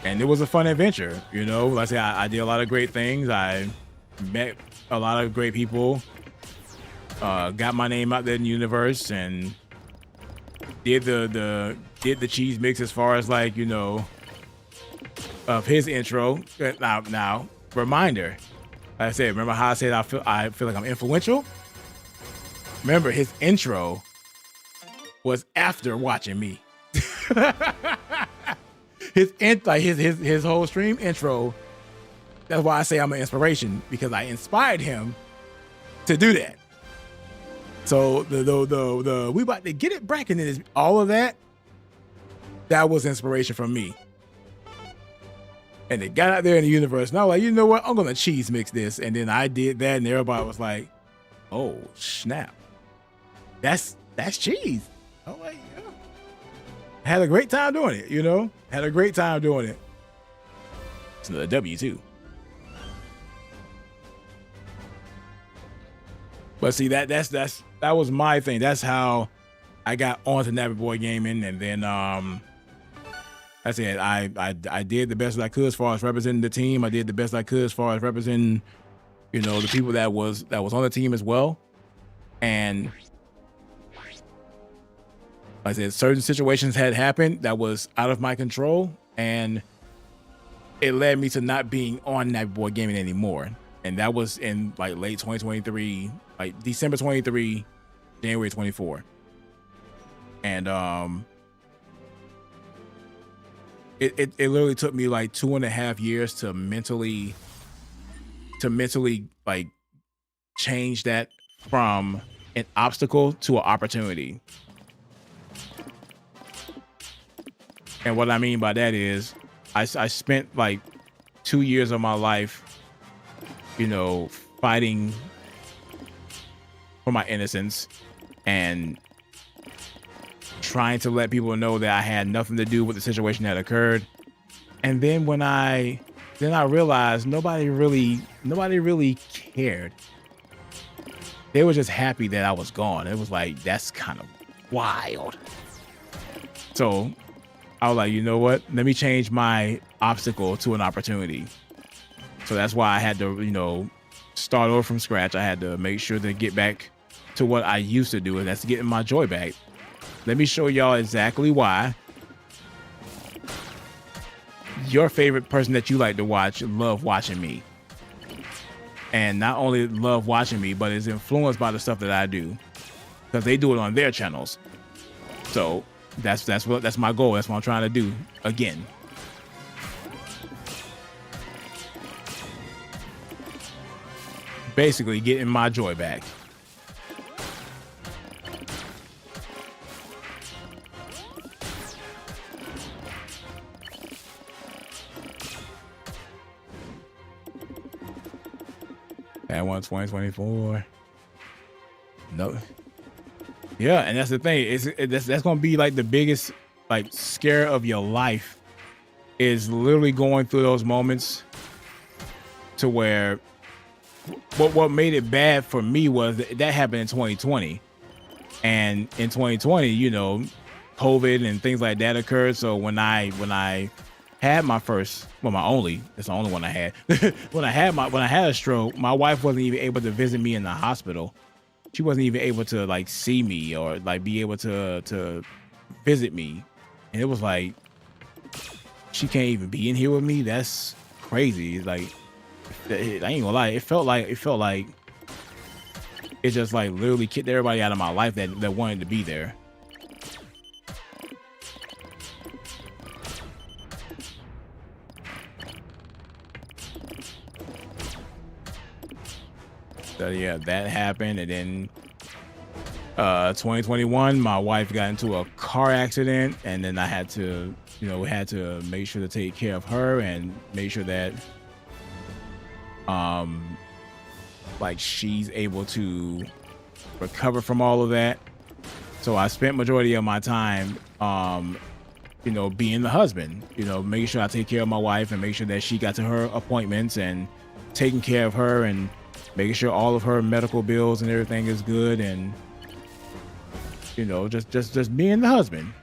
And it was a fun adventure, you know. Like I said, I did a lot of great things. I met a lot of great people. Got my name out there in the universe and did the cheese mix as far as like, you know, of his intro. Now, reminder. Like I said, remember how I said I feel like I'm influential? Remember, his intro was after watching me. his whole stream intro. That's why I say I'm an inspiration, because I inspired him to do that. So the we about to get it bracket is all of that. That was inspiration from me. And it got out there in the universe. And I was like, you know what? I'm gonna cheese mix this. And then I did that, and everybody was like, oh snap. That's cheese. Oh like, yeah. Had a great time doing it, you know? Had a great time doing it. It's another W too. But see, that was my thing. That's how I got onto Nappy Boy Gaming, and then I said I did the best that I could as far as representing the team. I did the best I could as far as representing, you know, the people that was on the team as well. And like I said, certain situations had happened that was out of my control, and it led me to not being on Nappy Boy Gaming anymore. And that was in like late 2023, like December 23, January 24. And it literally took me like 2.5 years to mentally like change that from an obstacle to an opportunity. And what I mean by that is I spent like 2 years of my life, you know, fighting for my innocence and trying to let people know that I had nothing to do with the situation that occurred. And then when I realized nobody really cared. They were just happy that I was gone. It was like, that's kind of wild. So I was like, you know what? Let me change my obstacle to an opportunity. So that's why I had to, you know, start over from scratch. I had to make sure to get back to what I used to do, and that's getting my joy back. Let me show y'all exactly why your favorite person that you like to watch love watching me. And not only love watching me, but is influenced by the stuff that I do, because they do it on their channels. So that's my goal. That's what I'm trying to do again. Basically getting my joy back. That one 2024. No. Yeah, and that's the thing. That's gonna be like the biggest like scare of your life, is literally going through those moments to where what made it bad for me was that happened in 2020. And in 2020, you know, COVID and things like that occurred. So when I had my first, well, it's the only one I had. when I had a stroke, my wife wasn't even able to visit me in the hospital. She wasn't even able to like see me or like be able to visit me. And it was like, she can't even be in here with me. That's crazy. Like, I ain't gonna lie. It felt like it just like literally kicked everybody out of my life that wanted to be there. So yeah, that happened. And then 2021, my wife got into a car accident, and then I had to, you know, we had to make sure to take care of her and make sure that like she's able to recover from all of that. So I spent majority of my time you know, being the husband, you know, making sure I take care of my wife and make sure that she got to her appointments and taking care of her and making sure all of her medical bills and everything is good, and you know, just being the husband.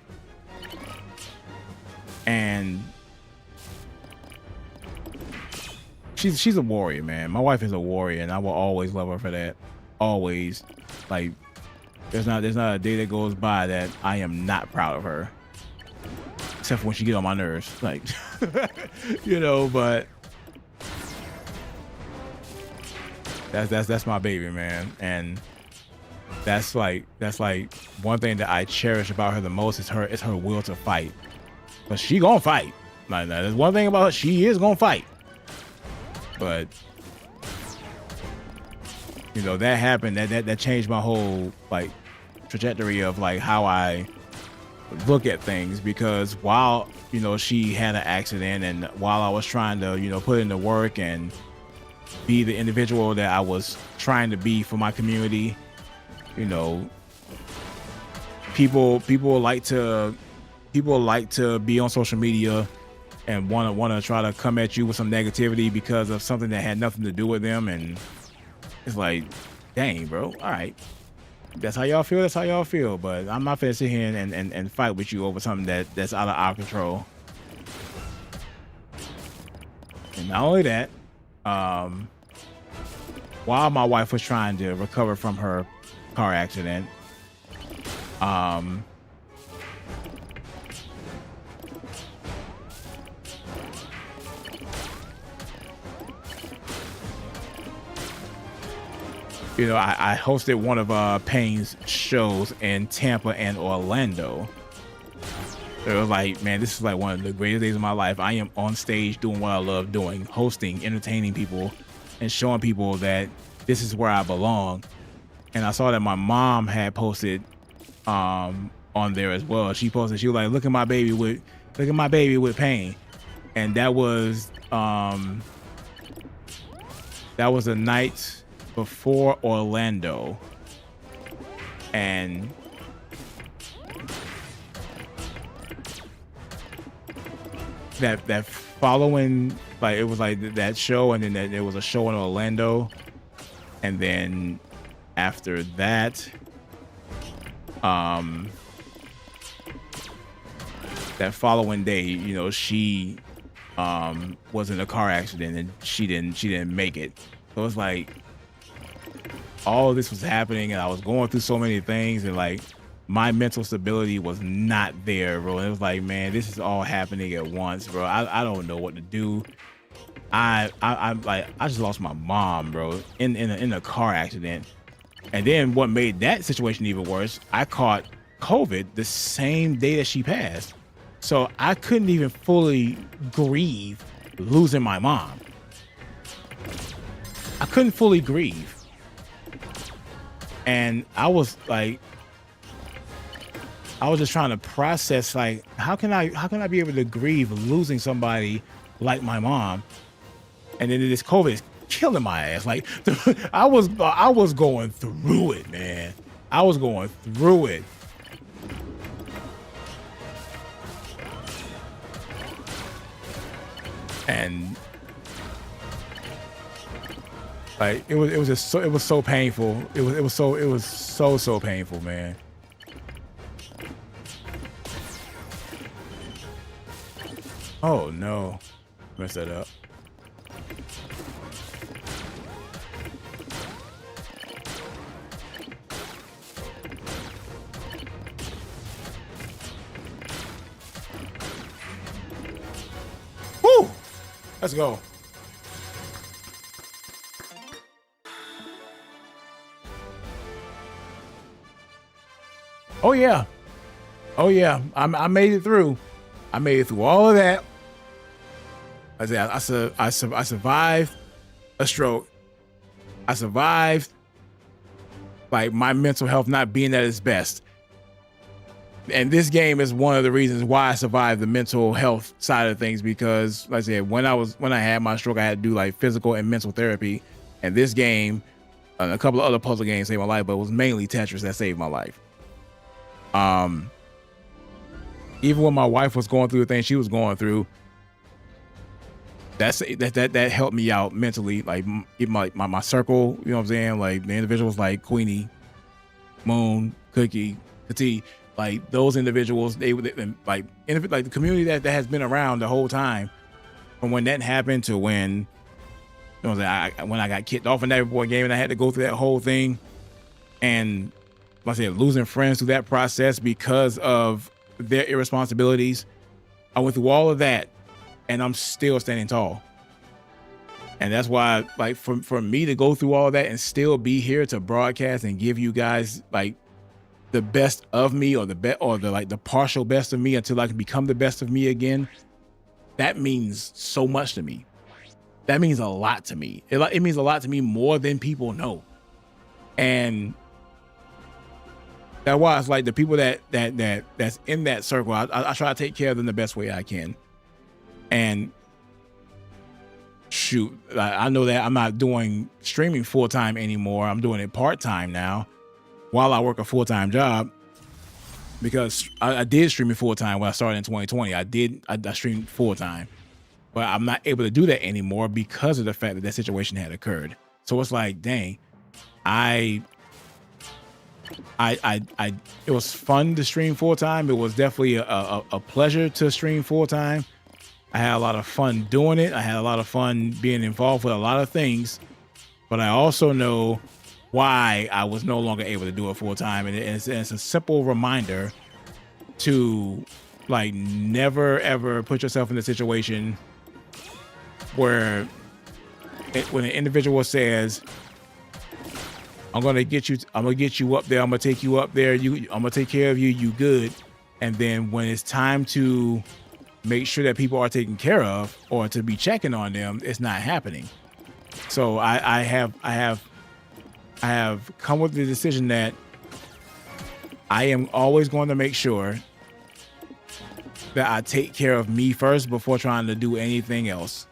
And she's a warrior, man. My wife is a warrior, and I will always love her for that. Always. Like, there's not a day that goes by that I am not proud of her, except for when she get on my nerves, like you know. But that's my baby, man. And that's like one thing that I cherish about her the most is her will to fight. But she gonna fight. Like, there's one thing about her, she is gonna fight. But you know, that happened, that changed my whole like trajectory of like how I look at things, because while, you know, she had an accident and while I was trying to, you know, put in the work and be the individual that I was trying to be for my community, you know, people like to be on social media and want to try to come at you with some negativity because of something that had nothing to do with them. And it's like, dang, bro, all right, that's how y'all feel, that's how y'all feel, but I'm not finna sit here and fight with you over something that's out of our control. And not only that, while my wife was trying to recover from her car accident, you know, I hosted one of Payne's shows in Tampa and Orlando. So it was like, man, this is like one of the greatest days of my life. I am on stage doing what I love doing, hosting, entertaining people, and showing people that this is where I belong. And I saw that my mom had posted on there as well. She posted, she was like, look at my baby with Payne. And that was the night before Orlando. And that following, like, it was like that show, and then there was a show in Orlando, and then after that, that following day, you know, she was in a car accident and she didn't make it. So it's like all of this was happening, and I was going through so many things, and like my mental stability was not there, bro. And it was like, man, this is all happening at once, bro. I don't know what to do. I'm like, I just lost my mom, bro, in a car accident. And then what made that situation even worse, I caught COVID the same day that she passed. So I couldn't even fully grieve losing my mom. I couldn't fully grieve. And I was like, I was just trying to process, like, how can I be able to grieve losing somebody like my mom? And then this COVID is killing my ass. Like, I was going through it, man. I was going through it. And like it was so painful. It was so painful, man. Oh no. Messed that up. Woo! Let's go. Oh yeah. Oh yeah. I made it through. I made it through all of that. I survived a stroke. I survived like my mental health not being at its best. And this game is one of the reasons why I survived the mental health side of things, because like I said, when I had my stroke, I had to do like physical and mental therapy. And this game and a couple of other puzzle games saved my life, but it was mainly Tetris that saved my life. Even when my wife was going through the thing she was going through, that helped me out mentally. Like even my circle, you know what I'm saying? Like the individuals like Queenie, Moon, Cookie, Kati, like those individuals, they like the community that has been around the whole time, from when that happened to when, you know, when I got kicked off in that boy game and I had to go through that whole thing, and like I said, losing friends through that process because of their irresponsibilities. I went through all of that, and I'm still standing tall. And that's why, like, for me to go through all of that and still be here to broadcast and give you guys like the best of me, or the partial best of me, until I can become the best of me again, that means so much to me. That means a lot to me. It means a lot to me, more than people know. And that's why it's like the people that's in that circle, I try to take care of them the best way I can. And shoot, I know that I'm not doing streaming full-time anymore. I'm doing it part-time now while I work a full-time job, because I did stream it full-time when I started in 2020. I streamed full-time, but I'm not able to do that anymore because of the fact that situation had occurred. So it's like, dang, it was fun to stream full-time. It was definitely a pleasure to stream full-time. I had a lot of fun doing it. I had a lot of fun being involved with a lot of things, but I also know why I was no longer able to do it full-time. And it's a simple reminder to like never ever put yourself in a situation where when an individual says, I'm gonna get you up there, I'm gonna take you up there, I'm gonna take care of you, you good. And then when it's time to make sure that people are taken care of, or to be checking on them, it's not happening. So I have come with the decision that I am always going to make sure that I take care of me first before trying to do anything else.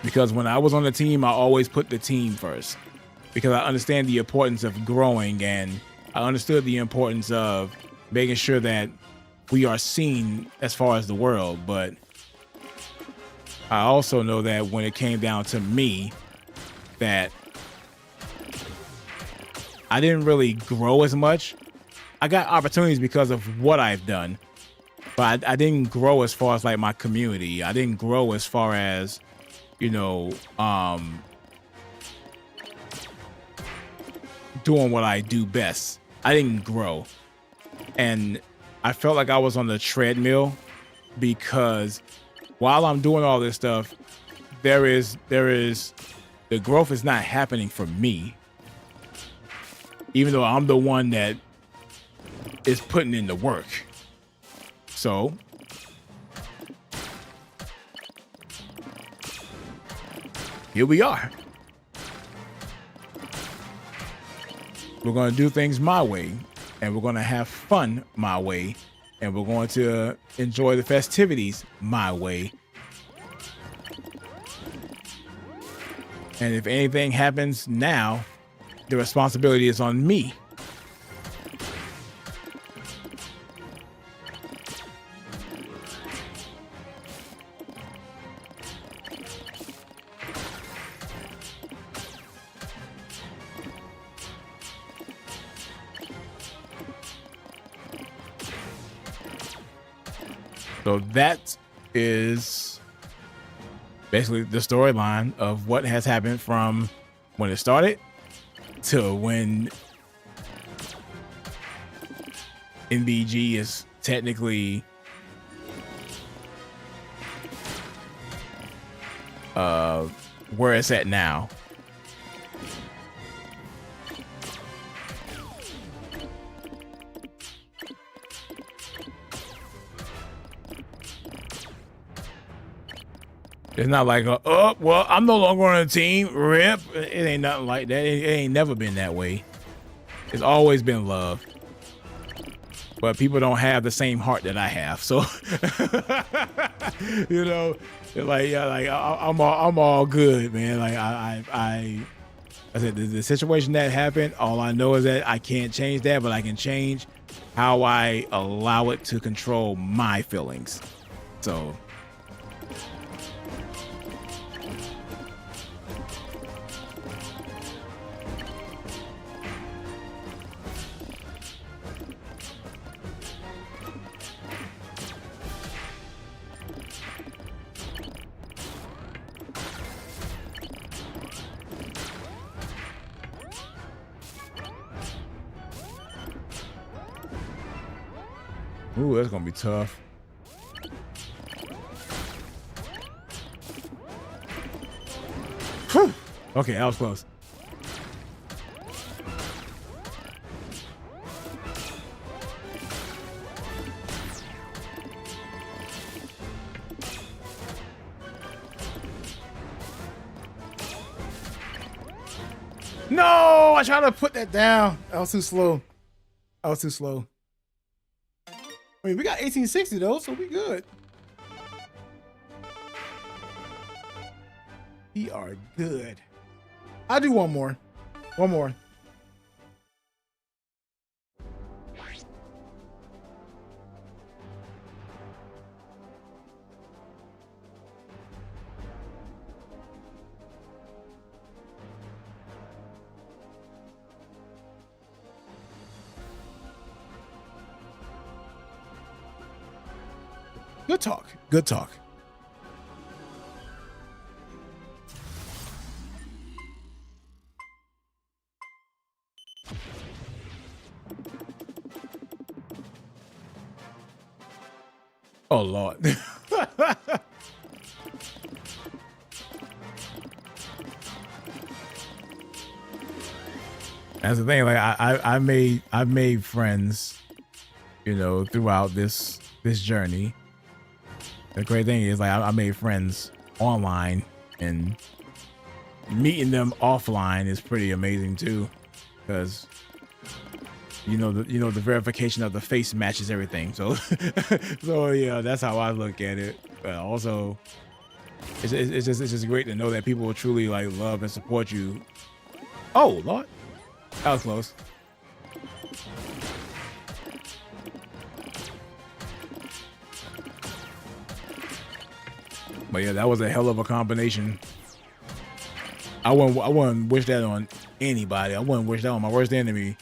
Because when I was on the team, I always put the team first. because I understand the importance of growing, and I understood the importance of making sure that we are seen as far as the world. But I also know that when it came down to me, that I didn't really grow as much. I got opportunities because of what I've done, but I didn't grow as far as like my community. I didn't grow as far as, you know, doing what I do best. I didn't grow. And I felt like I was on the treadmill, because while I'm doing all this stuff, the growth is not happening for me, even though I'm the one that is putting in the work. So here we are. We're going to do things my way, and we're going to have fun my way, and we're going to enjoy the festivities my way. And if anything happens now, the responsibility is on me. So that is basically the storyline of what has happened from when it started to when MBG is technically where it's at now. It's not like, oh, well, I'm no longer on a team. Rip. It ain't nothing like that. It ain't never been that way. It's always been love. But people don't have the same heart that I have. So, you know, like, yeah, like I'm all good, man. Like I said, the situation that happened, all I know is that I can't change that, but I can change how I allow it to control my feelings. So. Ooh, that's gonna be tough. Whew. Okay, that was close. No, I tried to put that down. I was too slow. I was too slow. I mean, we got 1860 though, so we good. We are good. I'll do one more. One more. Good talk. Good talk. Oh Lord. That's the thing. Like I've made friends, you know, throughout this journey. The great thing is, like, I made friends online, and meeting them offline is pretty amazing too, because you know the verification of the face matches everything. So so yeah, that's how I look at it. But also, it's just great to know that people will truly like love and support you Oh, Lord. That was close. But yeah, that was a hell of a combination. I wouldn't wish that on anybody. I wouldn't wish that on my worst enemy.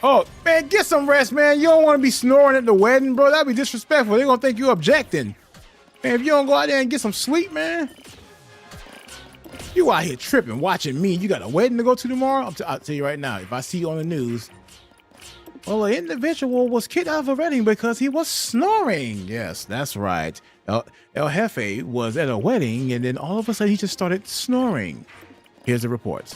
Oh, man, get some rest, man. You don't want to be snoring at the wedding, bro. That'd be disrespectful. They're going to think you objecting. Man, if you don't go out there and get some sleep, man. You out here tripping, watching me. You got a wedding to go to tomorrow? I'll tell you right now, if I see you on the news, well, an individual was kicked out of a wedding because he was snoring. Yes, that's right. El Jefe was at a wedding, and then all of a sudden he just started snoring. Here's the reports.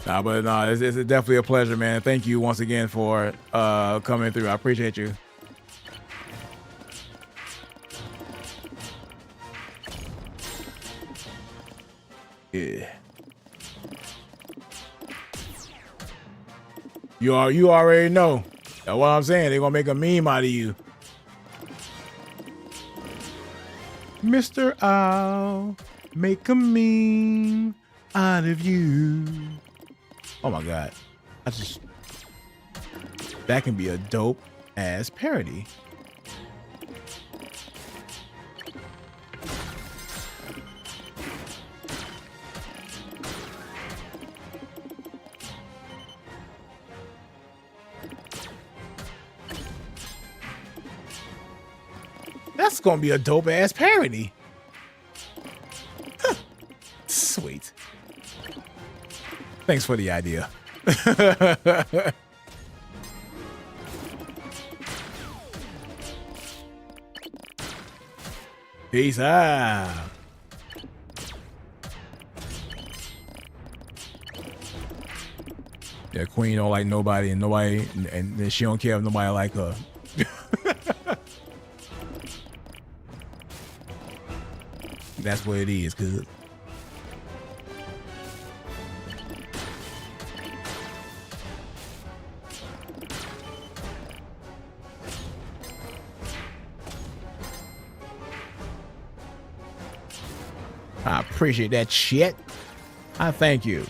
But it's definitely a pleasure, man. Thank you once again for coming through. I appreciate you. Yeah. You already know. That's what I'm saying. They're gonna make a meme out of you. Mr. I'll make a meme out of you. Oh my God. That can be a dope ass parody. That's gonna be a dope ass parody. Huh. Sweet. Thanks for the idea. Peace out. Yeah, Queen don't like nobody, and she don't care if nobody like her. That's what it is, cuz. I appreciate that shit. I thank you.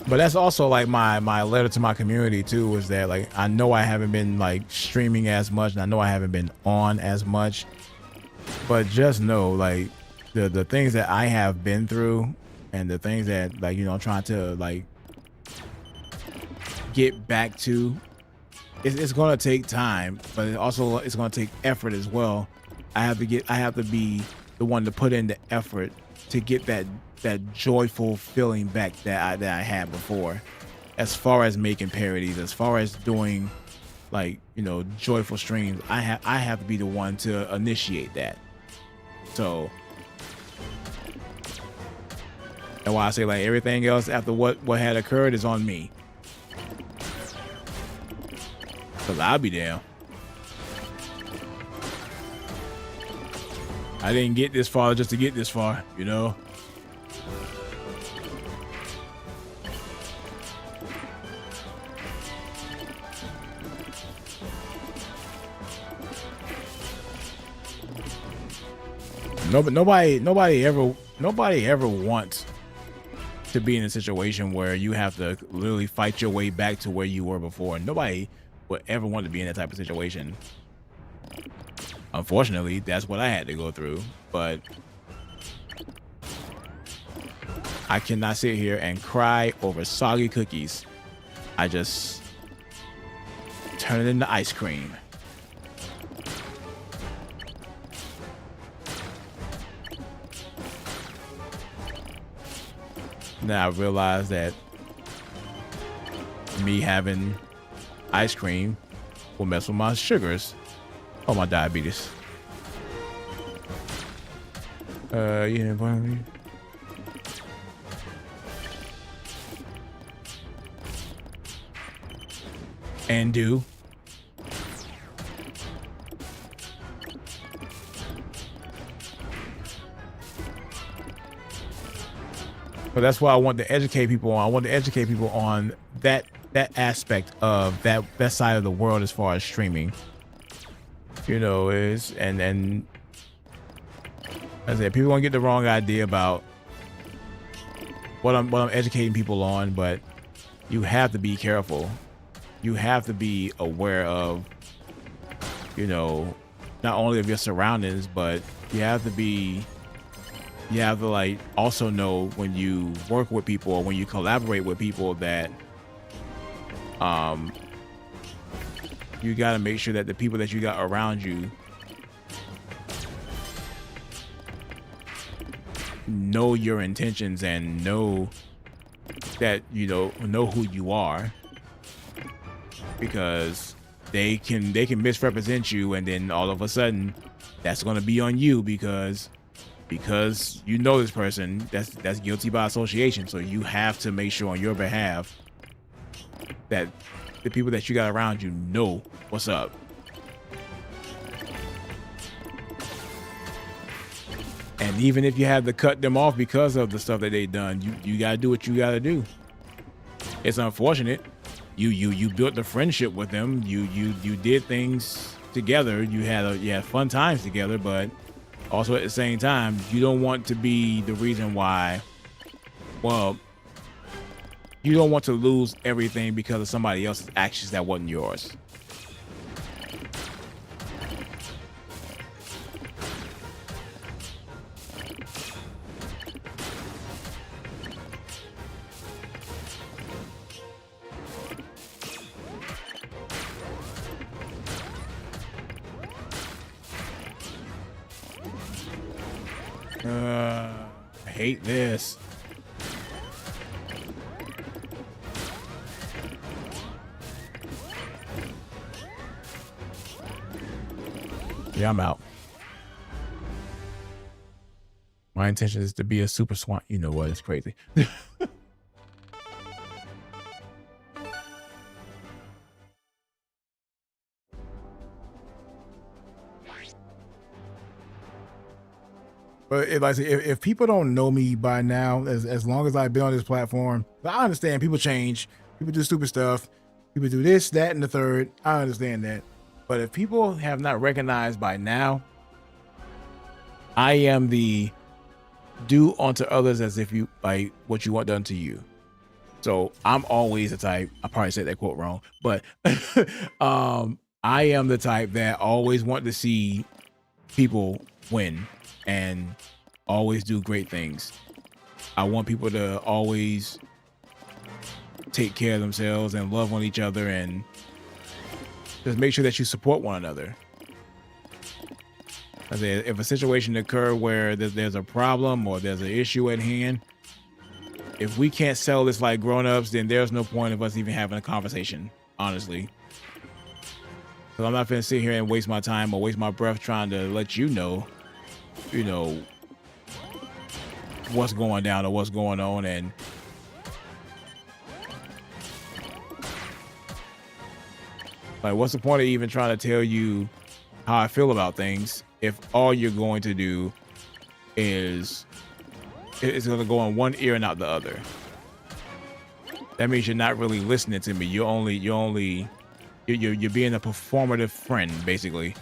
But that's also like my letter to my community too, is that like I know I haven't been like streaming as much, and I know I haven't been on as much. But just know, like, the things that I have been through, and the things that, like, you know, I'm trying to like get back to, it's gonna take time, but it's gonna take effort as well. I have to be the one to put in the effort to get that joyful feeling back that I had before, as far as making parodies, as far as doing, like, you know, joyful streams. I have to be the one to initiate that. So that's why I say, like, everything else after what had occurred is on me, because I'll be down. I didn't get this far just to get this far, you know. Nobody ever wants to be in a situation where you have to literally fight your way back to where you were before. Nobody would ever want to be in that type of situation. Unfortunately, that's what I had to go through, but I cannot sit here and cry over soggy cookies. I just turn it into ice cream. Now I realize that me having ice cream will mess with my sugars or my diabetes. Yeah, and do. But that's why I want to educate people on. I want to educate people on that aspect of that side of the world as far as streaming. You know, is and as I said, people gonna get the wrong idea about what I'm educating people on, but you have to be careful. You have to be aware of, you know, not only of your surroundings, but you have to like also know when you work with people or when you collaborate with people that you got to make sure that the people that you got around you know your intentions and know that, you know who you are, because they can misrepresent you, and then all of a sudden that's going to be on you because you know this person. That's guilty by association. So you have to make sure on your behalf that the people that you got around you know what's up. And even if you have to cut them off because of the stuff that they done, you gotta do what you gotta do. It's unfortunate. You built the friendship with them. You did things together. You had fun times together, but also at the same time, you don't want to be the reason why. Well, you don't want to lose everything because of somebody else's actions that wasn't yours. I hate this. Yeah, I'm out. My intention is to be a super swan. You know what? It's crazy. But if people don't know me by now, as long as I've been on this platform, I understand people change, people do stupid stuff, people do this, that, and the third. I understand that. But if people have not recognized by now, I am the do unto others as if you like what you want done to you. So I'm always the type, I probably said that quote wrong, but I am the type that always want to see people win and always do great things. I want people to always take care of themselves and love on each other and just make sure that you support one another. I say, if a situation occurs where there's a problem or there's an issue at hand, if we can't settle this like grown-ups, then there's no point of us even having a conversation, honestly. Because I'm not gonna sit here and waste my time or waste my breath trying to let you know what's going down or what's going on. And like, what's the point of even trying to tell you how I feel about things if all you're going to do is it's going to go in one ear and out the other? That means you're not really listening to me. You're being a performative friend, basically,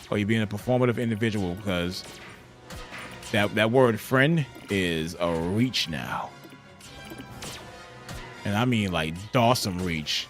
or you're being a performative individual, because that word friend is a reach now. And I mean like Dawson reach.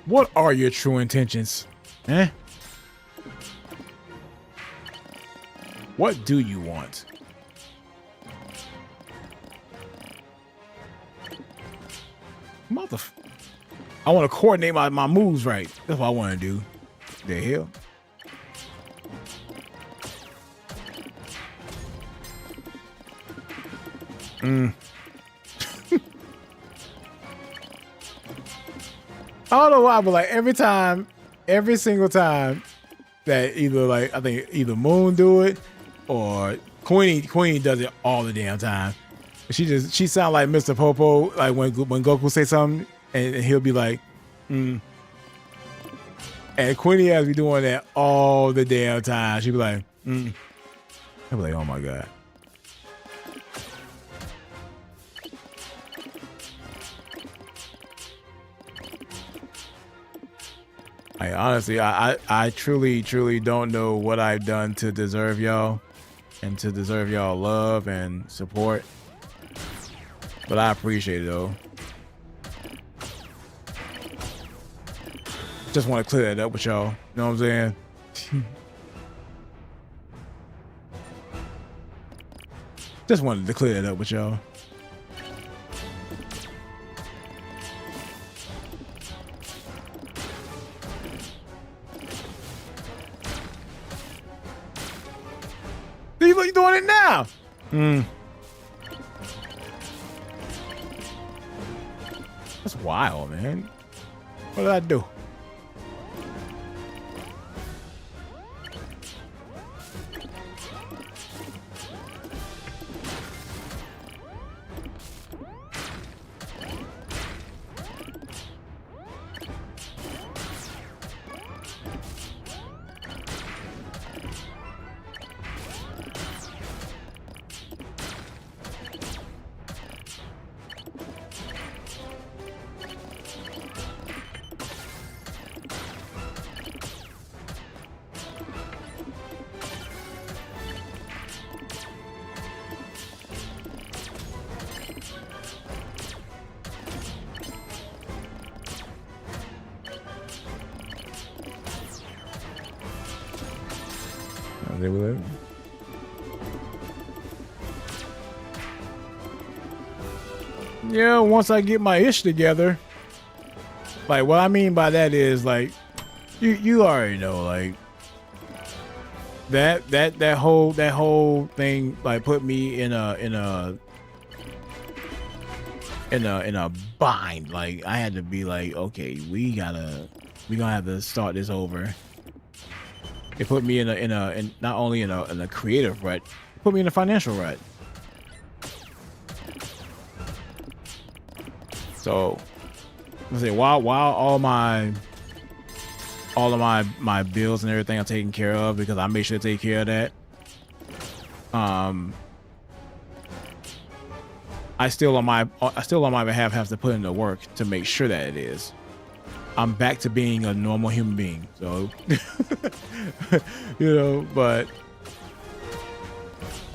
What are your true intentions? Eh? What do you want? I want to coordinate my moves right. That's what I want to do. The hell? I don't know why, but like every single time that either like I think either Moon do it or Queenie does it all the damn time. She sound like Mr. Popo, like when Goku say something and he'll be like, And Queenie has be doing that all the damn time. She'd be like, I'd be like, oh my God. Honestly, I truly don't know what I've done to deserve y'all and to deserve y'all love and support. But I appreciate it though. Just want to clear that up with y'all. You know what I'm saying? Just wanted to clear that up with y'all. You doing it now? That's wild, man. What did I do? Yeah, once I get my ish together. Like what I mean by that is like you already know, like that whole thing like put me in a bind. Like I had to be like, okay, we gonna have to start this over. It put me in not only in a creative rut, it put me in a financial rut. So let's say while all of my bills and everything are taken care of because I make sure to take care of that. I still on my behalf have to put in the work to make sure that it is. I'm back to being a normal human being. So you know, but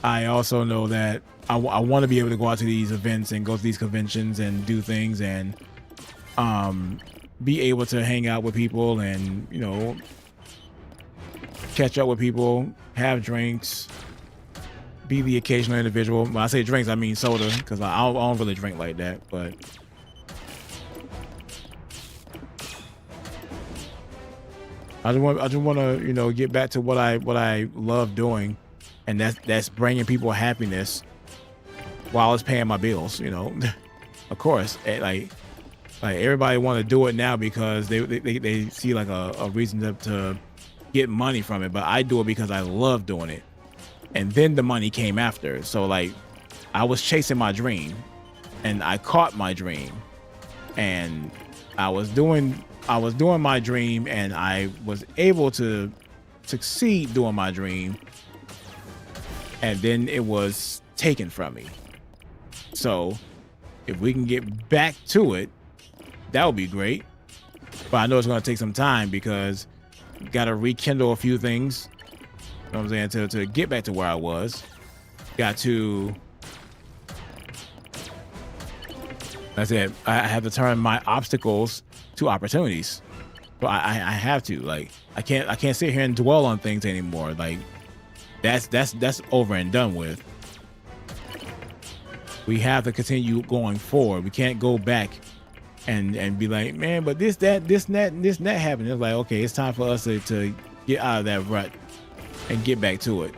I also know that I want to be able to go out to these events and go to these conventions and do things and be able to hang out with people and, you know, catch up with people, have drinks, be the occasional individual. When I say drinks, I mean soda because I don't really drink like that, but I just want to, you know, get back to what I love doing, and that's bringing people happiness while it's paying my bills, you know. Of course, like everybody want to do it now because they see like a reason to get money from it, but I do it because I love doing it, and then the money came after. So like I was chasing my dream, and I caught my dream, and I was doing my dream, and I was able to succeed doing my dream, and then it was taken from me. So if we can get back to it, that would be great. But I know it's going to take some time because you got to rekindle a few things. You know what I'm saying? To get back to where I was, got to, that's it. I have to turn my obstacles to opportunities. But I have to. Like, I can't sit here and dwell on things anymore. Like, that's over and done with. We have to continue going forward. We can't go back and be like, man, but this and that happened. It's like, okay, it's time for us to get out of that rut and get back to it.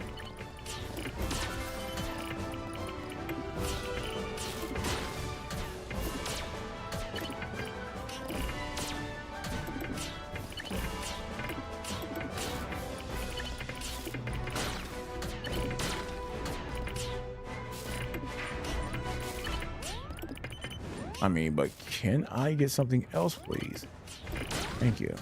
I mean, but can I get something else, please? Thank you.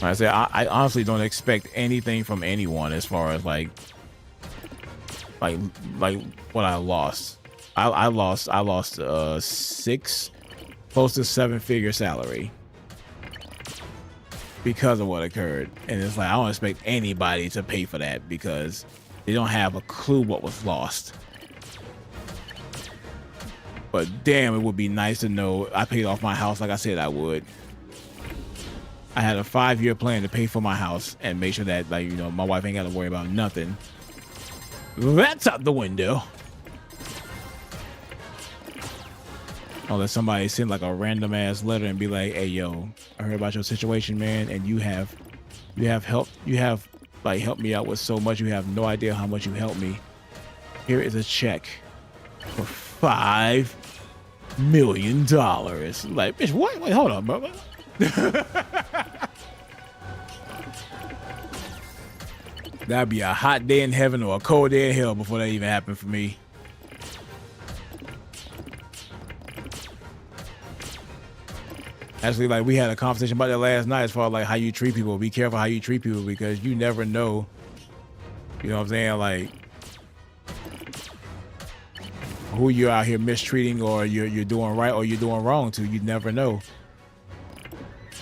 I say I honestly don't expect anything from anyone as far as like what I lost. I lost 6 close to 7-figure salary because of what occurred, and it's like I don't expect anybody to pay for that because they don't have a clue what was lost. But damn, it would be nice to know I paid off my house like I said I would. I had a 5-year plan to pay for my house and make sure that, like, you know, my wife ain't got to worry about nothing. That's out the window. Unless somebody send like a random ass letter and be like, hey, yo, I heard about your situation, man, and you have helped me out with so much. You have no idea how much you helped me. Here is a check for $5 million. Like, bitch, what? Wait, hold on, bro. That'd be a hot day in heaven or a cold day in hell before that even happened for me. Actually, like, we had a conversation about that last night as far as like how you treat people. Be careful how you treat people because you never know. You know what I'm saying? Like, who you're out here mistreating or you're doing right or you're doing wrong to. You never know.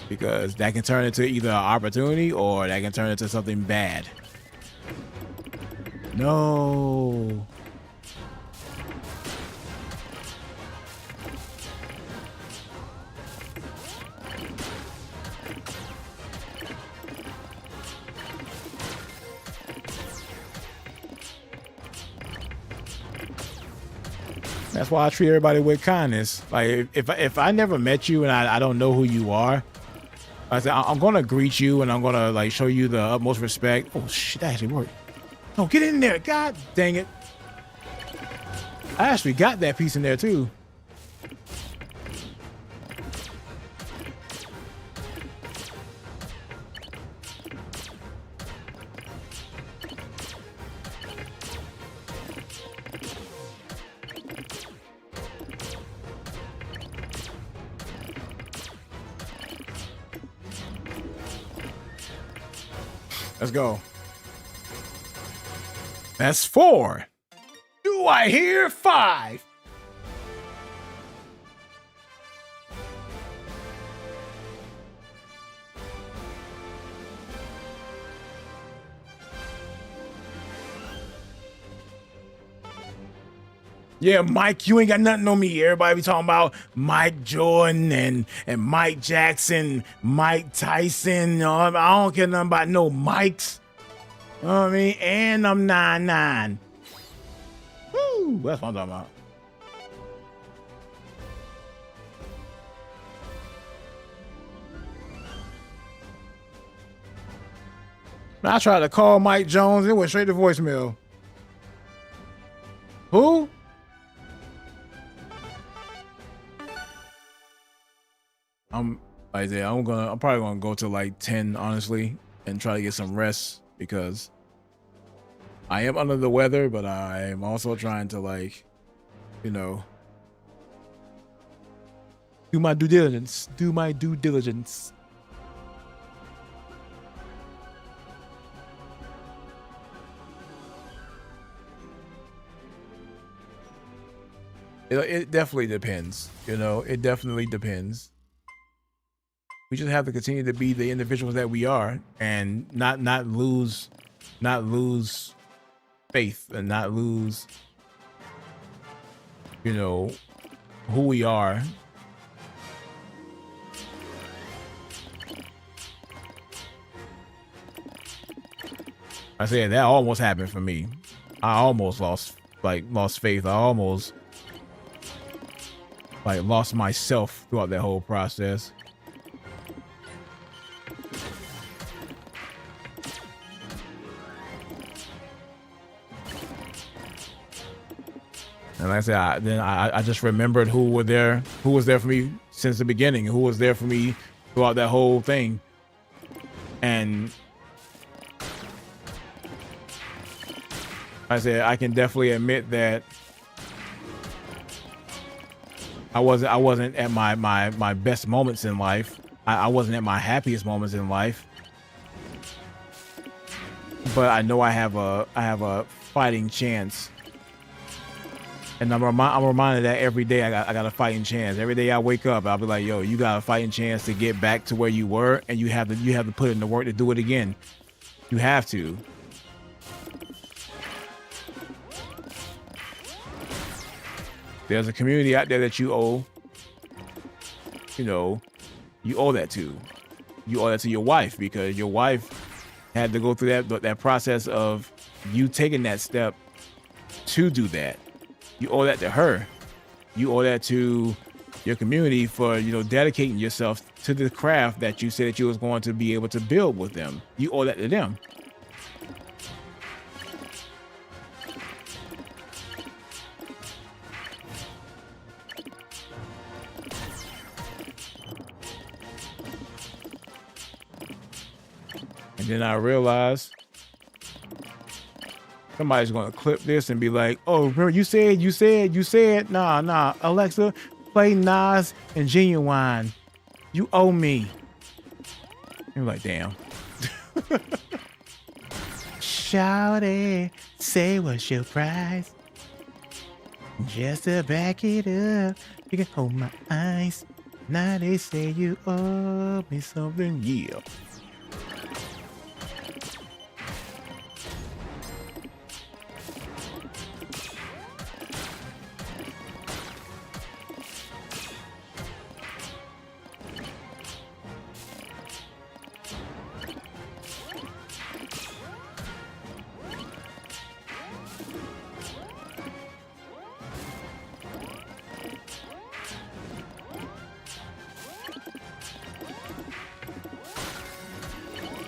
Because that can turn into either an opportunity or that can turn into something bad. No. That's why I treat everybody with kindness. Like, if I never met you and I don't know who you are, I said I'm gonna greet you and I'm gonna like show you the utmost respect. Oh shit, that actually worked. No, get in there. God dang it. I actually got that piece in there too. Let's go. That's 4. Do I hear 5? Yeah, Mike, you ain't got nothing on me. Everybody be talking about Mike Jordan and Mike Jackson, Mike Tyson. You know, I don't care nothing about no Mikes. You know what I mean? And I'm 9'9". Woo, that's what I'm talking about. I tried to call Mike Jones. It went straight to voicemail. Who? I'm probably gonna go to like 10, honestly, and try to get some rest because I am under the weather, but I am also trying to, like, you know, do my due diligence. Do my due diligence. It definitely depends. You know, it definitely depends. We just have to continue to be the individuals that we are and not lose lose faith and not lose, you know, who we are. I said that almost happened for me. I almost lost faith. I almost lost myself throughout that whole process. And like I said, I just remembered who was there for me since the beginning, who was there for me throughout that whole thing. And I said, I can definitely admit that I wasn't at my best moments in life. I wasn't at my happiest moments in life. But I know I have a fighting chance. And I'm reminded that every day I got a fighting chance. Every day I wake up, I'll be like, yo, you got a fighting chance to get back to where you were, and you have to put in the work to do it again. You have to. There's a community out there that you owe, you know, you owe that to. You owe that to your wife, because your wife had to go through that process of you taking that step to do that. You owe that to her. You owe that to your community for, you know, dedicating yourself to the craft that you said that you was going to be able to build with them. You owe that to them. And then I realized somebody's going to clip this and be like, oh, remember you said, nah, Alexa, play Nas and Genuine. You owe me. You're like, damn. Shawty, say what's your price? Just to back it up, you can hold my eyes. Now they say you owe me something, yeah.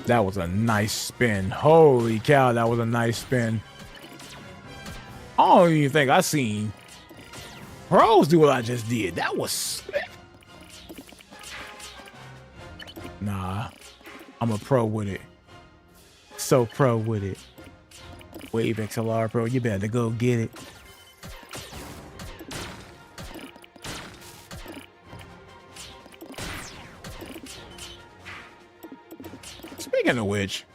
That was a nice spin. Holy cow, that was a nice spin. I don't even think I seen pros do what I just did. That was sick. Nah, I'm a pro with it. So pro with it. Wave XLR Pro, you better go get it. Speaking of which,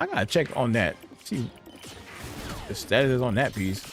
I gotta check on that. See the status is on that piece.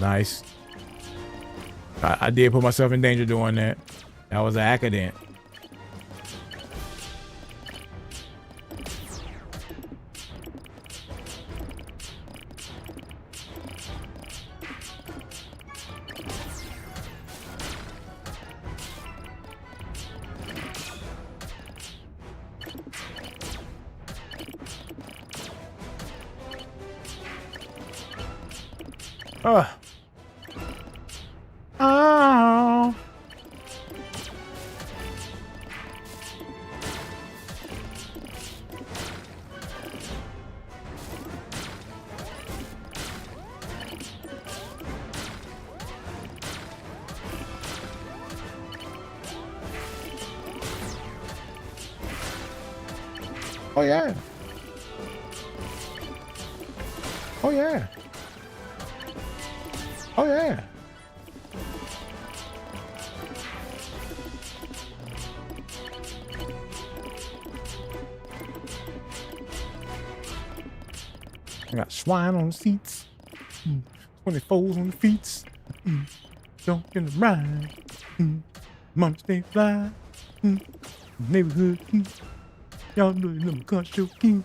Nice. I did put myself in danger doing that. That was an accident. Oh. Oh yeah. Oh yeah. Oh yeah. I got swine on the seats. 24s on the feet. Jump in the ride. Money stay fly. Neighborhood king. Y'all know you love my country king.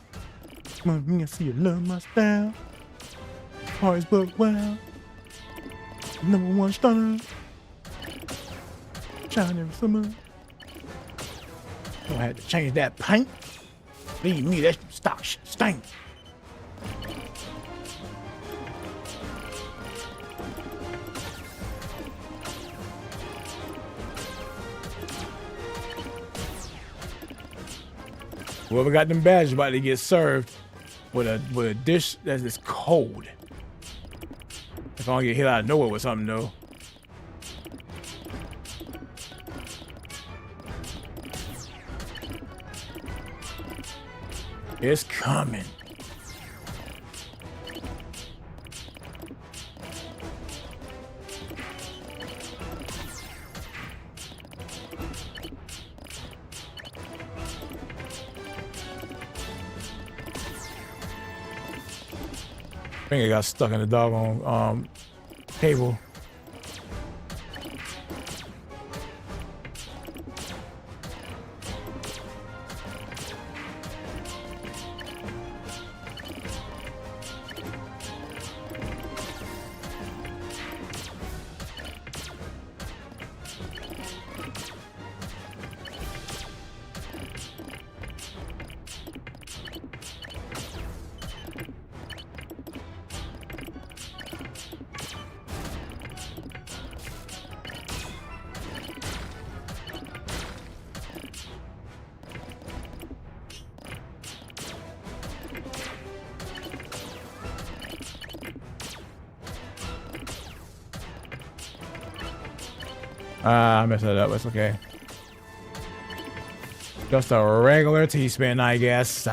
Mommy, I see you love my style. Parties but wow. Number one stunner. Shine every summer. Gonna have to change that paint. Believe me, that stock stink. Whoever got them badges about to get served with a dish that is cold. If I don't get hit out of nowhere with something though. It's coming. I think I got stuck in the doggone table. I messed that up. It's okay. Just a regular T-spin, I guess.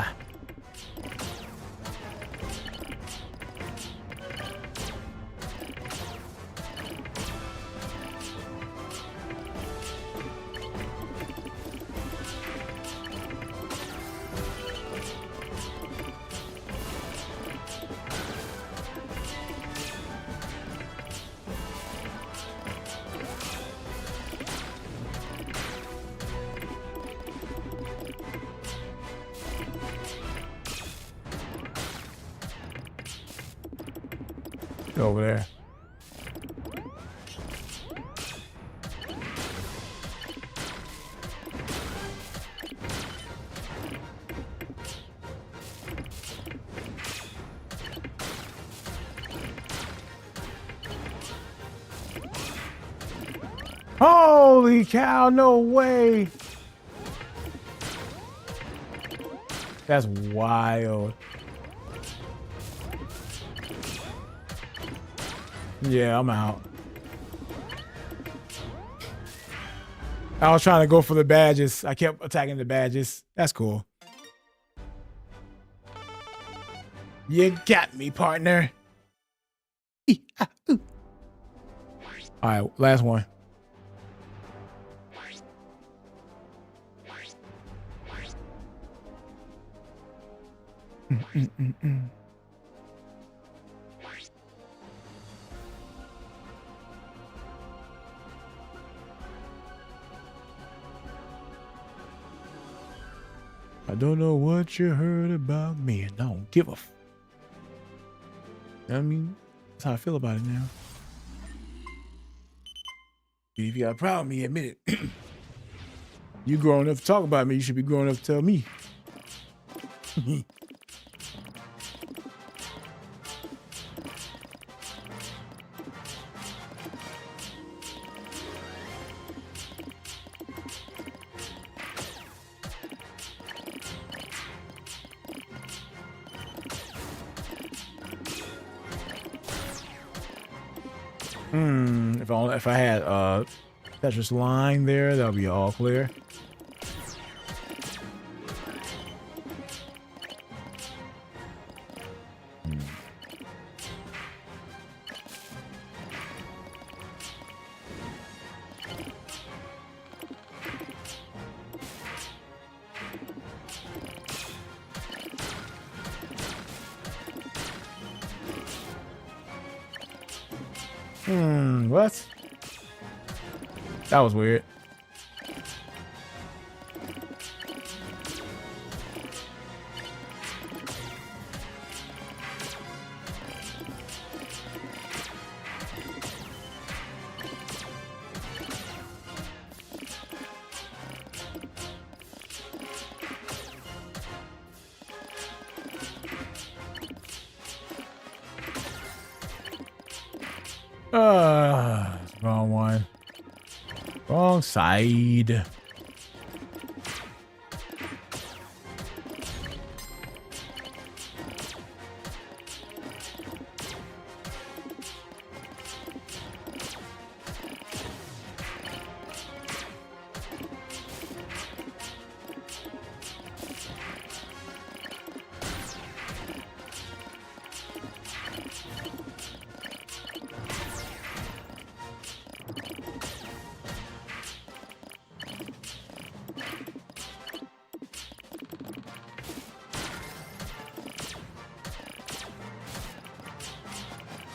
Over there. Holy cow, no way. That's wild. Yeah, I'm out. I was trying to go for the badges. I kept attacking the badges. That's cool. You got me, partner. All right, last one. I don't know what you heard about me, and I don't give a f. I mean, that's how I feel about it now. If you got a problem, you admit it. You grown enough to talk about me, you should be grown enough to tell me. If I had Tetris line there, that'll be all clear. What? That was weird. Wrong one. Wrong side.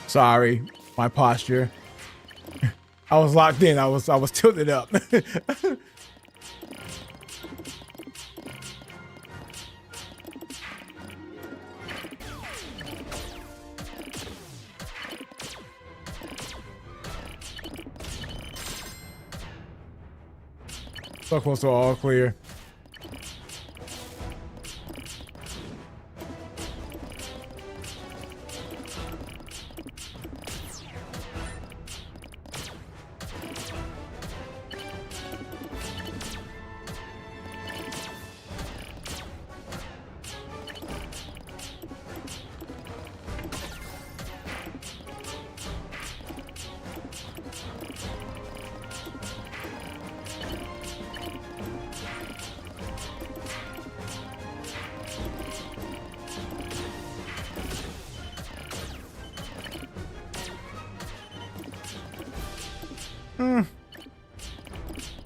Sorry, my posture. I was locked in. I was tilted up. So close to all clear.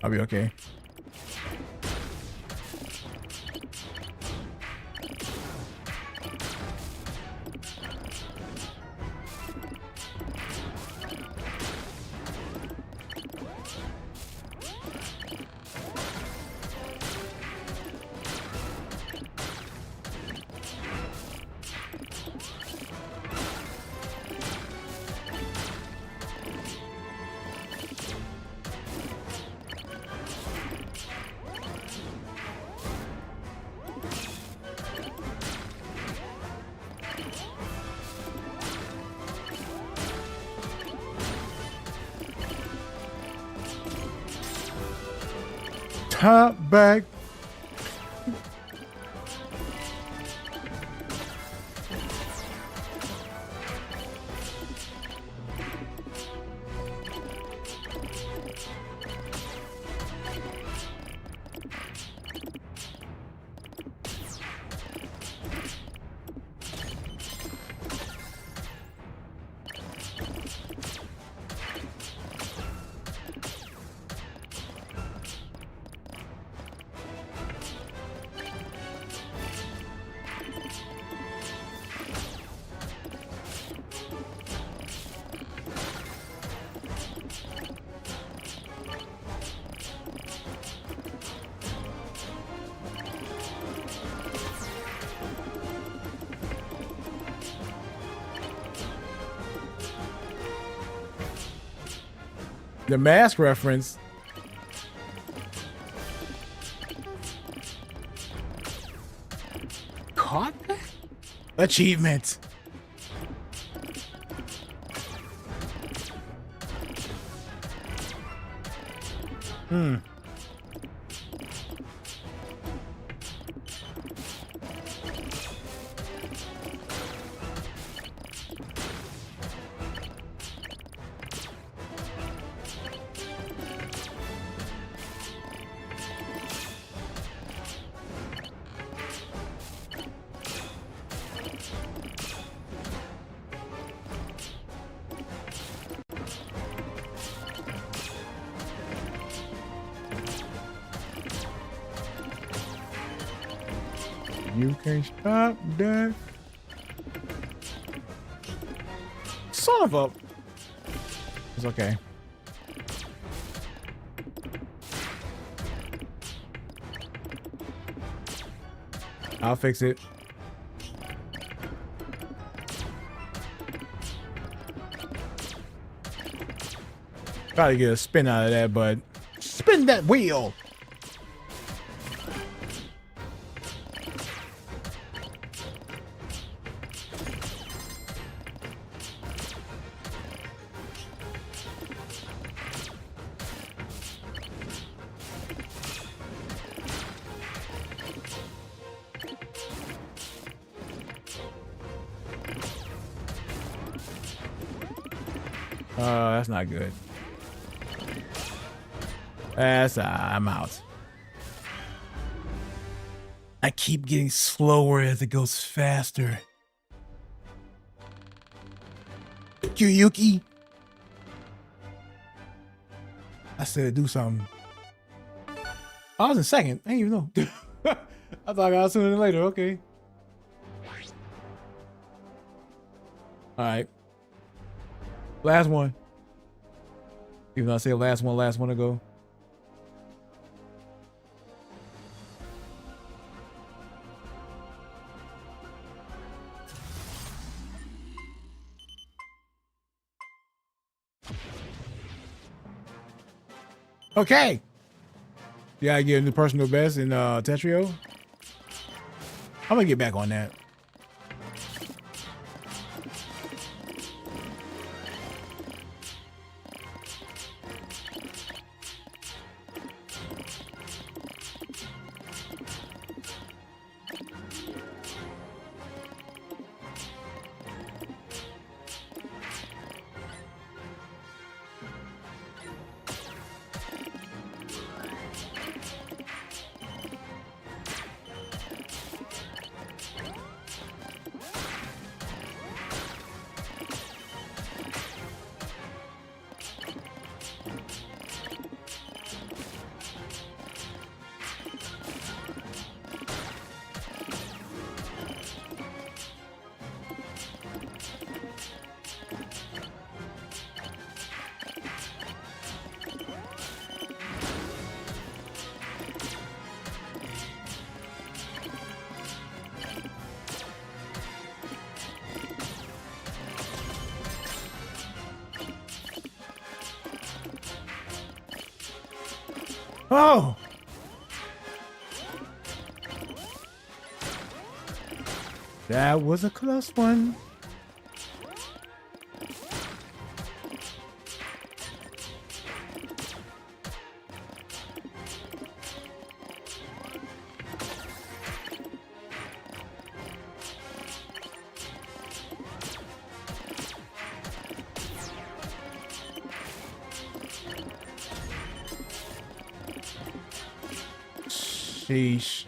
I'll be okay. Top back. The mask reference. Caught that? Achievement. You can't stop that. Son of a. It's okay. I'll fix it. Try to get a spin out of that, but spin that wheel. That's not good. That's I'm out. I keep getting slower as it goes faster. Yuki. I said do something. I was in second. I didn't even know. I thought I got sooner than later. Okay. All right. Last one. Even though I say last one to go. Okay. Yeah, I get a new personal best in Tetrio. I'm gonna get back on that. Oh! That was a close one. Sheesh.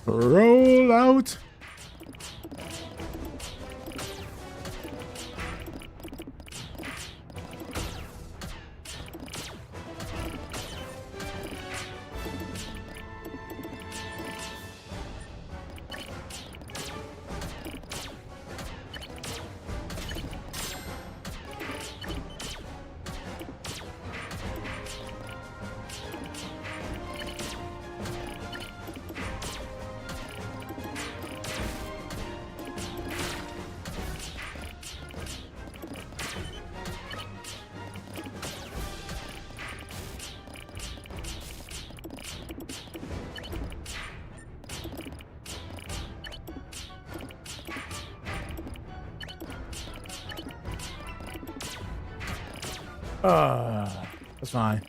Roll out. That's fine.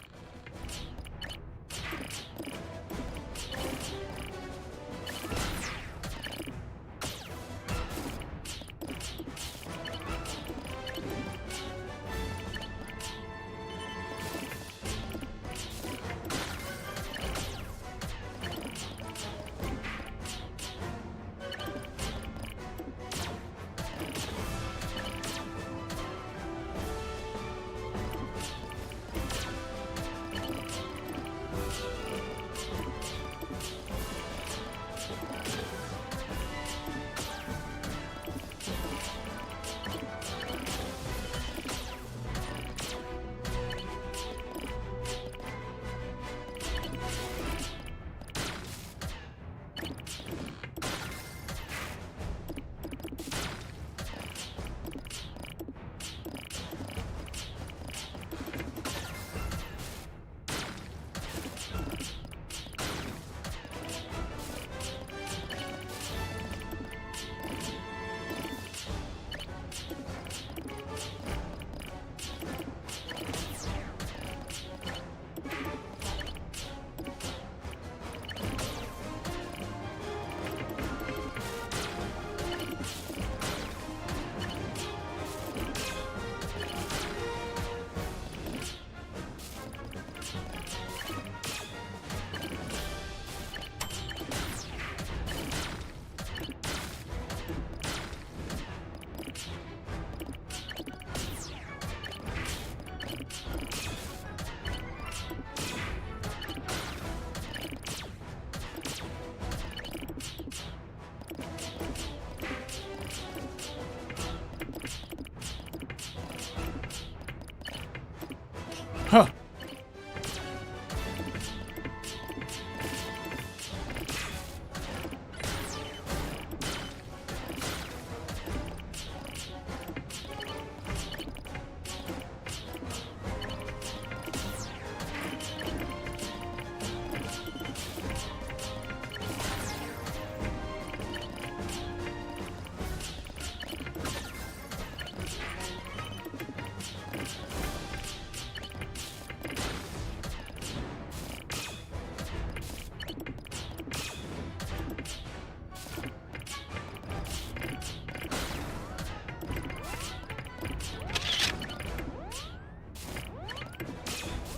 Huh.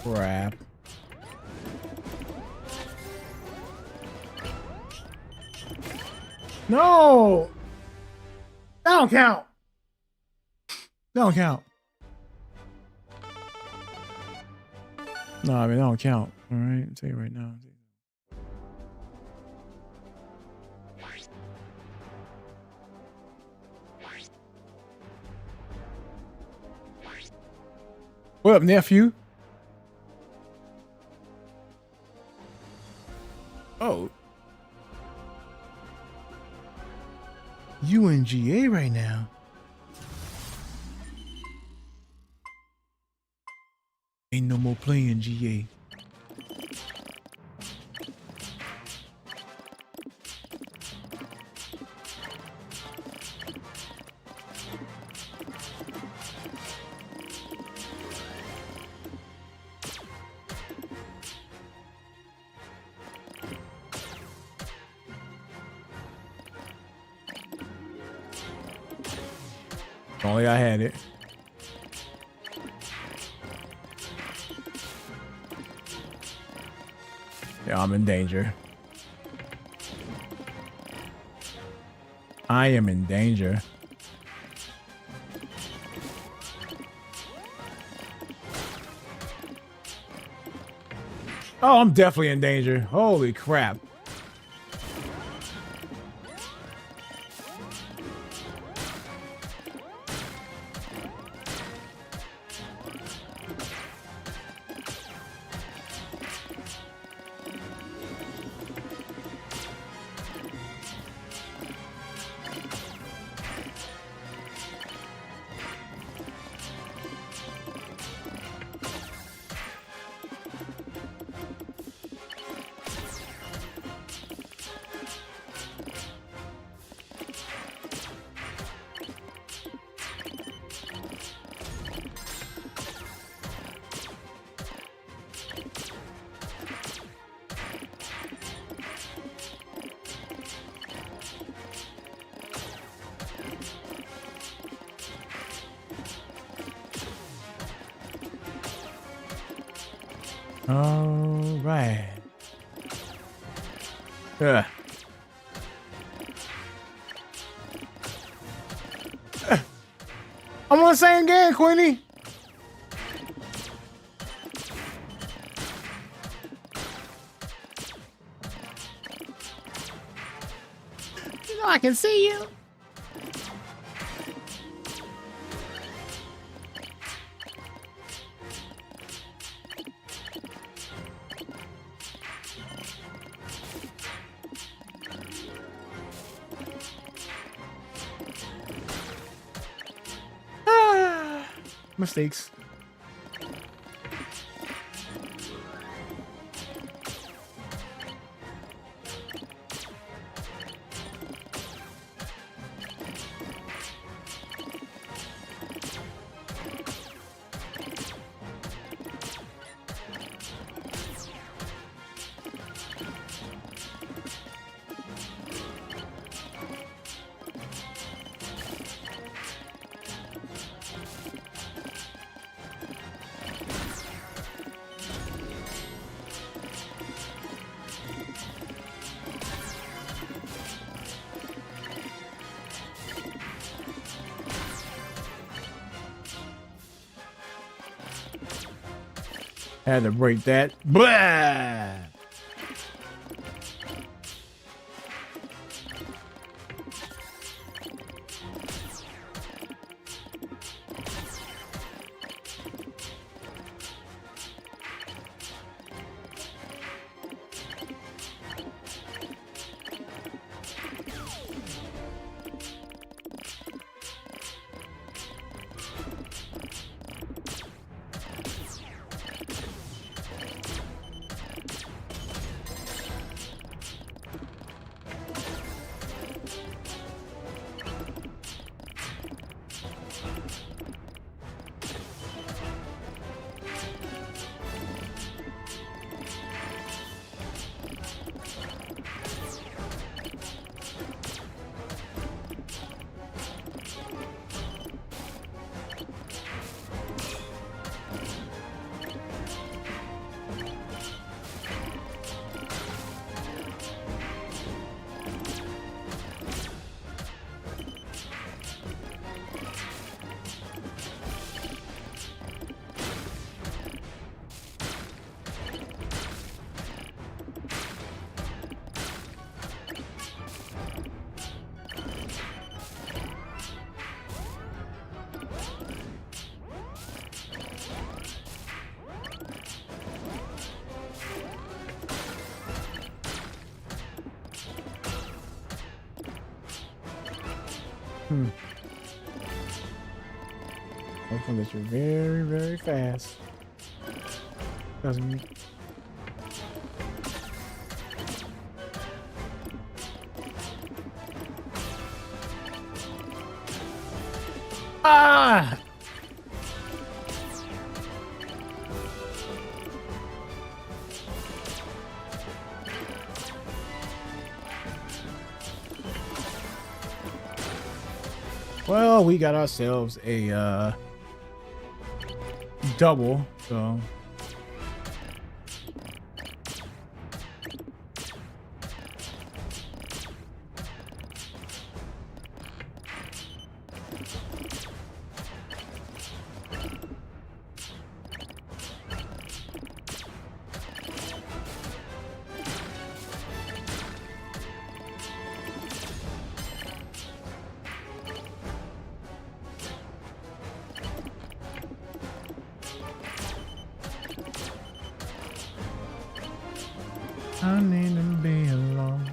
Crap. No! That don't count. That don't count. No, I mean, that don't count. All right, I'll tell you right now. What up, nephew? Oh. You in GA right now. Ain't no more playing GA. If only I had it. Yeah, I'm in danger. I am in danger. Oh, I'm definitely in danger. Holy crap. All right. Yeah. I'm on the same game, Queenie. You know I can see you. Mistakes. Had to break that. Blah! Hopefully that you're very, very fast. Doesn't. Ah! Well, we got ourselves a double, so I need to be alone.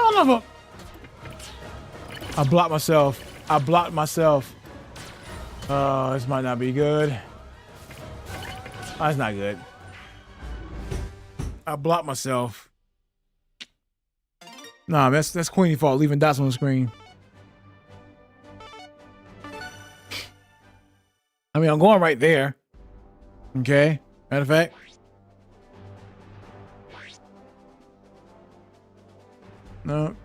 Son of a... I blocked myself. I blocked myself. Oh, this might not be good. Oh, that's not good. I blocked myself. Nah, that's Queenie's fault, leaving dots on the screen. I mean, I'm going right there. Okay. Matter of fact. No.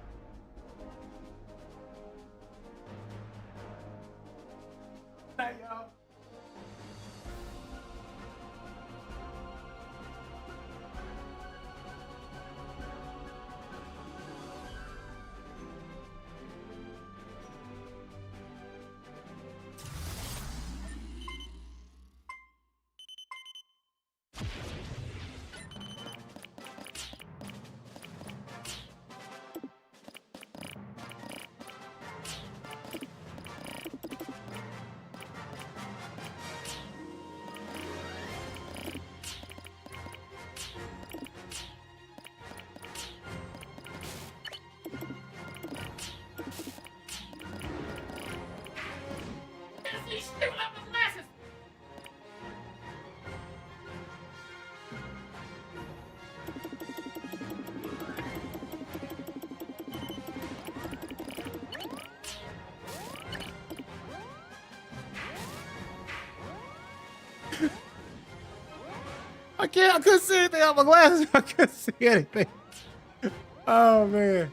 I couldn't see anything out my glasses. I couldn't see anything. Oh man.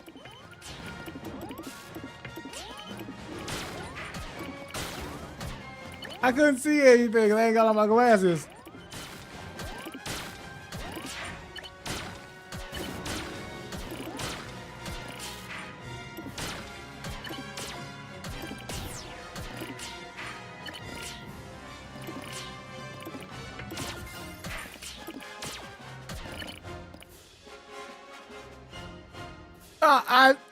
I couldn't see anything. I ain't got on my glasses.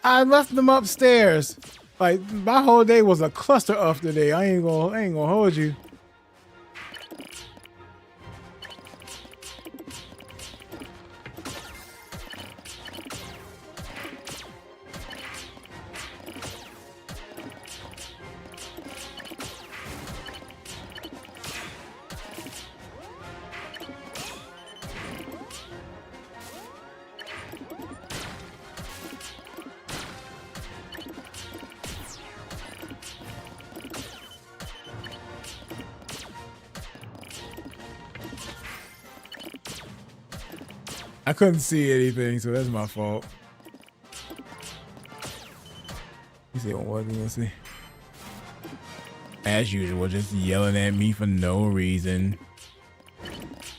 I left them upstairs. Like my whole day was a cluster up today. I ain't gonna hold you. I couldn't see anything, so that's my fault. You say what you gonna see? As usual, just yelling at me for no reason.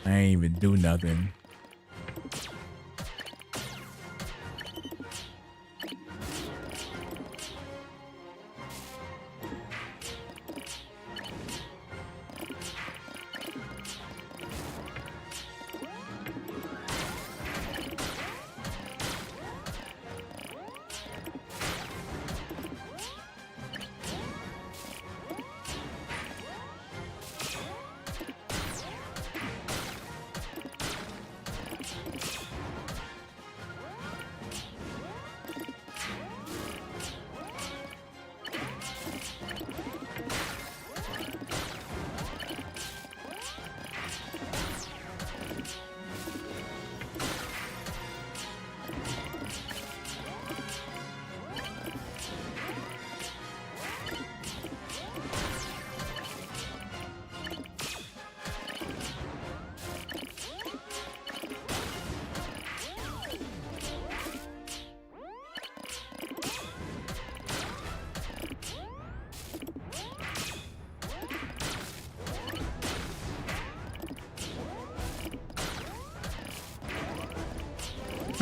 I ain't even do nothing.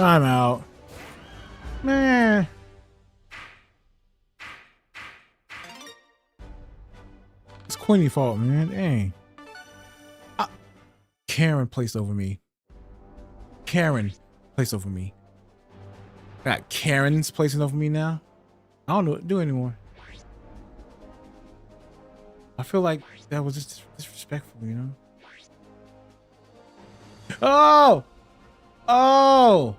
I'm out. Man. It's Queenie's fault, man. Dang. Karen placed over me. Karen placed over me. Got Karen's placing over me now. I don't know what to do anymore. I feel like that was just disrespectful, you know? Oh! Oh!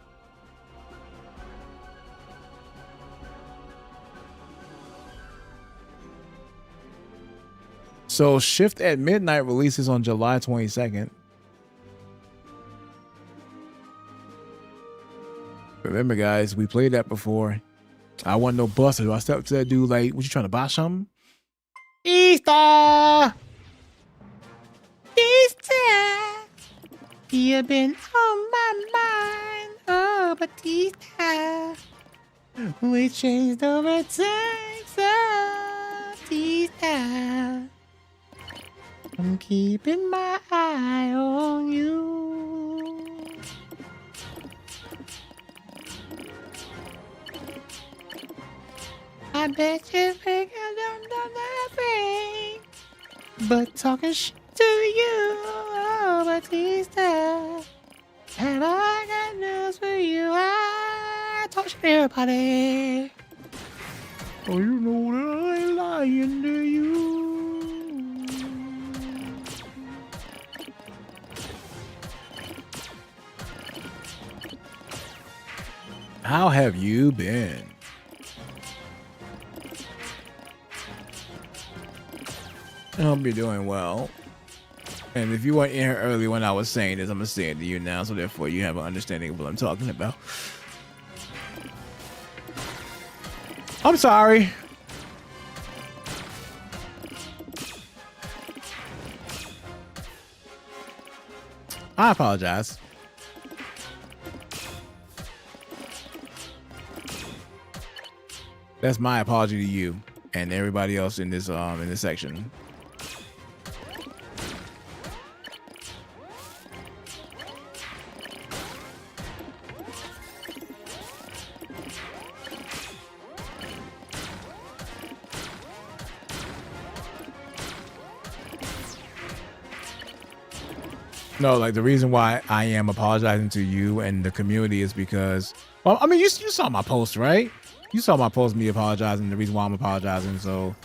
So Shift at Midnight releases on July 22nd. Remember, guys, we played that before. I wasn't no buster. I stepped up to that dude like, "What you trying to buy something?" Easter! Easter! You've been on my mind. Oh, Batista. We changed over time, so Batista. I'm keeping my eye on you. I bet you think I don't know nothing but talking shit to you, oh, Batista. And I got news for you. I talk shit to everybody. Oh, you know that I ain't lying to you. How have you been? I hope you're doing well. And if you weren't in here early when I was saying this, I'm going to say it to you now, so therefore you have an understanding of what I'm talking about. I'm sorry. I apologize. That's my apology to you and everybody else in this section. No, like the reason why I am apologizing to you and the community is because, well, I mean, you saw my post, right? You saw my post, me apologizing. The reason why I'm apologizing, so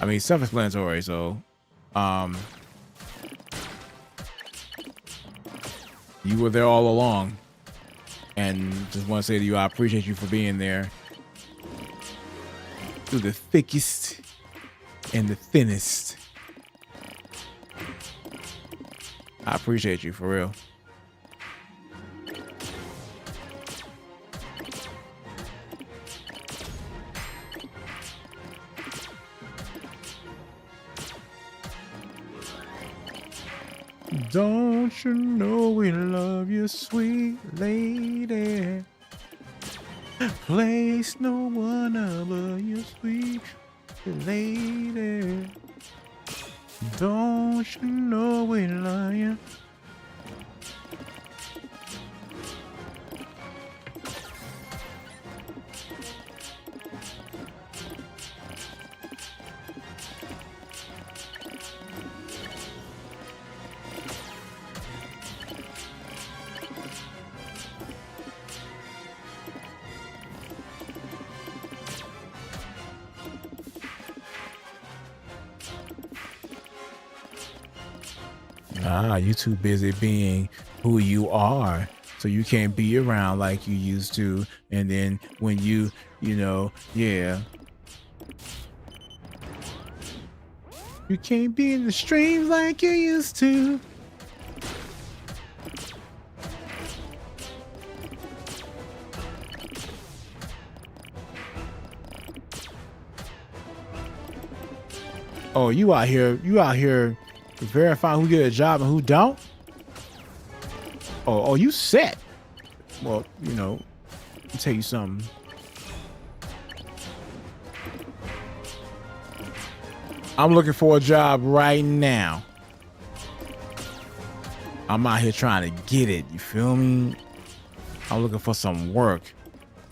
I mean, self-explanatory. So, you were there all along, and just want to say to you, I appreciate you for being there through the thickest and the thinnest. I appreciate you for real. Don't you know we love you, sweet lady? Place no one above you, sweet lady. Don't you know we love you? You too busy being who you are, so you can't be around like you used to. And then when you know, yeah, you can't be in the streams like you used to. Oh, you out here verify who get a job and who don't. Oh, you set. Well, you know, let me tell you something. I'm looking for a job right now. I'm out here trying to get it. You feel me? I'm looking for some work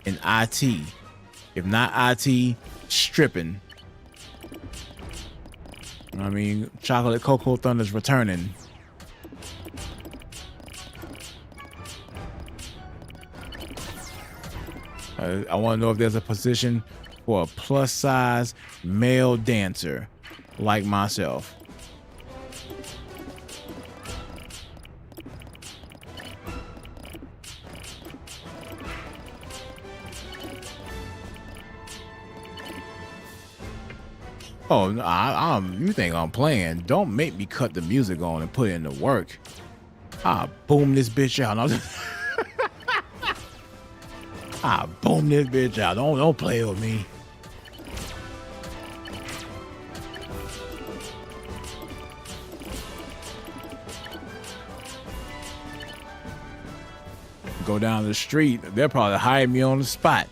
in IT. If not IT, stripping. I mean, Chocolate Cocoa Thunder's returning. I want to know if there's a position for a plus size male dancer like myself. Oh, no, you think I'm playing? Don't make me cut the music on and put in the work. I boom this bitch out. I boom this bitch out. Don't play with me. Go down the street, they'll probably hire me on the spot.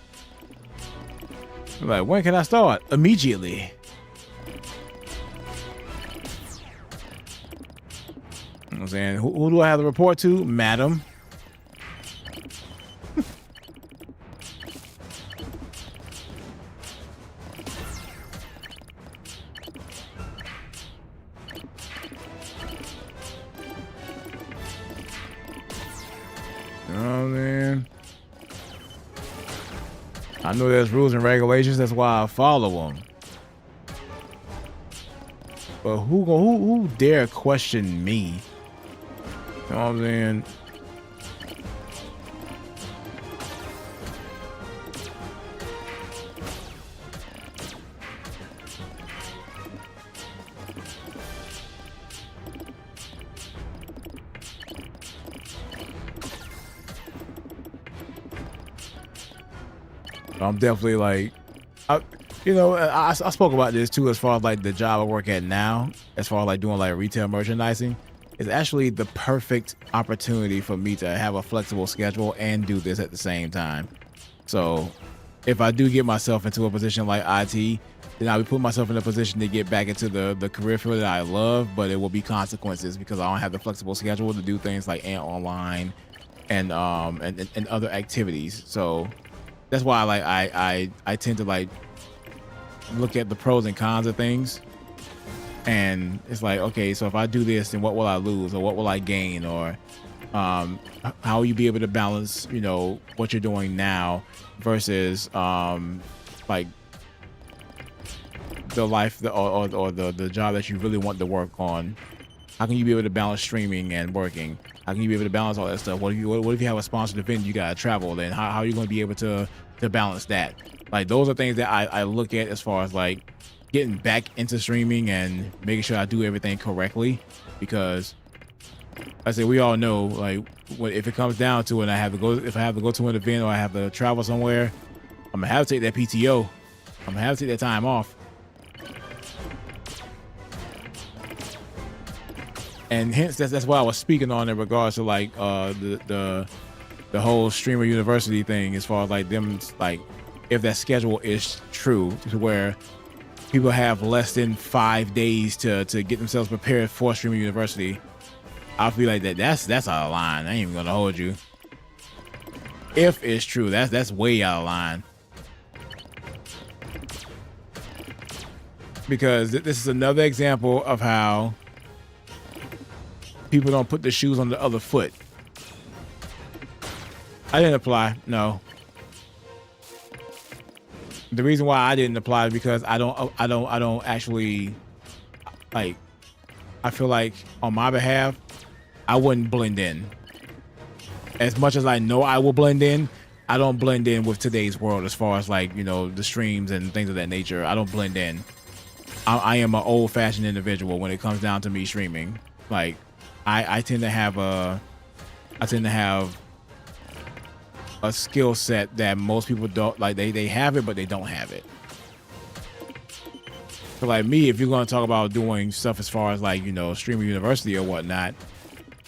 I'm like, when can I start? Immediately. You know what I'm saying, who do I have to report to? Madam. Oh man, I know there's rules and regulations. That's why I follow them. But who dare question me? You know what I'm saying? I'm definitely like, I spoke about this too, as far as like the job I work at now, as far as like doing like retail merchandising. It's actually the perfect opportunity for me to have a flexible schedule and do this at the same time. So if I do get myself into a position like IT, then I'll be putting myself in a position to get back into the career field that I love, but it will be consequences because I don't have the flexible schedule to do things like online and other activities. So that's why I tend to like look at the pros and cons of things. And it's like, okay, so if I do this, then what will I lose or what will I gain? Or how will you be able to balance, what you're doing now versus like the life or the job that you really want to work on? How can you be able to balance streaming and working? How can you be able to balance all that stuff? What if you have a sponsored event, you gotta travel? Then how are you going to be able to balance that? Like, those are things that I look at as far as like getting back into streaming and making sure I do everything correctly. Because I say, we all know, like, if it comes down to it, and if I have to go to an event or I have to travel somewhere, I'm gonna have to take that PTO. I'm gonna have to take that time off. And hence that's why I was speaking on in regards to like the whole streamer university thing, as far as like them, like, if that schedule is true, to where people have less than 5 days to get themselves prepared for streamer university, I feel like that's out of line. I ain't even gonna hold you. If it's true, that's way out of line. Because this is another example of how people don't put the shoes on the other foot. I didn't apply, no. The reason why I didn't apply is because I don't actually, like, I feel like on my behalf, I wouldn't blend in. As much as I know I will blend in, I don't blend in with today's world as far as like, the streams and things of that nature. I don't blend in. I am an old-fashioned individual when it comes down to me streaming. Like, I tend to have a skill set that most people don't, like, they have it, but they don't have it. So like me, if you're going to talk about doing stuff as far as like, streamer university or whatnot,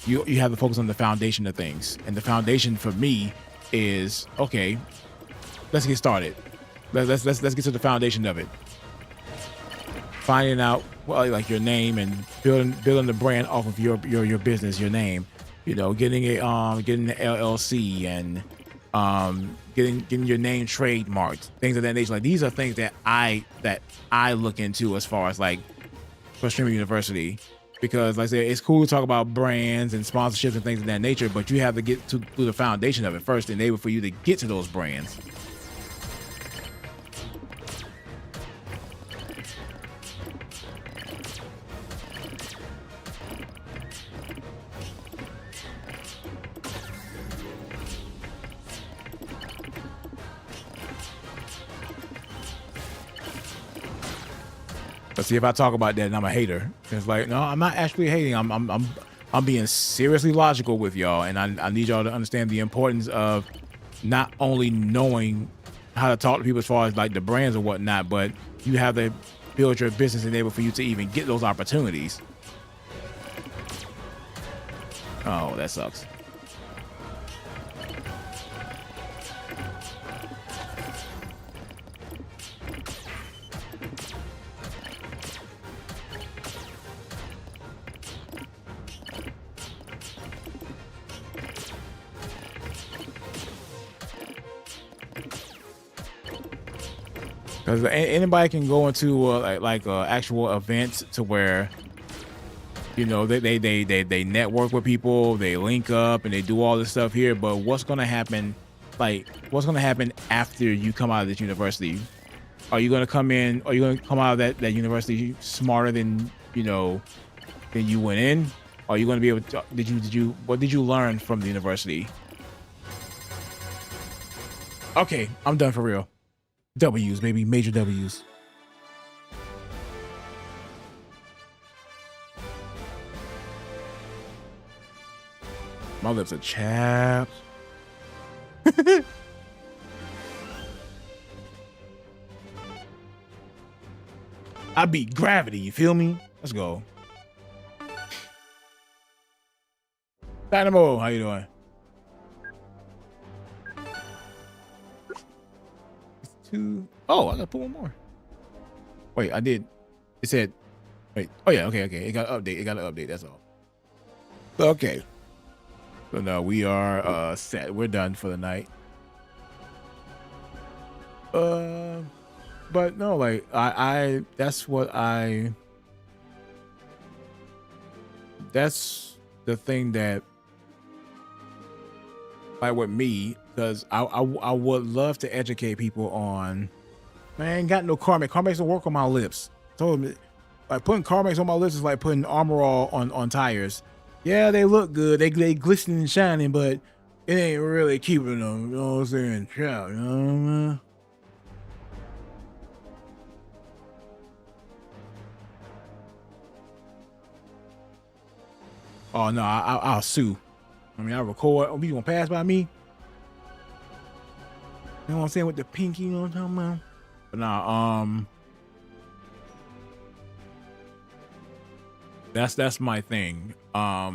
you have to focus on the foundation of things. And the foundation for me is, okay, let's get started. Let's get to the foundation of it. Finding out, well, like, your name and building the brand off of your business, your name. Getting the LLC and getting your name trademarked, things of that nature. Like, these are things that I look into as far as like for streamer university, because like I said, it's cool to talk about brands and sponsorships and things of that nature, but you have to get through the foundation of it first, enable for you to get to those brands. But see, if I talk about that and I'm a hater, it's like, no, I'm not actually hating. I'm being seriously logical with y'all, and I need y'all to understand the importance of not only knowing how to talk to people as far as like the brands or whatnot, but you have to build your business and able for you to even get those opportunities. Oh, that sucks. Because anybody can go into actual events to where, you know, they network with people, they link up, and they do all this stuff here. But what's gonna happen? Like, what's gonna happen after you come out of this university? Are you gonna come in? Are you gonna come out of that university smarter than than you went in? Are you gonna be able to? What did you learn from the university? Okay, I'm done for real. W's, baby, major W's. My lips are chapped. I beat gravity, you feel me? Let's go. Dynamo, how you doing? Oh, I gotta put one more. Wait, I did. It said, wait. Oh yeah, okay. It got an update. It got an update. That's all. Okay. So now we are set. We're done for the night. But no, like that's the thing that, like with me, because I would love to educate people on, man, I ain't got no Carmex. Carmex don't work on my lips. Told them, like, putting Carmex on my lips is like putting Armor All on tires. Yeah, they look good, they glistening and shining, but it ain't really keeping them. You know what I'm saying? Yeah, you know what I mean? Oh no, I'll sue. I mean, I record. Oh, you gonna pass by me? You know what I'm saying, with the pinky, you know what I'm talking about? But nah, that's my thing. I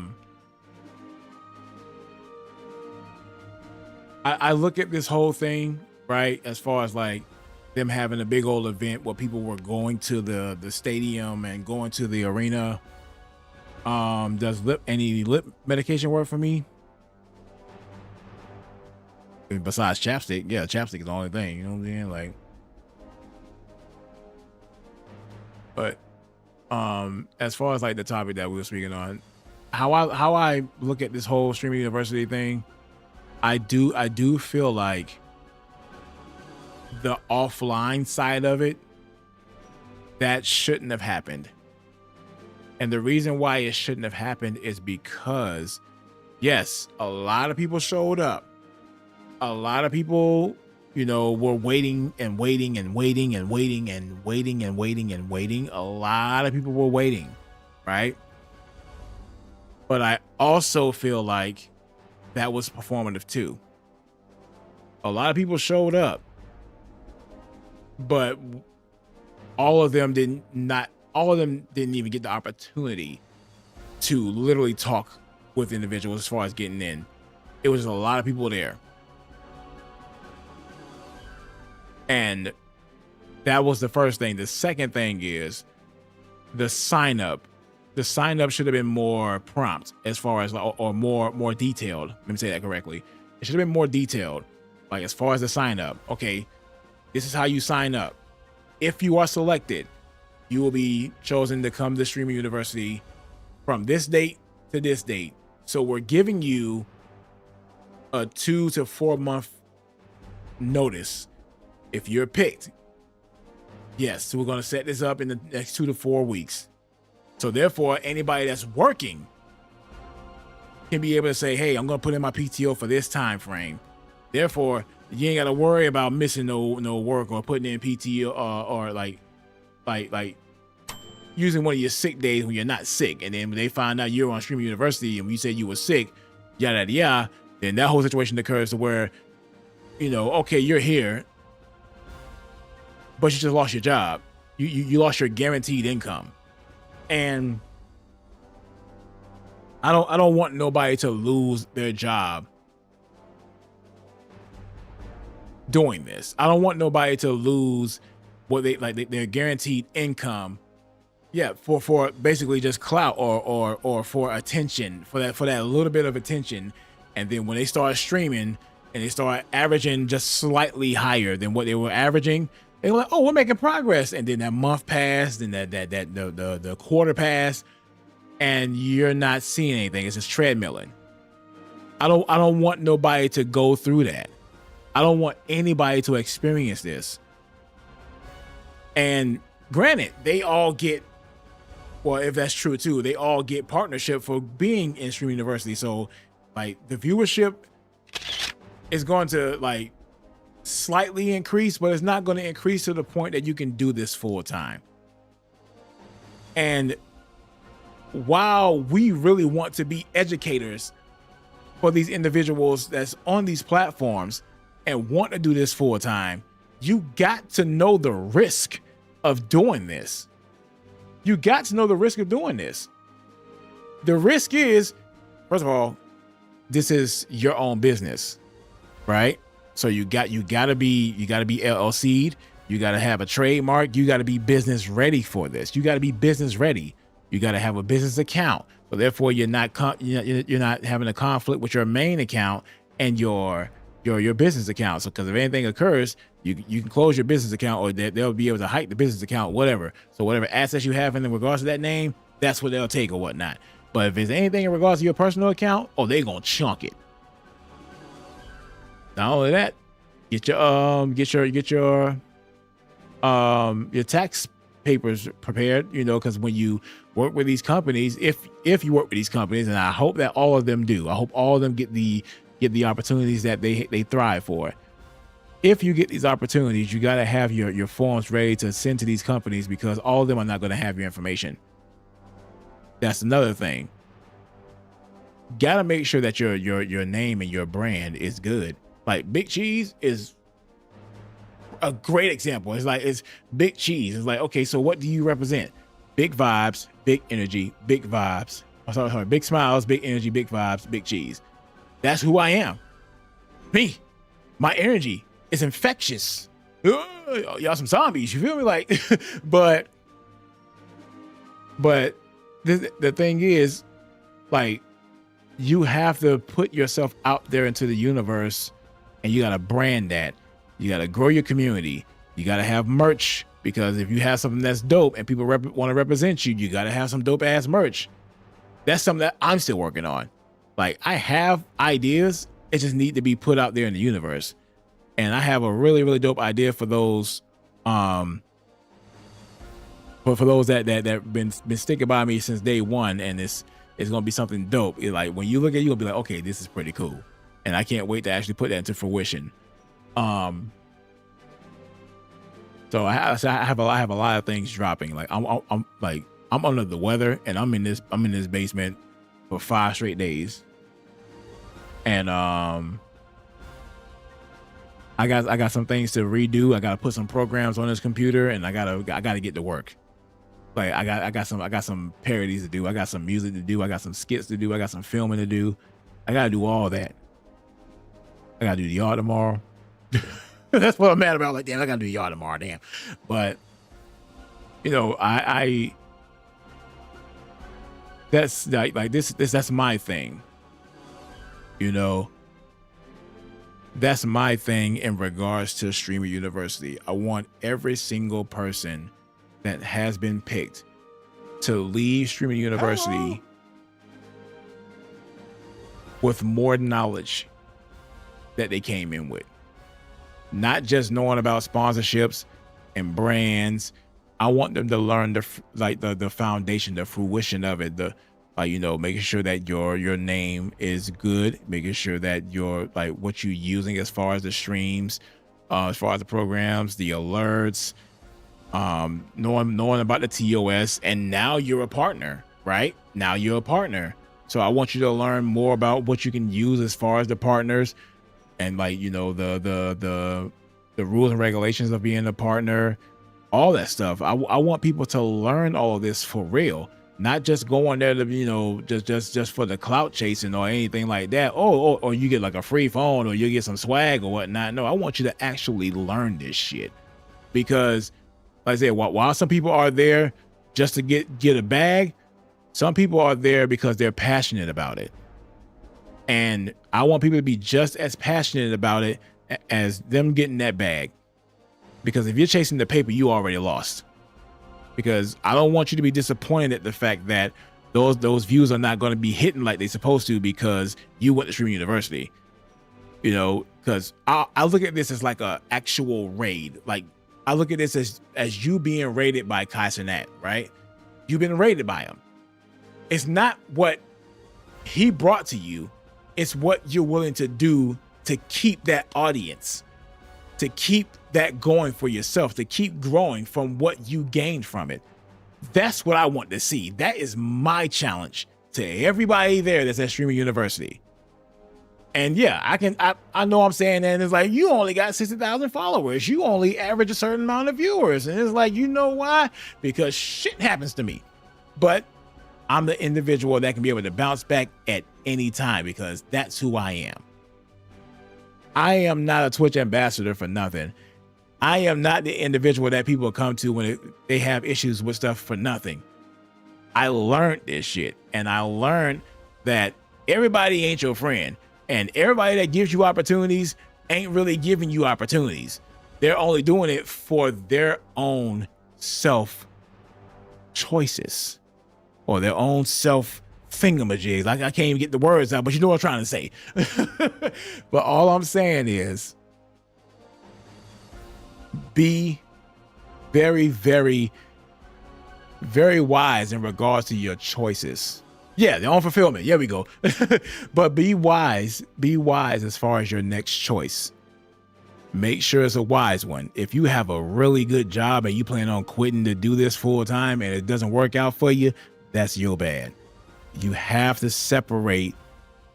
look at this whole thing, right, as far as like them having a big old event where people were going to the stadium and going to the arena. Does any lip medication work for me? Besides chapstick, yeah, chapstick is the only thing, you know what I'm saying? Like, but as far as like the topic that we were speaking on, how I look at this whole streaming university thing, I do feel like the offline side of it, that shouldn't have happened. And the reason why it shouldn't have happened is because, yes, a lot of people showed up. A lot of people, you know, were waiting and waiting and waiting and waiting and waiting and waiting and waiting. A lot of people were waiting, right? But I also feel like that was performative too. A lot of people showed up, but all of them didn't even get the opportunity to literally talk with individuals as far as getting in. It was a lot of people there. And that was the first thing. The second thing is the sign up. The sign up should have been more prompt as far as, or more detailed. Let me say that correctly. It should have been more detailed. Like, as far as the sign up, okay, this is how you sign up. If you are selected, you will be chosen to come to Streaming University from this date to this date. So we're giving you a 2 to 4 month notice. If you're picked, yes, so we're going to set this up in the next 2 to 4 weeks. So therefore, anybody that's working can be able to say, hey, I'm going to put in my PTO for this time frame. Therefore, you ain't got to worry about missing no work or putting in PTO or like using one of your sick days when you're not sick, and then when they find out you're on Streamer University and you said you were sick, yada yada yada, then that whole situation occurs to where, you know, okay, you're here, but you just lost your job. You lost your guaranteed income, and I don't want nobody to lose their job doing this. I don't want nobody to lose what their guaranteed income. Yeah, for basically just clout or for attention, for that little bit of attention, and then when they start streaming and they start averaging just slightly higher than what they were averaging, they're like, oh, we're making progress, and then that month passed, and the quarter passed, and you're not seeing anything. It's just treadmilling. I don't want nobody to go through that. I don't want anybody to experience this. And granted, they all get, well, if that's true too, they all get partnership for being in Stream University. So like the viewership is going to like slightly increase, but it's not going to increase to the point that you can do this full time. And while we really want to be educators for these individuals that's on these platforms and want to do this full time, you got to know the risk of doing this. You got to know the risk of doing this. The risk is, first of all, this is your own business, right? So you got to be LLC'd. You got to have a trademark. You got to be business ready for this. You got to be business ready. You got to have a business account. So therefore, you're not having a conflict with your main account and your business account. So because if anything occurs, you can close your business account, or they'll be able to hike the business account, whatever. So whatever assets you have in regards to that name, that's what they'll take or whatnot. But if it's anything in regards to your personal account, oh, they're gonna chunk it. Not only that, get your tax papers prepared, you know, because when you work with these companies, if you work with these companies, and I hope that all of them do, I hope all of them get the opportunities that they thrive for. If you get these opportunities, you got to have your forms ready to send to these companies, because all of them are not going to have your information. That's another thing. Got to make sure that your name and your brand is good. Like BigCheese is a great example. It's BigCheese. It's like, okay, so what do you represent? Big vibes, big energy, big vibes. Sorry, big smiles, big energy, big vibes, BigCheese. That's who I am. Me. My energy is infectious. Y'all some zombies, you feel me? Like, but the thing is, like, you have to put yourself out there into the universe, and you got to brand that. You got to grow your community. You got to have merch, because if you have something that's dope and people want to represent you, you got to have some dope ass merch. That's something that I'm still working on. Like, I have ideas, it just need to be put out there in the universe. And I have a really, really dope idea for those, for those that been sticking by me since day one, and it's gonna be something dope. It's like, when you look at it, you'll be like, okay, this is pretty cool, and I can't wait to actually put that into fruition. So I have a lot of things dropping. Like I'm under the weather, and I'm in this basement for 5 straight days. And I got some things to redo. I gotta put some programs on this computer, and I gotta get to work. Like I got some parodies to do. I got some music to do. I got some skits to do. I got some filming to do. I gotta do all that. I gotta do the yard tomorrow. That's what I'm mad about. Like, damn, I gotta do the yard tomorrow. Damn. But you know, I that's like this that's my thing. You know, that's my thing in regards to Streamer University. I want every single person that has been picked to leave Streamer University with more knowledge that they came in with. Not just knowing about sponsorships and brands. I want them to learn the foundation, the fruition of it, you know, making sure that your name is good, making sure that your what you're using as far as the streams, as far as the programs, the alerts, knowing about the TOS, and now you're a partner, right? Now you're a partner. So I want you to learn more about what you can use as far as the partners, and like, you know, the rules and regulations of being a partner, all that stuff. I want people to learn all of this for real, not just going there to, you know, just for the clout chasing or anything like that. Or you get like a free phone or you get some swag or whatnot. No, I want you to actually learn this shit, because like I said, while some people are there just to get a bag, some people are there because they're passionate about it. And I want people to be just as passionate about it as them getting that bag. Because if you're chasing the paper, you already lost. Because I don't want you to be disappointed at the fact that those views are not going to be hitting like they're supposed to because you went to Stream University. You know, because I look at this as like a actual raid. Like, I look at this as you being raided by Kai Cenat, right? You've been raided by him. It's not what he brought to you. It's what you're willing to do to keep that audience, to keep that going for yourself, to keep growing from what you gained from it. That's what I want to see. That is my challenge to everybody there that's at Streaming University. And yeah, I know I'm saying that, and it's like, you only got 60,000 followers. You only average a certain amount of viewers. And it's like, you know why? Because shit happens to me. But I'm the individual that can be able to bounce back at any time, because that's who I am. I am not a Twitch ambassador for nothing. I am not the individual that people come to when they have issues with stuff for nothing. I learned this shit, and I learned that everybody ain't your friend, and everybody that gives you opportunities ain't really giving you opportunities. They're only doing it for their own self choices or their own self thingamajigs. Like, I can't even get the words out, but you know what I'm trying to say. But all I'm saying is, be very, very, very wise in regards to your choices. Yeah, their own fulfillment. Yeah, we go. But be wise as far as your next choice. Make sure it's a wise one. If you have a really good job and you plan on quitting to do this full time and it doesn't work out for you, that's your bad. You have to separate.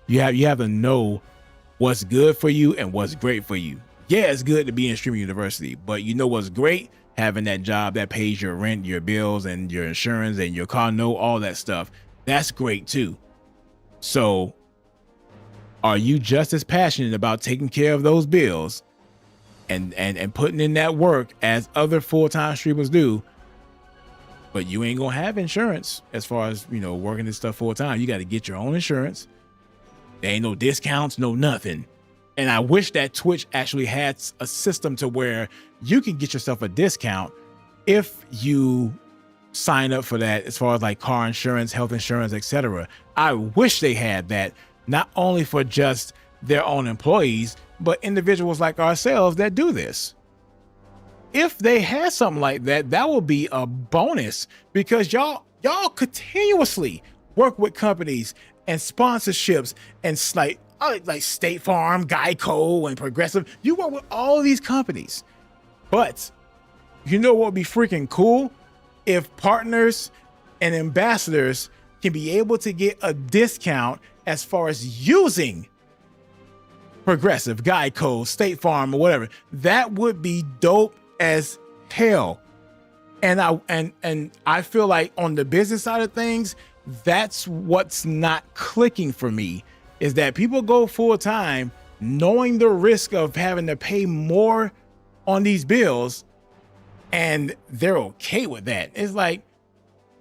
You have to know what's good for you and what's great for you. Yeah, it's good to be in Streaming University, but you know what's great? Having that job that pays your rent, your bills, and your insurance, and your car note, all that stuff. That's great too. So are you just as passionate about taking care of those bills and putting in that work as other full-time streamers do? But you ain't gonna have insurance as far as, you know, working this stuff full-time. You got to get your own insurance. There ain't no discounts, no nothing. And I wish that Twitch actually had a system to where you can get yourself a discount if you sign up for that, as far as like car insurance, health insurance, etc. I wish they had that, not only for just their own employees, but individuals like ourselves that do this. If they had something like that, that would be a bonus, because y'all continuously work with companies and sponsorships and like State Farm, Geico, and Progressive. You work with all of these companies. But you know what would be freaking cool? If partners and ambassadors can be able to get a discount as far as using Progressive, Geico, State Farm, or whatever. That would be dope as hell. And I feel like on the business side of things, that's what's not clicking for me, is that people go full time knowing the risk of having to pay more on these bills, and they're okay with that. It's like,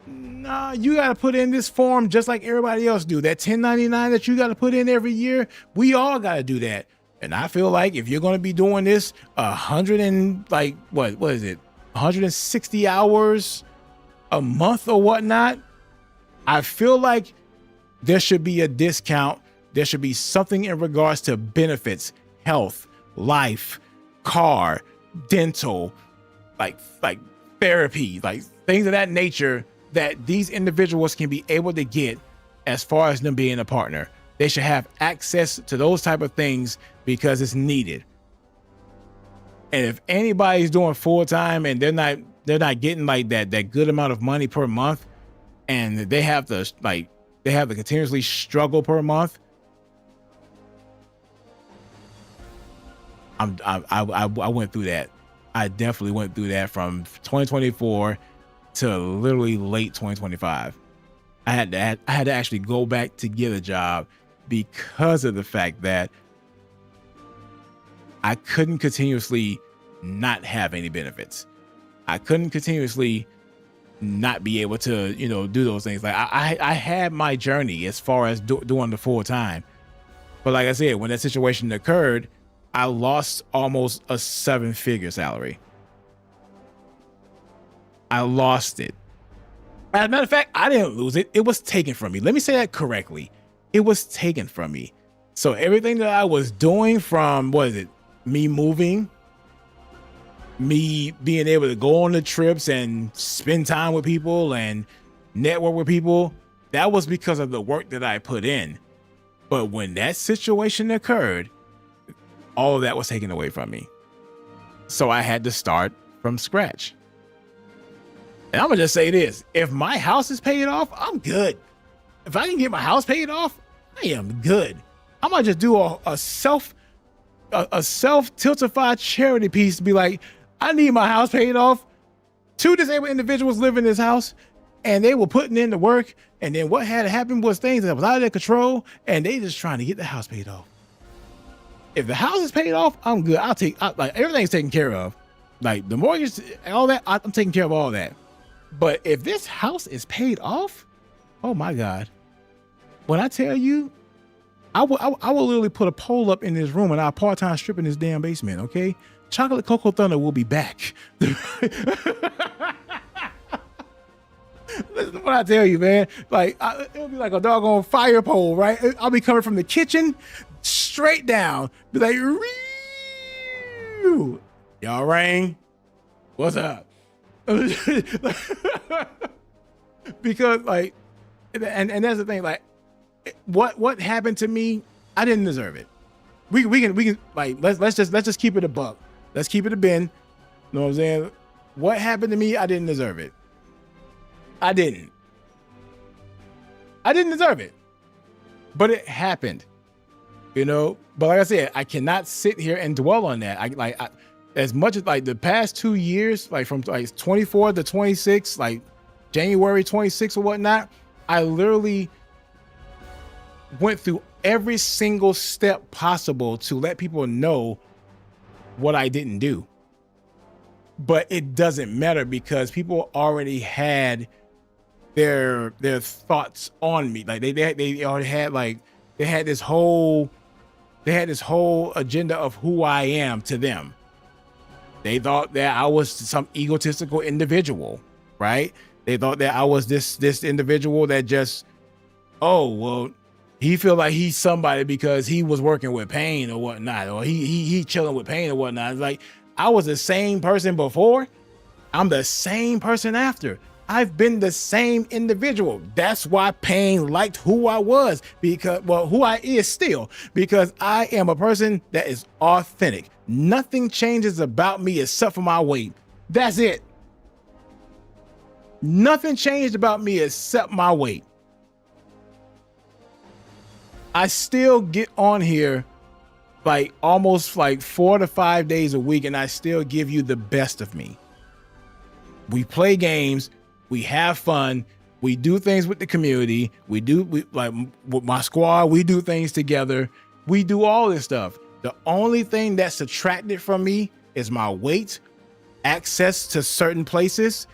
nah, you got to put in this form just like everybody else do. That 1099 that you got to put in every year, we all got to do that. And I feel like if you're going to be doing this 160 hours a month or whatnot, I feel like there should be a discount. There should be something in regards to benefits, health, life, car, dental, like therapy, like things of that nature that these individuals can be able to get as far as them being a partner. They should have access to those type of things because it's needed. And if anybody's doing full time and they're not they're not getting like that good amount of money per month, and they have to continuously struggle per month. I went through that. I definitely went through that from 2024 to literally late 2025. I had to actually go back to get a job because of the fact that I couldn't continuously not have any benefits. I couldn't continuously not be able to, do those things. Like I had my journey as far as doing the full time, but like I said, when that situation occurred, I lost almost a 7-figure salary. I lost it. As a matter of fact, I didn't lose it. It was taken from me. Let me say that correctly. It was taken from me. So everything that I was doing, from me moving, me being able to go on the trips and spend time with people and network with people, that was because of the work that I put in. But when that situation occurred, all of that was taken away from me. So I had to start from scratch. And I'm gonna just say this: if my house is paid off, I'm good. If I can get my house paid off, I am good. I might just do a self tiltify charity piece to be like, I need my house paid off. 2 disabled individuals live in this house, and they were putting in the work. And then what had happened was things that was out of their control, and they just trying to get the house paid off. If the house is paid off, I'm good. Like everything's taken care of. Like the mortgage, all that, I'm taking care of all that. But if this house is paid off, oh my God. When I tell you, I will literally put a pole up in this room and I'll part-time strip in this damn basement, okay? Chocolate Cocoa Thunder will be back. Listen to what I tell you, man. Like, it'll be like a doggone fire pole, right? I'll be coming from the kitchen straight down. Be like, Ree! Y'all rang? What's up? Because like, and that's the thing, like, what happened to me, I didn't deserve it. We can like, let's just keep it a buck. Let's keep it a bin. You know what I'm saying? What happened to me, I didn't deserve it. I didn't deserve it, but it happened, But like I said, I cannot sit here and dwell on that. As much as like the past 2 years, like from like 24 to 26, like January 26 or whatnot, I literally went through every single step possible to let people know what I didn't do. But it doesn't matter because people already had their thoughts on me. Like they already had they had this whole agenda of who I am to them. They thought that I was some egotistical individual, right? They thought that I was this individual that just, oh, well, he feel like he's somebody because he was working with pain or whatnot, or he chilling with pain or whatnot. It's like, I was the same person before. I'm the same person after. I've been the same individual. That's why Pain liked who I was, because, well, who I is still, because I am a person that is authentic. Nothing changes about me except for my weight. That's it. Nothing changed about me except my weight. I still get on here like almost like 4 to 5 days a week, and I still give you the best of me. We play games. We have fun. We do things with the community. We like with my squad. We do things together. We do all this stuff. The only thing that's subtracted from me is my weight, access to certain places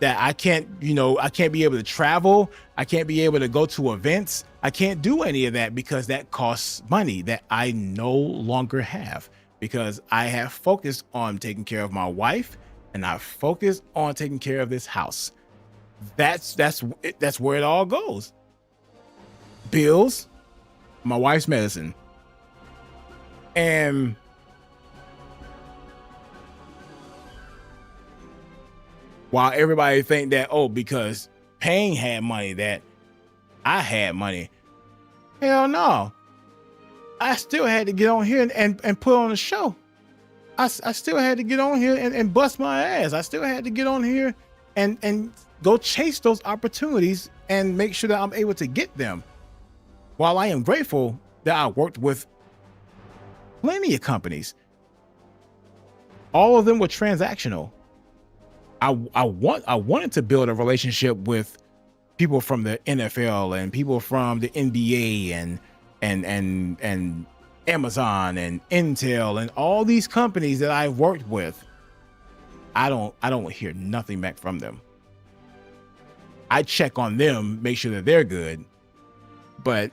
that I can't be able to travel. I can't be able to go to events. I can't do any of that because that costs money that I no longer have, because I have focused on taking care of my wife and I focused on taking care of this house. That's where it all goes. Bills, my wife's medicine. And while everybody think that, oh, because Pain had money, that I had money. Hell no. I still had to get on here and put on a show. I still had to get on here and bust my ass. I still had to get on here and go chase those opportunities and make sure that I'm able to get them. While I am grateful that I worked with plenty of companies, all of them were transactional. I wanted to build a relationship with people from the NFL and people from the NBA and Amazon and Intel and all these companies that I've worked with. I don't hear nothing back from them. I check on them, make sure that they're good, but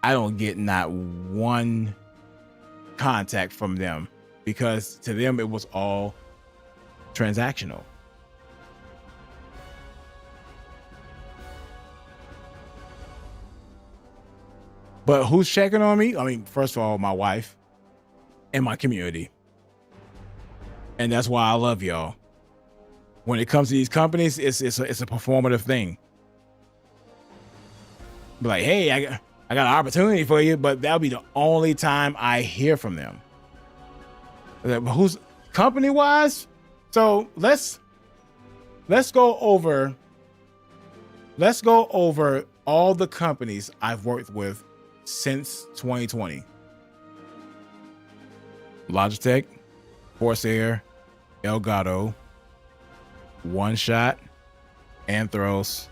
I don't get not one contact from them because to them it was all transactional. But who's checking on me? I mean, first of all, my wife and my community. And that's why I love y'all. When it comes to these companies, it's a performative thing. Be like, hey, I got an opportunity for you, but that'll be the only time I hear from them. Who's company wise? So let's go over all the companies I've worked with since 2020. Logitech, Corsair, Elgato, One Shot, Anthros,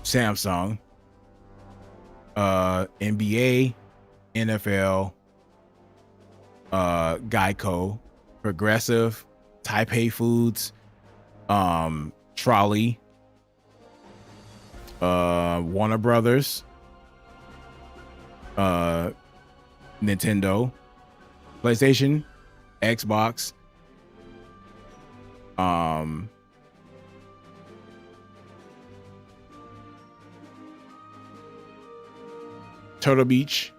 Samsung, NBA, NFL, Geico, Progressive, Taipei Foods, Trolley, Warner Brothers, Nintendo, PlayStation, Xbox, Turtle Beach,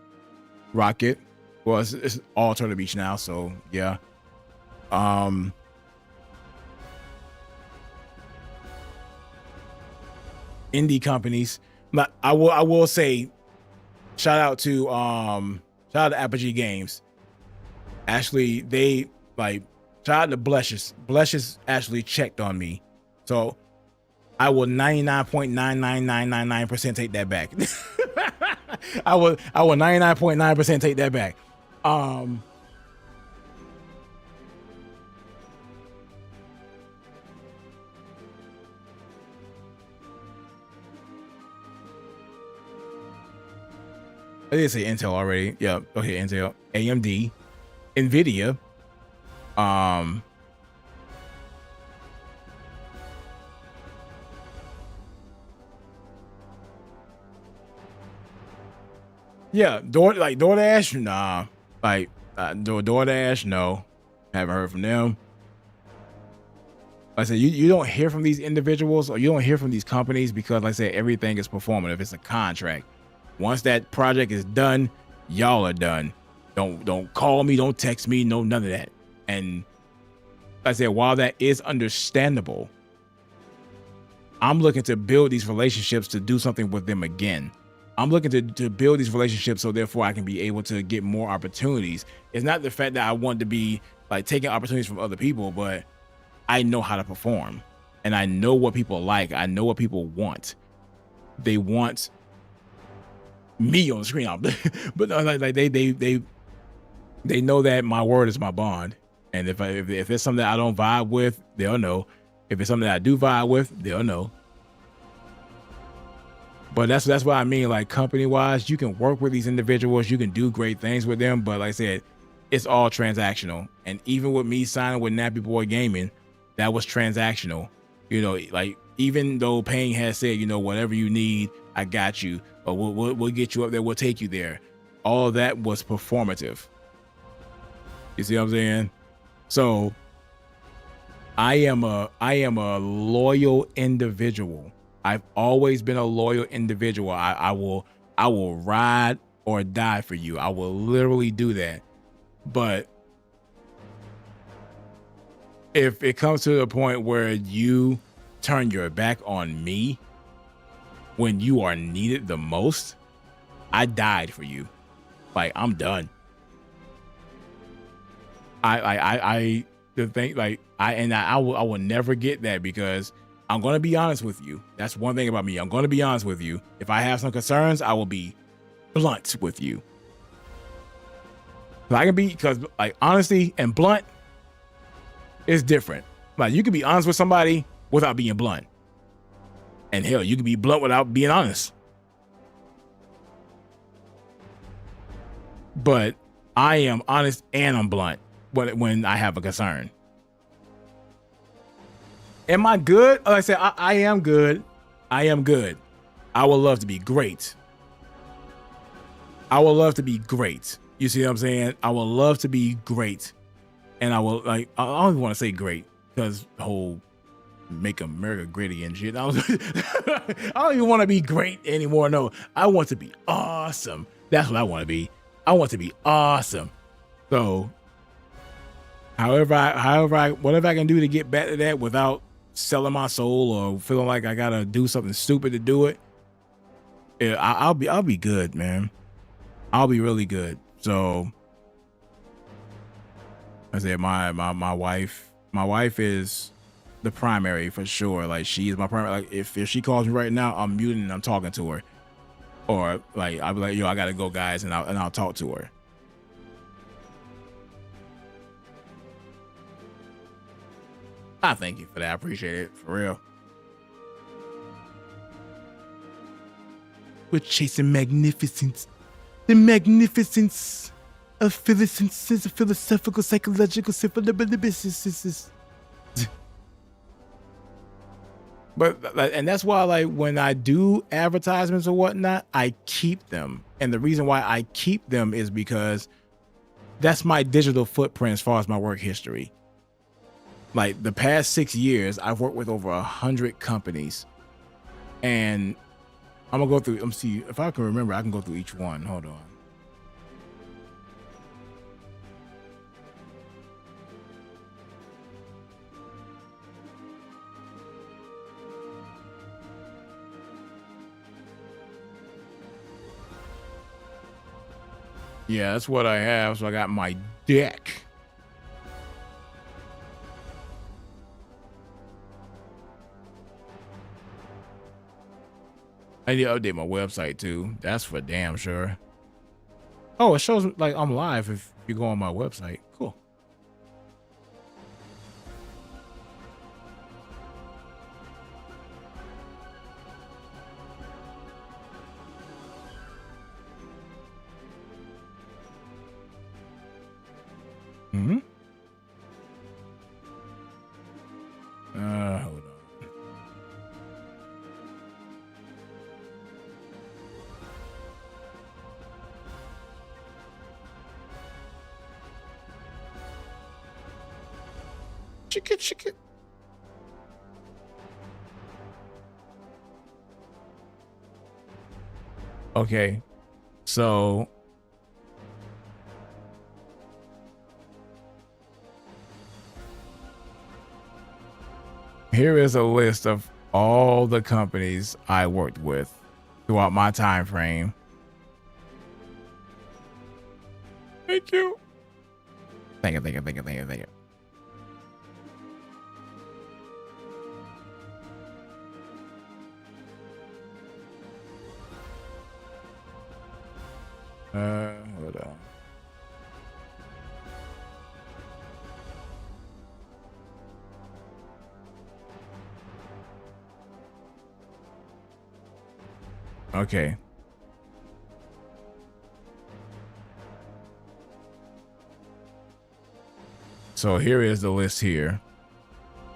Rocket. Well, it's all Turtle Beach now, so yeah. Indie companies. But I will say, shout out to Apogee Games. Actually, they shout out to Blushes. Blushes actually checked on me, so I will 99.99999% take that back. I will 99.9% take that back. I did say Intel already. Yeah. Okay. Intel, AMD, Nvidia. Yeah. DoorDash. Nah. DoorDash. No. Haven't heard from them. Like I said, you don't hear from these individuals or you don't hear from these companies because, like I said, everything is performative. It's a contract. Once that project is done, y'all are done. Don't call me, don't text me, no, none of that. And like I said, while that is understandable, I'm looking to build these relationships to do something with them again. I'm looking to build these relationships so therefore I can be able to get more opportunities. It's not the fact that I want to be like taking opportunities from other people, but I know how to perform and I know what people like. I know what people want. They want me on the screen, but like they know that my word is my bond, and if it's something that I don't vibe with, they'll know. If it's something that I do vibe with, they'll know. But that's what I mean. Like company wise, you can work with these individuals, you can do great things with them, but like I said, it's all transactional. And even with me signing with Nappy Boy Gaming, that was transactional. You know, like even though Payne has said, you know, whatever you need, I got you. Or we'll get you up there. We'll take you there. All of that was performative. You see what I'm saying? So I am a loyal individual. I've always been a loyal individual. I will ride or die for you. I will literally do that. But if it comes to the point where you turn your back on me when you are needed the most, I died for you. Like, I'm done. The thing, like I will never get that, because I'm going to be honest with you. That's one thing about me. I'm going to be honest with you. If I have some concerns, I will be blunt with you. I can be, because like honesty and blunt is different. Like you can be honest with somebody without being blunt. And hell, you can be blunt without being honest. But I am honest and I'm blunt when I have a concern. Am I good? Like I said, I am good. I am good. I would love to be great. I would love to be great. You see what I'm saying? I would love to be great. And I will, like, I don't even want to say great, because the whole make America gritty and shit. I don't even want to be great anymore. No, I want to be awesome. That's what I want to be. I want to be awesome. So whatever I can do to get back to that without selling my soul or feeling like I gotta do something stupid to do it, I'll be good, man. I'll be really good. So I said my wife is the primary for sure. Like she is my primary. Like if she calls me right now, I'm muting and I'm talking to her. Or like I'll be like, yo, I gotta go, guys, and I'll talk to her. I thank you for that. I appreciate it, for real. We're chasing magnificence. The magnificence of philosophical, psychological, businesses. But and that's why, like, when I do advertisements or whatnot, I keep them. And the reason why I keep them is because that's my digital footprint as far as my work history. Like the past 6 years, I've worked with over 100 companies, and I'm gonna go through. Let me see if I can remember. I can go through each one. Hold on. Yeah, that's what I have. So I got my deck. I need to update my website too. That's for damn sure. Oh, it shows like I'm live if you go on my website. Cool. Mm-hmm. Hold on. Chicken. Okay, so here is a list of all the companies I worked with throughout my time frame. Thank you. Thank you. Hold on. Okay. So here is the list here.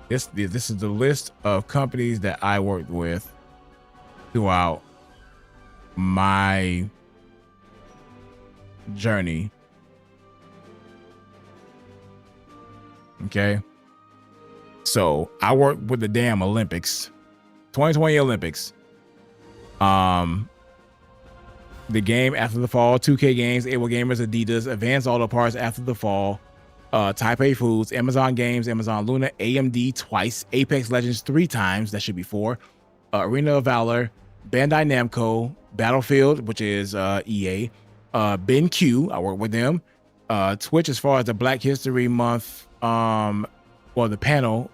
This is the list of companies that I worked with throughout my journey. Okay. So I worked with the damn Olympics, 2020 Olympics. The game after the fall, 2K Games, Able Gamers, Adidas, Advanced Auto Parts after the fall, Taipei Foods, Amazon Games, Amazon Luna, AMD twice, Apex Legends 3 times, that should be 4, Arena of Valor, Bandai Namco, Battlefield, which is EA, BenQ, I work with them, Twitch as far as the Black History Month, the panel.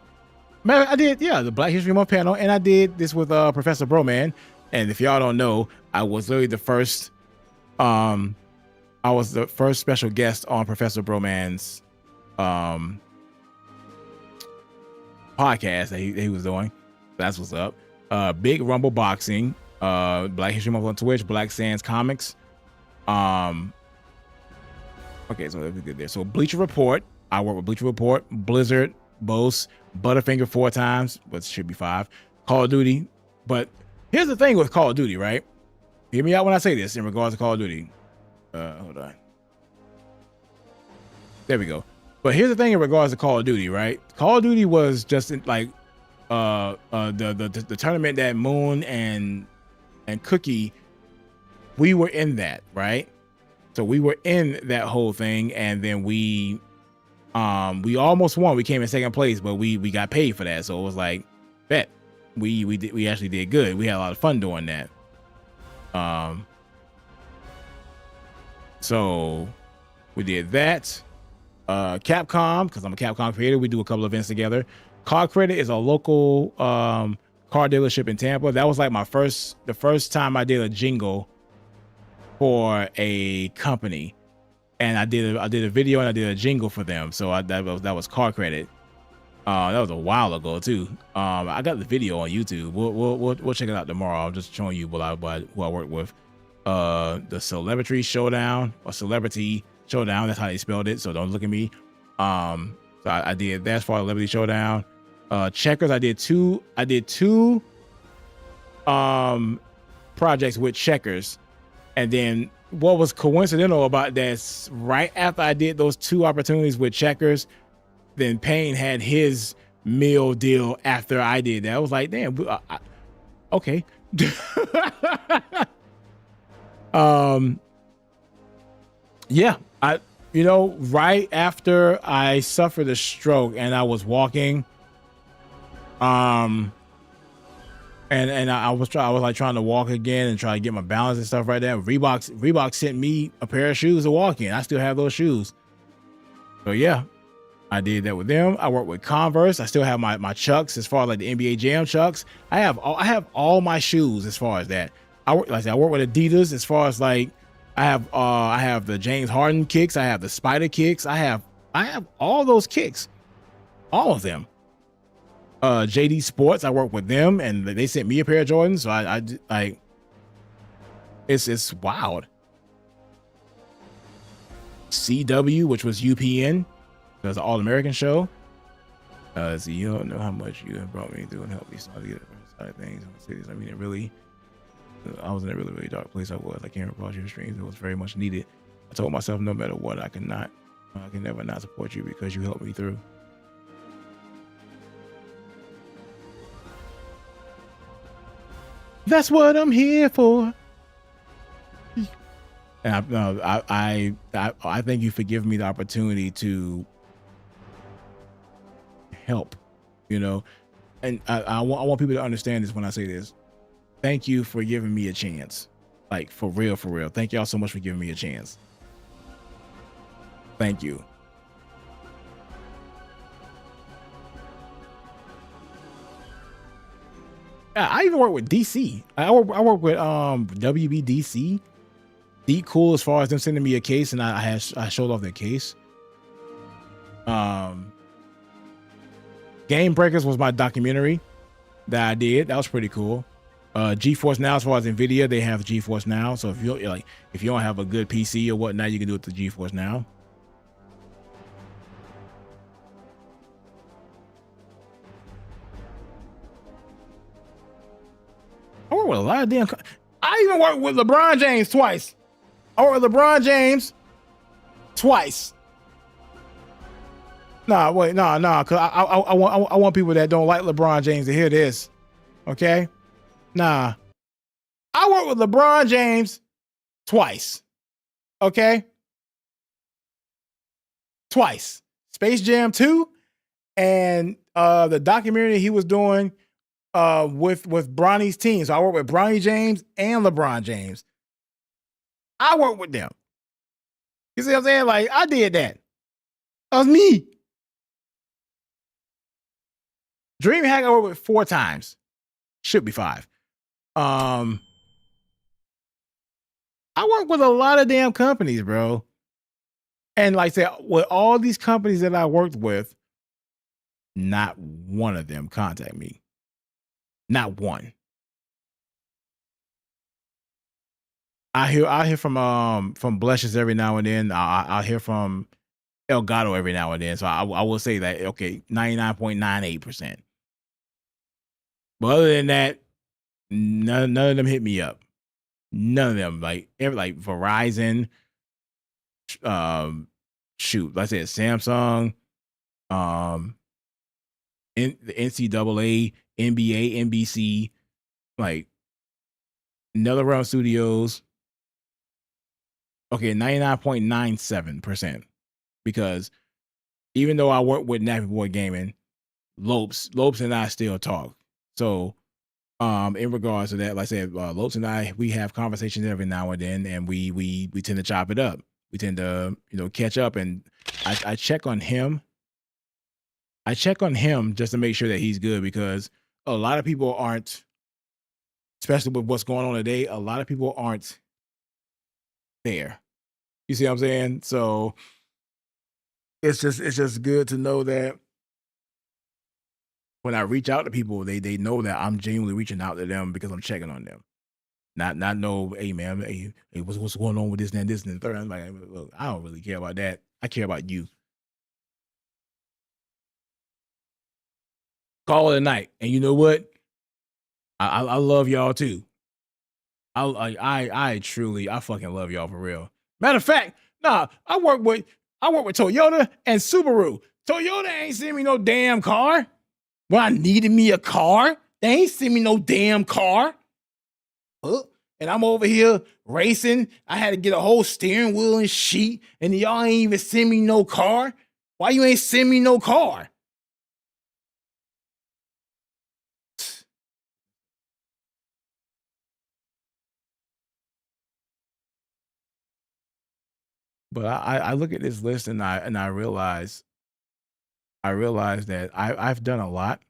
Man, I did, the Black History Month panel, and I did this with Professor Broman. And if y'all don't know, I was literally the first. I was the first special guest on Professor Broman's podcast that he was doing. That's what's up. Big Rumble Boxing, Black History Month on Twitch, Black Sands Comics. Okay, so that'd be good there. So Bleacher Report, I work with Bleacher Report, Blizzard, Bose, Butterfinger 4 times, but should be 5. Call of Duty. But here's the thing with Call of Duty, right? Hear me out when I say this in regards to Call of Duty. Hold on. There we go. But here's the thing in regards to Call of Duty, right? Call of Duty was just like the tournament that Moon and Cookie, we were in that, right? So we were in that whole thing, and then we almost won. We came in second place, but we got paid for that. So it was like, bet we actually did good. We had a lot of fun doing that. So we did that. Capcom, because I'm a Capcom creator, we do a couple events together. Car Credit is a local car dealership in Tampa. That was like the first time I did a jingle for a company, and I did a video and I did a jingle for them. So that was Car Credit. That was a while ago too. I got the video on YouTube. We'll check it out tomorrow. I'm just showing you who I work with. The Celebrity Showdown, or Celebrity Showdown. That's how they spelled it. So don't look at me. So I did that for Celebrity Showdown. Checkers. I did two projects with Checkers. And then what was coincidental about that, right after I did those 2 opportunities with Checkers, then Payne had his meal deal after I did that. I was like, damn, okay. Yeah, right after I suffered a stroke and I was walking, and I was like trying to walk again and try to get my balance and stuff right there. Reebok sent me a pair of shoes to walk in. I still have those shoes. So yeah, I did that with them. I work with Converse. I still have my Chucks as far as like the NBA Jam Chucks. I have all my shoes as far as that. I work with Adidas as far as like I have the James Harden kicks. I have the Spider kicks. I have all those kicks, all of them. JD Sports, I work with them, and they sent me a pair of Jordans. So I like, it's wild. CW, which was UPN, that's an All-American show. So you don't know how much you have brought me through and helped me start to get the side of things. I mean, I was in a really, really dark place. I came across your streams. It was very much needed. I told myself, no matter what, I can never not support you because you helped me through. That's what I'm here for. And I thank you for giving me the opportunity to help, and I want people to understand this when I say this. Thank you for giving me a chance. Like, for real. Thank y'all so much for giving me a chance. Thank you. I even work with DC. I work with WBDC. Deep Cool, as far as them sending me a case, and I showed off their case. Game Breakers was my documentary that I did. That was pretty cool. GeForce Now, as far as Nvidia, they have GeForce Now. So if you don't have a good PC or whatnot, you can do it through GeForce Now. I work with a lot of I even worked with LeBron James twice. I worked with LeBron James twice. Nah, because I want people that don't like LeBron James to hear this. Okay? Nah. I worked with LeBron James twice. Okay? Twice. Space Jam 2 and the documentary he was doing with Bronny's team. So I worked with Bronny James and LeBron James. I worked with them. You see what I'm saying? Like, I did that. That was me. DreamHack I worked with 4 times. Should be 5. I work with a lot of damn companies, bro. And like I said, with all these companies that I worked with, not one of them contact me. Not one. I hear from Blushes every now and then. I hear from Elgato every now and then. So I will say that, okay, 99.98%. But other than that, none of them hit me up. None of them. Like Verizon, shoot, like I said, Samsung, the NCAA, NBA, NBC, like NetherRealm Studios. Okay, 99.97%. Because even though I work with Nappy Boy Gaming, Lopes and I still talk. So in regards to that, like I said, Lopes and I, we have conversations every now and then, and we tend to chop it up. We tend to, catch up, and I check on him. I check on him just to make sure that he's good, because a lot of people aren't, especially with what's going on today, a lot of people aren't there. You see what I'm saying? So it's just good to know that when I reach out to people, they know that I'm genuinely reaching out to them because I'm checking on them. Not know, hey man, hey, what's going on with this and this and the third. I'm like, look, I don't really care about that. I care about you. Call it a night. And you know what? I love y'all too. I truly, I fucking love y'all for real. Matter of fact, nah, I work with Toyota and Subaru. Toyota ain't send me no damn car. When I needed me a car, they ain't send me no damn car. And I'm over here racing. I had to get a whole steering wheel and sheet, and y'all ain't even send me no car. Why you ain't send me no car? But I look at this list and I realize that I've done a lot.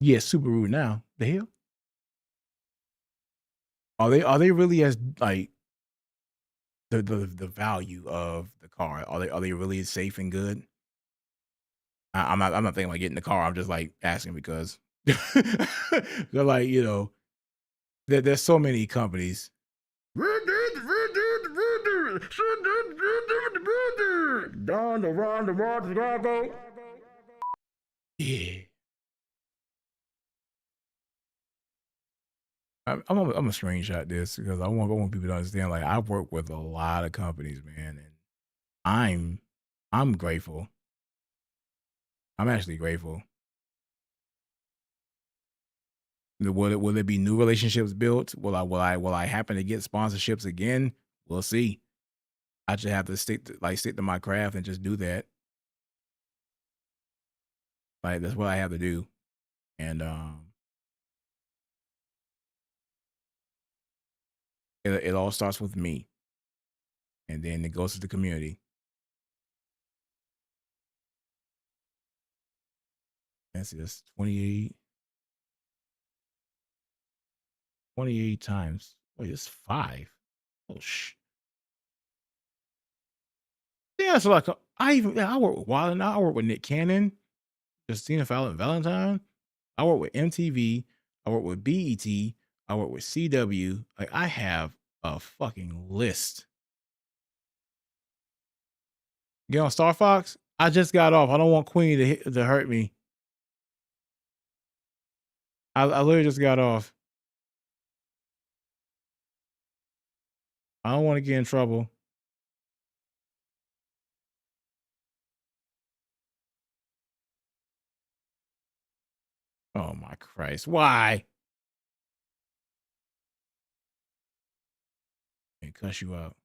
Yeah, Subaru now. The hell? Are they really as like the value of the car? Are they really safe and good? I'm not thinking like getting the car. I'm just like asking because they're like, there's so many companies. Yeah. I'm gonna screenshot this because I want people to understand. Like, I've worked with a lot of companies, man, and I'm grateful. I'm actually grateful. Will there be new relationships built? Will I happen to get sponsorships again? We'll see. I just have to stick to my craft and just do that. Like, that's what I have to do. And it all starts with me, and then it goes to the community. That's just 28 times. Wait, it's 5. Oh yeah. So like, I work with Wild and I work with Nick Cannon, Justina Fallon Valentine. I work with MTV. I work with BET. I work with CW. Like, I have a fucking list. Get on Star Fox. I just got off. I don't want Queenie to hurt me. I literally just got off. I don't want to get in trouble. Oh my Christ! Why? And cuss you out.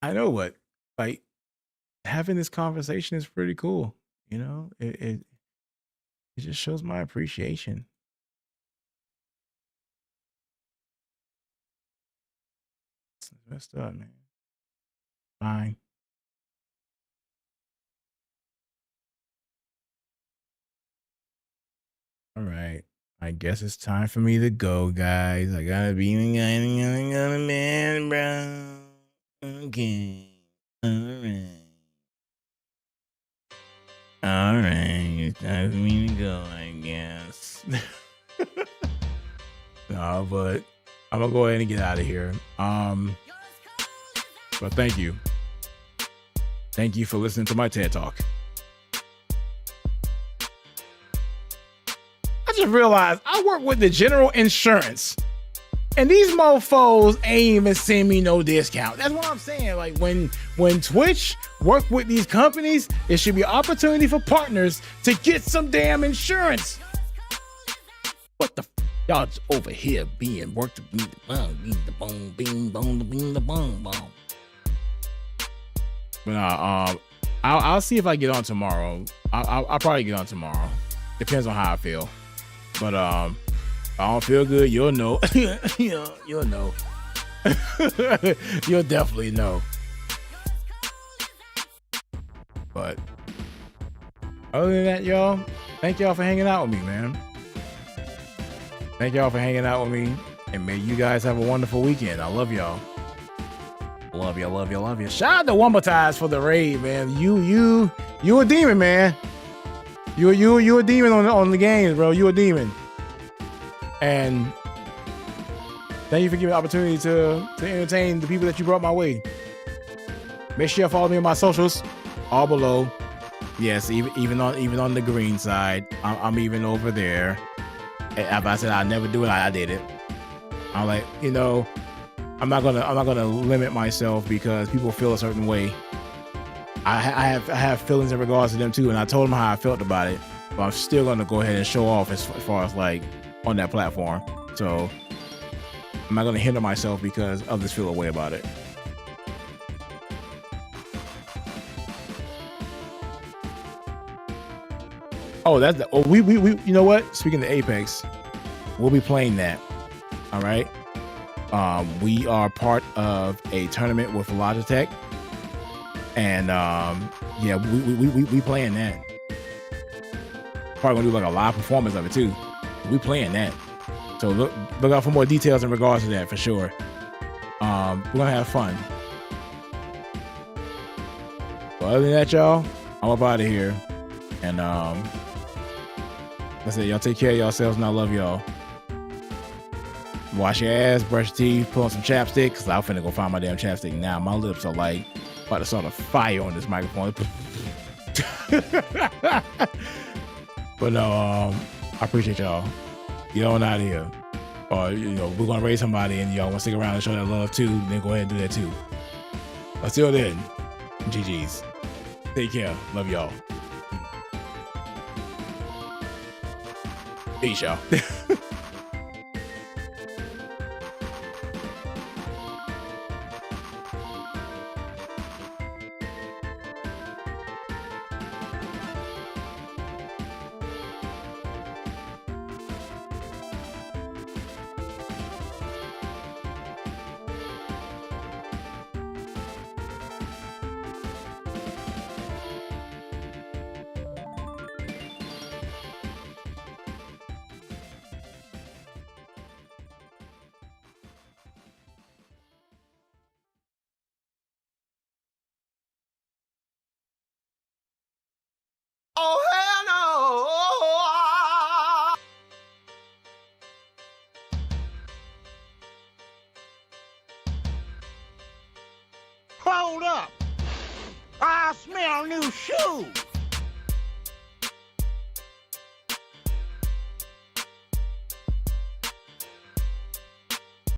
I know what. Like, having this conversation is pretty cool. You know, it just shows my appreciation. It's messed up, man. Fine. All right. I guess it's time for me to go, guys. I gotta be the guy, the man, bro. Okay. All right. All right. It's time for me to go, I guess. No, but I'm gonna go ahead and get out of here. But thank you. Thank you for listening to my TED Talk. I just realized I work with the General Insurance, and these mofos ain't even send me no discount. That's what I'm saying. Like when Twitch work with these companies, there should be opportunity for partners to get some damn insurance. What the y'all just over here being worked to beat the bone, beat the bone, bing bone, being the bone bone. But I'll see if I get on tomorrow. I'll probably get on tomorrow. Depends on how I feel. But if I don't feel good, you'll know. You'll know. You'll definitely know. But other than that, y'all, thank y'all for hanging out with me, man. Thank y'all for hanging out with me, and may you guys have a wonderful weekend. I love y'all. Love you, love you, love you. Shout out to Wombatize for the raid, man. You a demon, man. You a demon on the games, bro. You a demon. And thank you for giving me the opportunity to entertain the people that you brought my way. Make sure you follow me on my socials, all below. Yes, even on the green side, I'm even over there. If I said I'd never do it, I did it. I'm like, you know, I'm not gonna limit myself because people feel a certain way. I have feelings in regards to them too, and I told them how I felt about it. But I'm still gonna go ahead and show off as far as like on that platform. So I'm not gonna hinder myself because others feel a way about it. Oh, we you know what? Speaking of Apex, we'll be playing that. All right. We are part of a tournament with Logitech, and yeah, we playing that. Probably gonna do like a live performance of it too. We playing that, so look out for more details in regards to that for sure. We're gonna have fun. But other than that, y'all, I'm up out of here, and that's it. Y'all take care of yourselves, and I love y'all. Wash your ass, brush your teeth, put on some chapstick, because I'm finna go find my damn chapstick now. My lips are like about to start a fire on this microphone. But no, I appreciate y'all. Get on out of here. Or, you know, we're gonna raise somebody and y'all wanna stick around and show that love too, then go ahead and do that too. Until then, GG's. Take care. Love y'all. Peace, y'all. Oh, hell no! Hold up! I smell new shoes!